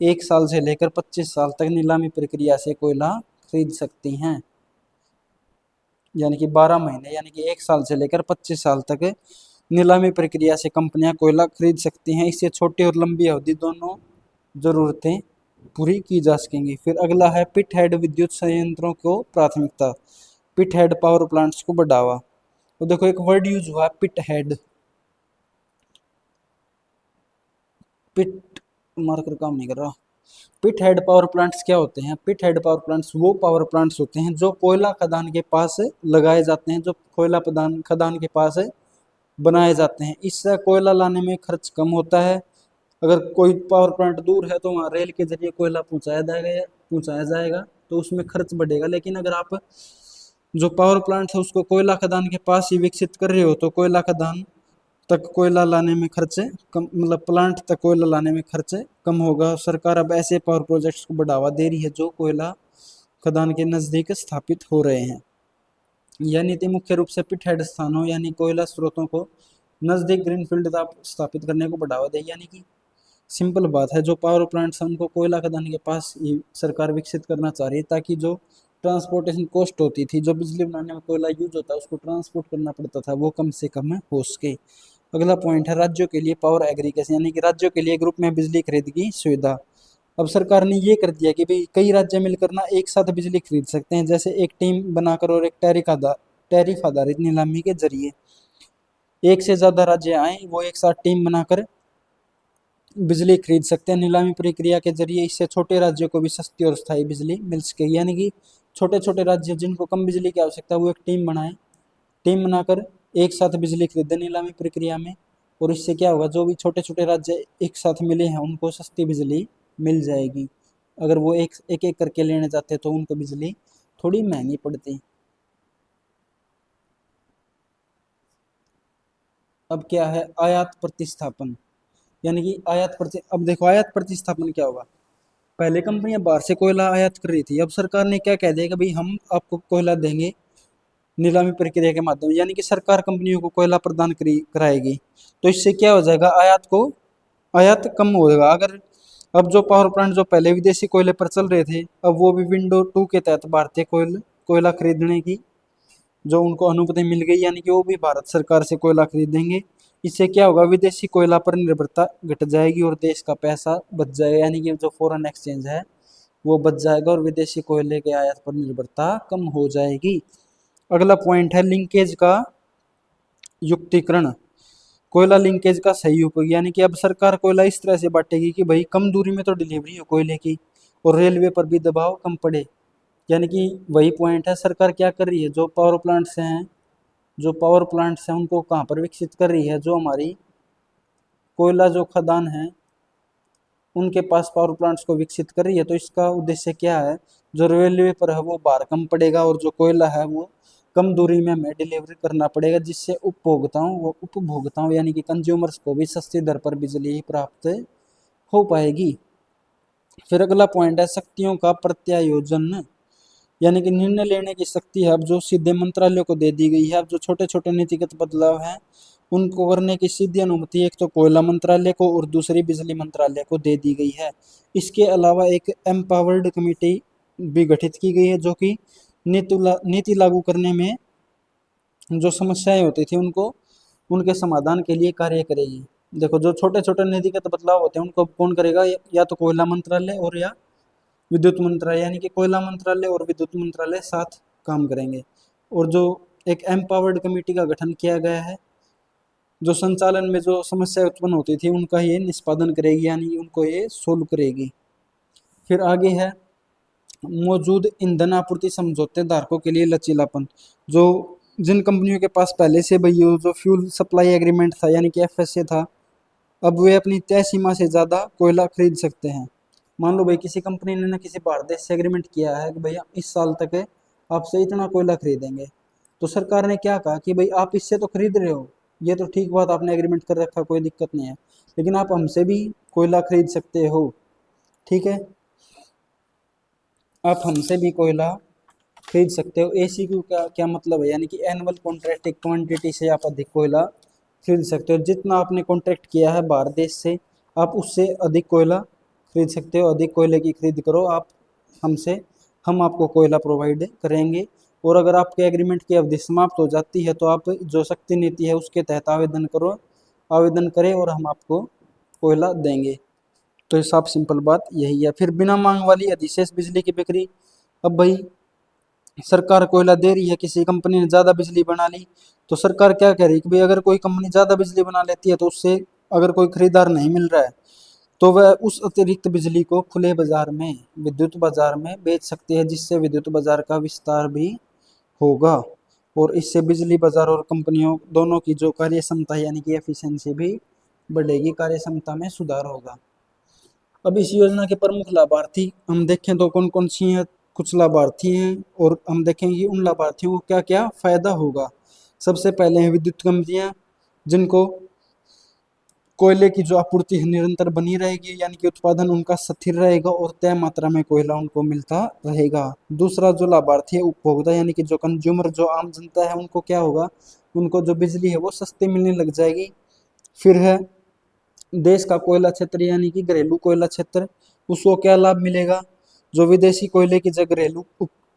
1 साल से लेकर 25 साल तक नीलामी प्रक्रिया से कोयला खरीद सकती हैं, यानी कि 12 महीने, यानी कि 1 साल से लेकर 25 साल तक नीलामी प्रक्रिया से कंपनियां कोयला खरीद सकती हैं। इससे छोटी और लंबी अवधि दोनों ज़रूरतें पूरी की जा सकेंगी। फिर अगला है पिट हेड विद्युत संयंत्रों को प्राथमिकता। पिट हेड पावर प्लांट्स को बढ़ावा। तो देखो एक वर्ड यूज हुआ, पिट हेड। पिट मार्कर काम नहीं कर रहा। पिट हेड पावर प्लांट्स क्या होते हैं? पिट हेड पावर प्लांट्स वो पावर प्लांट्स होते हैं जो कोयला खदान के पास लगाए जाते हैं, जो कोयला खदान के पास बनाए जाते हैं। इससे कोयला लाने में खर्च कम होता है। अगर कोई पावर प्लांट दूर है तो वहाँ रेल के जरिए कोयला पहुँचाया जाएगा तो उसमें खर्च बढ़ेगा। लेकिन अगर आप जो पावर प्लांट है उसको कोयला खदान के पास ही विकसित कर रहे हो तो कोयला खदान तक कोयला लाने में खर्च कम, मतलब प्लांट तक कोयला लाने में खर्च कम होगा। सरकार अब ऐसे पावर प्रोजेक्ट्स को बढ़ावा दे रही है जो कोयला खदान के नज़दीक स्थापित हो रहे हैं। यह नीति मुख्य रूप से पिट हेड स्थानों यानी कोयला स्रोतों को नज़दीक ग्रीनफील्ड स्थापित करने को बढ़ावा दे, यानी कि सिंपल बात है, जो पावर प्लांट्स हैं उनको कोयला खदान के पास ही सरकार विकसित करना चाह रही है, ताकि जो ट्रांसपोर्टेशन कॉस्ट होती थी, जो बिजली बनाने में कोयला यूज होता है उसको ट्रांसपोर्ट करना पड़ता था, वो कम से कम हो सके। अगला पॉइंट है राज्यों के लिए पावर एग्रीगेशन, यानी कि राज्यों के लिए ग्रुप में बिजली खरीद की सुविधा। अब सरकार ने ये कर दिया कि भाई कई राज्य मिलकर ना एक साथ बिजली खरीद सकते हैं, जैसे एक टीम बनाकर और एक टैरिफ आधारित नीलामी के जरिए एक से ज़्यादा राज्य आए, वो एक साथ टीम बनाकर बिजली खरीद सकते हैं नीलामी प्रक्रिया के जरिए। इससे छोटे राज्यों को भी सस्ती और स्थायी बिजली मिल सकेगी। यानी कि छोटे छोटे राज्य जिनको कम बिजली की आवश्यकता है वो एक टीम बनाए, टीम बनाकर एक साथ बिजली खरीदे नीलामी प्रक्रिया में। और इससे क्या होगा, जो भी छोटे छोटे राज्य एक साथ मिले हैं उनको सस्ती बिजली मिल जाएगी। अगर वो एक एक एक करके लेने जाते तो उनको बिजली थोड़ी महंगी पड़ती। अब क्या है आयात प्रतिस्थापन, यानी कि अब देखो आयात प्रतिस्थापन क्या होगा। पहले कंपनियां बाहर से कोयला आयात कर रही थी, अब सरकार ने क्या कह दिया कि भाई हम आपको कोयला देंगे नीलामी प्रक्रिया के माध्यम, यानी कि सरकार कंपनियों को कोयला प्रदान कराएगी। तो इससे क्या हो जाएगा, आयात कम होगा। अगर अब जो पावर प्लांट जो पहले विदेशी कोयले पर चल रहे थे, अब वो भी विंडो 2 के तहत भारतीय कोयला खरीदने की जो उनको अनुमति मिल गई, यानी कि वो भी भारत सरकार से कोयला खरीदेंगे। इससे क्या होगा, विदेशी कोयला पर निर्भरता घट जाएगी और देश का पैसा बच जाएगा, यानी कि जो फॉरेन एक्सचेंज है वो बच जाएगा और विदेशी कोयले के आयात पर निर्भरता कम हो जाएगी। अगला पॉइंट है लिंकेज का युक्तिकरण, कोयला लिंकेज का सही उपयोग। यानी कि अब सरकार कोयला इस तरह से बांटेगी कि भाई कम दूरी में तो डिलीवरी हो कोयले की और रेलवे पर भी दबाव कम पड़े। यानी कि वही पॉइंट है, सरकार क्या कर रही है, जो पावर प्लांट्स हैं उनको कहाँ पर विकसित कर रही है, जो हमारी कोयला जो खदान है उनके पास पावर प्लांट्स को विकसित कर रही है। तो इसका उद्देश्य क्या है, जो रेलवे पर है वो भार कम पड़ेगा और जो कोयला है वो कम दूरी में हमें डिलीवरी करना पड़ेगा, जिससे उपभोक्ताओं यानी कि कंज्यूमर्स को भी सस्ती दर पर बिजली प्राप्त हो पाएगी। फिर अगला पॉइंट है शक्तियों का प्रत्यायोजन, यानी कि निर्णय लेने की शक्ति है अब जो सीधे मंत्रालयों को दे दी गई है। अब जो छोटे छोटे नीतिगत बदलाव हैं उनको करने की सीधी अनुमति एक तो कोयला मंत्रालय को और दूसरी बिजली मंत्रालय को दे दी गई है। इसके अलावा एक एम्पावर्ड कमेटी भी गठित की गई है जो कि नीति लागू करने में जो समस्याएं होती थी उनको उनके समाधान के लिए कार्य करेगी। देखो जो छोटे छोटे नीतिगत बदलाव होते हैं उनको कौन करेगा, या तो कोयला मंत्रालय और या विद्युत मंत्रालय, यानी कि कोयला मंत्रालय और विद्युत मंत्रालय साथ काम करेंगे। और जो एक एम्पावर्ड कमेटी का गठन किया गया है जो संचालन में जो समस्या उत्पन्न होती थी उनका ये निष्पादन करेगी, यानी उनको ये सोल्व करेगी। फिर आगे है मौजूद ईंधन आपूर्ति समझौते धारकों के लिए लचीलापन, जो जिन कंपनियों के पास पहले से भाई जो फ्यूल सप्लाई एग्रीमेंट था यानी कि एफएसए था, अब वे अपनी तय सीमा से ज़्यादा कोयला खरीद सकते हैं। मान लो भाई किसी कंपनी ने ना किसी बाहर देश से एग्रीमेंट किया है कि भैया इस साल तक आपसे इतना कोयला खरीदेंगे, तो सरकार ने क्या कहा कि भाई आप इससे तो खरीद रहे हो, ये तो ठीक बात आपने एग्रीमेंट कर रखा, कोई दिक्कत नहीं है, लेकिन आप हमसे भी कोयला खरीद सकते हो। ठीक है, आप हमसे भी कोयला खरीद सकते हो। एसीक्यू का क्या मतलब है, यानी कि एनुअल कॉन्ट्रैक्ट क्वांटिटी से आप अधिक कोयला खरीद सकते हो। जितना आपने कॉन्ट्रैक्ट किया है बाहर देश से आप उससे अधिक कोयला खरीद सकते हो। अधिक कोयले की खरीद करो आप हमसे, हम आपको कोयला प्रोवाइड करेंगे। और अगर आपके एग्रीमेंट की अवधि समाप्त हो जाती है तो आप जो शक्ति नीति है उसके तहत आवेदन करें और हम आपको कोयला देंगे। तो ये साफ सिंपल बात यही है। फिर बिना मांग वाली अधिशेष बिजली की बिक्री, अब भाई सरकार कोयला दे रही है, किसी कंपनी ने ज़्यादा बिजली बना ली तो सरकार क्या कह रही है कि भाई अगर कोई कंपनी ज़्यादा बिजली बना लेती है तो उससे अगर कोई खरीदार नहीं मिल रहा है तो वह उस अतिरिक्त बिजली को खुले बाजार में विद्युत बाजार में बेच सकती है, जिससे विद्युत बाजार का विस्तार भी होगा और इससे बिजली बाजार और कंपनियों दोनों की जो कार्य क्षमता यानी कि एफिशिएंसी भी बढ़ेगी, कार्य क्षमता में सुधार होगा। अब इस योजना के प्रमुख लाभार्थी हम देखें तो कौन कौन सी हैं, कुछ लाभार्थी हैं और हम देखेंगे उन लाभार्थियों को क्या क्या फायदा होगा। सबसे पहले हैं विद्युत कंपनियां जिनको कोयले की जो आपूर्ति है निरंतर बनी रहेगी, यानी कि उत्पादन उनका स्थिर रहेगा और तय मात्रा में कोयला उनको मिलता रहेगा। दूसरा जो लाभार्थी है उपभोक्ता यानी कि जो कंज्यूमर जो आम जनता है उनको क्या होगा, उनको जो बिजली है वो सस्ती मिलने लग जाएगी। फिर है देश का कोयला क्षेत्र यानी कि घरेलू कोयला क्षेत्र, उसको क्या लाभ मिलेगा, जो विदेशी कोयले की जगह घरेलू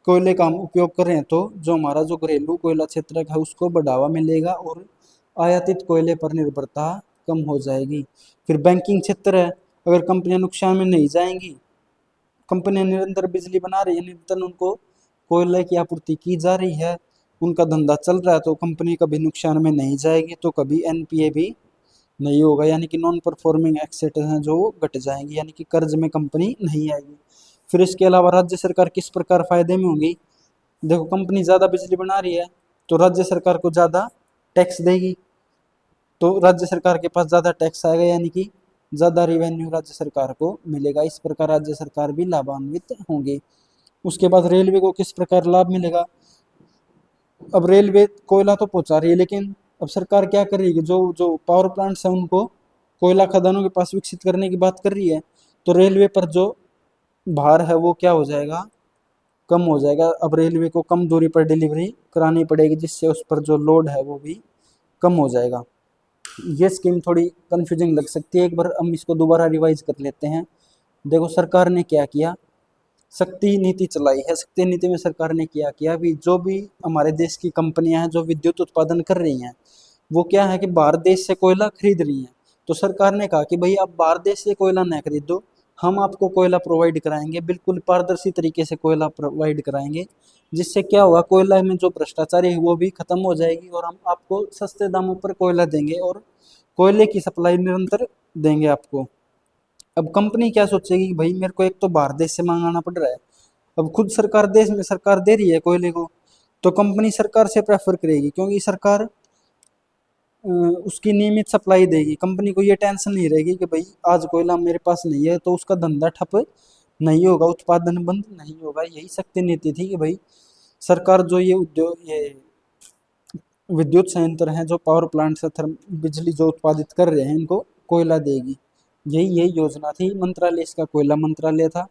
कोयले का हम उपयोग कर रहे हैं तो जो हमारा जो घरेलू कोयला क्षेत्र है उसको बढ़ावा मिलेगा और आयातित कोयले पर निर्भरता कम हो जाएगी। फिर बैंकिंग क्षेत्र है, अगर कंपनियां नुकसान में नहीं जाएंगी, कंपनियां निरंतर बिजली बना रही है, निरंतर उनको कोयले की आपूर्ति की जा रही है, उनका धंधा चल रहा है तो कंपनी कभी नुकसान में नहीं जाएगी, तो कभी एनपीए भी नहीं होगा, यानी कि नॉन परफॉर्मिंग एसेट हैं जो वो घट जाएंगी, यानी कि कर्ज में कंपनी नहीं आएगी। फिर इसके अलावा राज्य सरकार किस प्रकार फायदे में होगी? देखो, कंपनी ज़्यादा बिजली बना रही है तो राज्य सरकार को ज़्यादा टैक्स देगी, तो राज्य सरकार के पास ज़्यादा टैक्स आएगा, यानी कि ज़्यादा रिवेन्यू राज्य सरकार को मिलेगा। इस प्रकार राज्य सरकार भी लाभान्वित होंगे। उसके बाद रेलवे को किस प्रकार लाभ मिलेगा? अब रेलवे कोयला तो पहुंचा रही है, लेकिन अब सरकार क्या कर रही है कि जो जो पावर प्लांट्स हैं उनको कोयला खदानों के पास विकसित करने की बात कर रही है, तो रेलवे पर जो भार है वो क्या हो जाएगा? कम हो जाएगा। अब रेलवे को कम दूरी पर डिलीवरी करानी पड़ेगी, जिससे उस पर जो लोड है वो भी कम हो जाएगा। ये स्कीम थोड़ी कंफ्यूजिंग लग सकती है, एक बार हम इसको दोबारा रिवाइज कर लेते हैं। देखो, सरकार ने क्या किया, शक्ति नीति चलाई है। शक्ति नीति में सरकार ने क्या किया भी, जो भी हमारे देश की कंपनियां हैं जो विद्युत उत्पादन कर रही हैं, वो क्या है कि बाहर देश से कोयला खरीद रही हैं। तो सरकार ने कहा कि भाई आप बाहर देश से कोयला न खरीदो, हम आपको कोयला प्रोवाइड कराएंगे, बिल्कुल पारदर्शी तरीके से कोयला प्रोवाइड कराएंगे। जिससे क्या होगा, कोयला में जो भ्रष्टाचारी है वो भी खत्म हो जाएगी और हम आपको सस्ते दामों पर कोयला देंगे और कोयले की सप्लाई निरंतर देंगे आपको। अब कंपनी क्या सोचेगी कि भाई मेरे को एक तो बाहर देश से मंगाना पड़ रहा है, अब खुद सरकार देश में सरकार दे रही है कोयले को, तो कंपनी सरकार से प्रेफर करेगी, क्योंकि सरकार उसकी नियमित सप्लाई देगी। कंपनी को ये टेंशन नहीं रहेगी कि भाई आज कोयला मेरे पास नहीं है, तो उसका धंधा ठप नहीं होगा, उत्पादन बंद नहीं होगा। यही शक्ति नीति थी कि भाई सरकार जो ये उद्योग, ये विद्युत संयंत्र हैं जो पावर प्लांट से बिजली जो उत्पादित कर रहे हैं, इनको कोयला देगी। यही यही योजना थी। मंत्रालय इसका कोयला मंत्रालय था।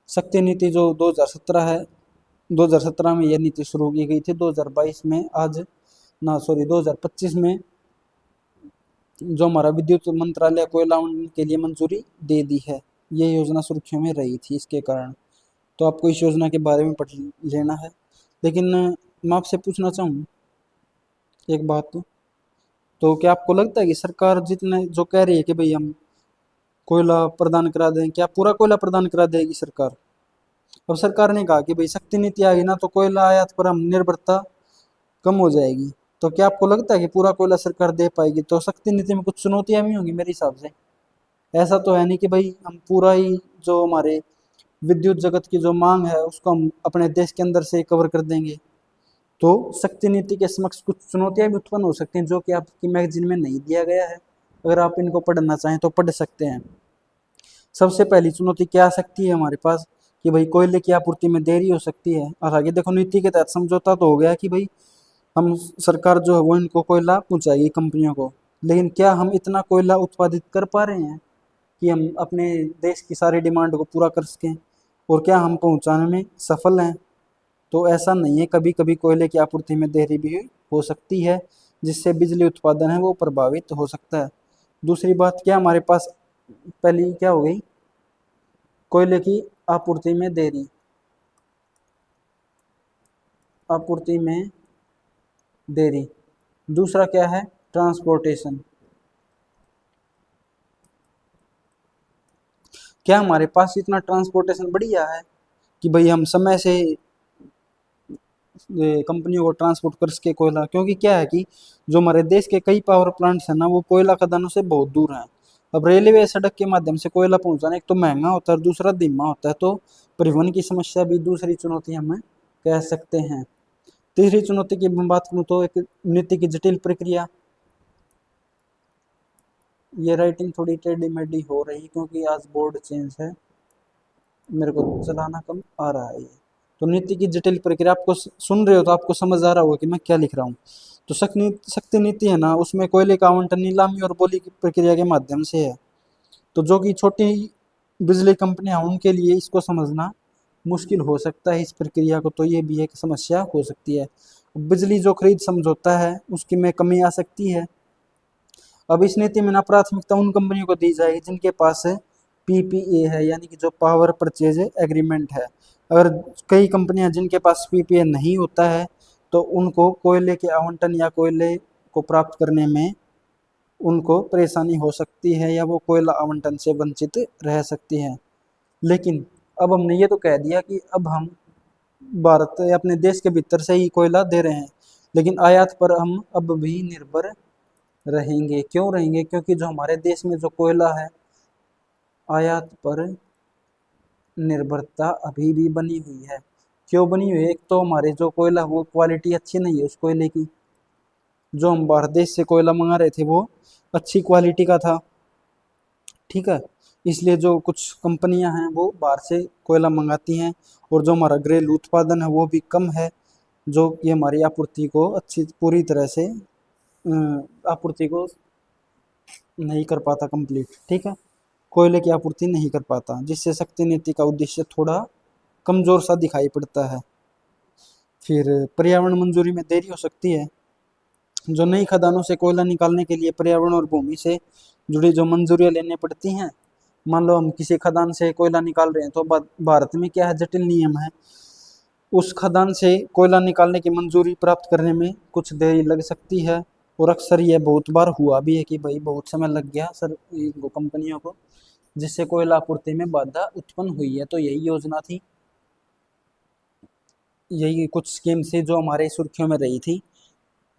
शक्ति नीति जो 2017 है, 2017 में यह नीति शुरू की गई थी। 2022 में आज ना सॉरी 2025 में जो हमारा विद्युत मंत्रालय कोयला के लिए मंजूरी दे दी है। ये योजना सुर्खियों में रही थी इसके कारण, तो आपको इस योजना के बारे में पढ़ लेना है। लेकिन मैं आपसे पूछना चाहूँ एक बात, तो क्या आपको लगता है कि सरकार जितने जो कह रही है कि भाई हम कोयला प्रदान करा दें, क्या पूरा कोयला प्रदान करा देगी सरकार? अब सरकार ने कहा कि भाई शक्ति नीति आ गई ना, तो कोयला आयात पर हम निर्भरता कम हो जाएगी। तो क्या आपको लगता है कि पूरा कोयला सरकार दे पाएगी? तो शक्ति नीति में कुछ चुनौतियां भी होंगी मेरे हिसाब से। ऐसा तो है नहीं कि भाई हम पूरा ही जो हमारे विद्युत जगत की जो मांग है उसको हम अपने देश के अंदर से कवर कर देंगे। तो शक्ति नीति के समक्ष कुछ चुनौतियां भी उत्पन्न हो सकती हैं, जो कि आपकी मैगजीन में नहीं दिया गया है। अगर आप इनको पढ़ना चाहें तो पढ़ सकते हैं। सबसे पहली चुनौती क्या आ सकती है हमारे पास कि भाई कोयले की आपूर्ति में देरी हो सकती है। और आगे देखो, नीति के तहत समझौता तो हो गया कि भाई हम सरकार जो है वो इनको कोयला पहुंचाएगी कंपनियों को, लेकिन क्या हम इतना कोयला उत्पादित कर पा रहे हैं कि हम अपने देश की सारी डिमांड को पूरा कर सकें? और क्या हम पहुंचाने में सफल हैं? तो ऐसा नहीं है, कभी कभी कोयले की आपूर्ति में देरी भी हो सकती है, जिससे बिजली उत्पादन है वो प्रभावित हो सकता है। दूसरी बात क्या हमारे पास, पहली क्या हो गई, कोयले की आपूर्ति में देरी, आपूर्ति में देरी। दूसरा क्या है, ट्रांसपोर्टेशन। क्या हमारे पास इतना ट्रांसपोर्टेशन बढ़िया है कि भाई हम समय से कंपनियों को ट्रांसपोर्ट कर सके कोयला? क्योंकि क्या है कि जो हमारे देश के कई पावर प्लांट्स हैं ना, वो कोयला खदानों से बहुत दूर हैं। अब रेलवे सड़क के माध्यम से कोयला पहुंचाना एक तो महंगा होता है और दूसरा धीमा होता है, तो परिवहन की समस्या भी दूसरी चुनौती हम कह सकते हैं। तीसरी चुनौती की मैं बात करूँ तो एक नीति की जटिल प्रक्रिया। ये राइटिंग थोड़ी टेढ़ी मेढ़ी हो रही क्योंकि आज बोर्ड चेंज है, मेरे को चलाना कम आ रहा है ये। तो नीति की जटिल प्रक्रिया, आपको सुन रहे हो तो आपको समझ आ रहा होगा कि मैं क्या लिख रहा हूँ। तो शक्ति नीति है ना, उसमें कोयले का आवंटन नीलामी और बोली की प्रक्रिया के माध्यम से है। तो जो कि छोटी बिजली कंपनियां हैं उनके लिए इसको समझना मुश्किल हो सकता है इस प्रक्रिया को, तो ये भी एक समस्या हो सकती है। बिजली जो खरीद समझौता है उसकी में कमी आ सकती है। अब इस नीति में ना प्राथमिकता उन कंपनियों को दी जाएगी जिनके पास पीपीए है, यानी कि जो पावर परचेज एग्रीमेंट है। अगर कई कंपनियां जिनके पास पीपीए नहीं होता है, तो उनको कोयले के आवंटन या कोयले को प्राप्त करने में उनको परेशानी हो सकती है, या वो कोयला आवंटन से वंचित रह सकती है। लेकिन अब हमने ये तो कह दिया कि अब हम भारत या अपने देश के भीतर से ही कोयला दे रहे हैं, लेकिन आयात पर हम अब भी निर्भर रहेंगे। क्यों रहेंगे? क्योंकि जो हमारे देश में जो कोयला है, आयात पर निर्भरता अभी भी बनी हुई है। क्यों बनी हुई है? एक तो हमारे जो कोयला वो क्वालिटी अच्छी नहीं है उस कोयले की। जो हम बाहर देश से कोयला मंगा रहे थे वो अच्छी क्वालिटी का था, ठीक है। इसलिए जो कुछ कंपनियां हैं वो बाहर से कोयला मंगाती हैं, और जो हमारा घरेलू उत्पादन है वो भी कम है, जो कि हमारी आपूर्ति को अच्छी पूरी तरह से आपूर्ति को नहीं कर पाता कंप्लीट, ठीक है। कोयले की आपूर्ति नहीं कर पाता, जिससे शक्ति नीति का उद्देश्य थोड़ा कमजोर सा दिखाई पड़ता है। फिर पर्यावरण मंजूरी में देरी हो सकती है। जो नई खदानों से कोयला निकालने के लिए पर्यावरण और भूमि से जुड़ी जो मंजूरियां लेनी पड़ती हैं, मान लो हम किसी खदान से कोयला निकाल रहे हैं तो भारत में क्या है, जटिल नियम है। उस खदान से कोयला निकालने की मंजूरी प्राप्त करने में कुछ देरी लग सकती है, और अक्सर यह बहुत बार हुआ भी है कि भाई बहुत समय लग गया सर इनको कंपनियों को, जिससे कोयला आपूर्ति में बाधा उत्पन्न हुई है। तो यही योजना थी, यही कुछ स्कीम थी जो हमारे सुर्खियों में रही थी।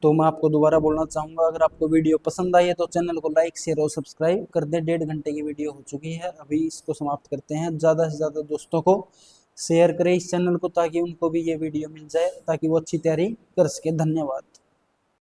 तो मैं आपको दोबारा बोलना चाहूँगा, अगर आपको वीडियो पसंद आई है तो चैनल को लाइक शेयर और सब्सक्राइब कर दे। 1.5 घंटे की वीडियो हो चुकी है, अभी इसको समाप्त करते हैं। ज़्यादा से ज़्यादा दोस्तों को शेयर करें इस चैनल को, ताकि उनको भी ये वीडियो मिल जाए, ताकि वो अच्छी तैयारी कर सके। धन्यवाद।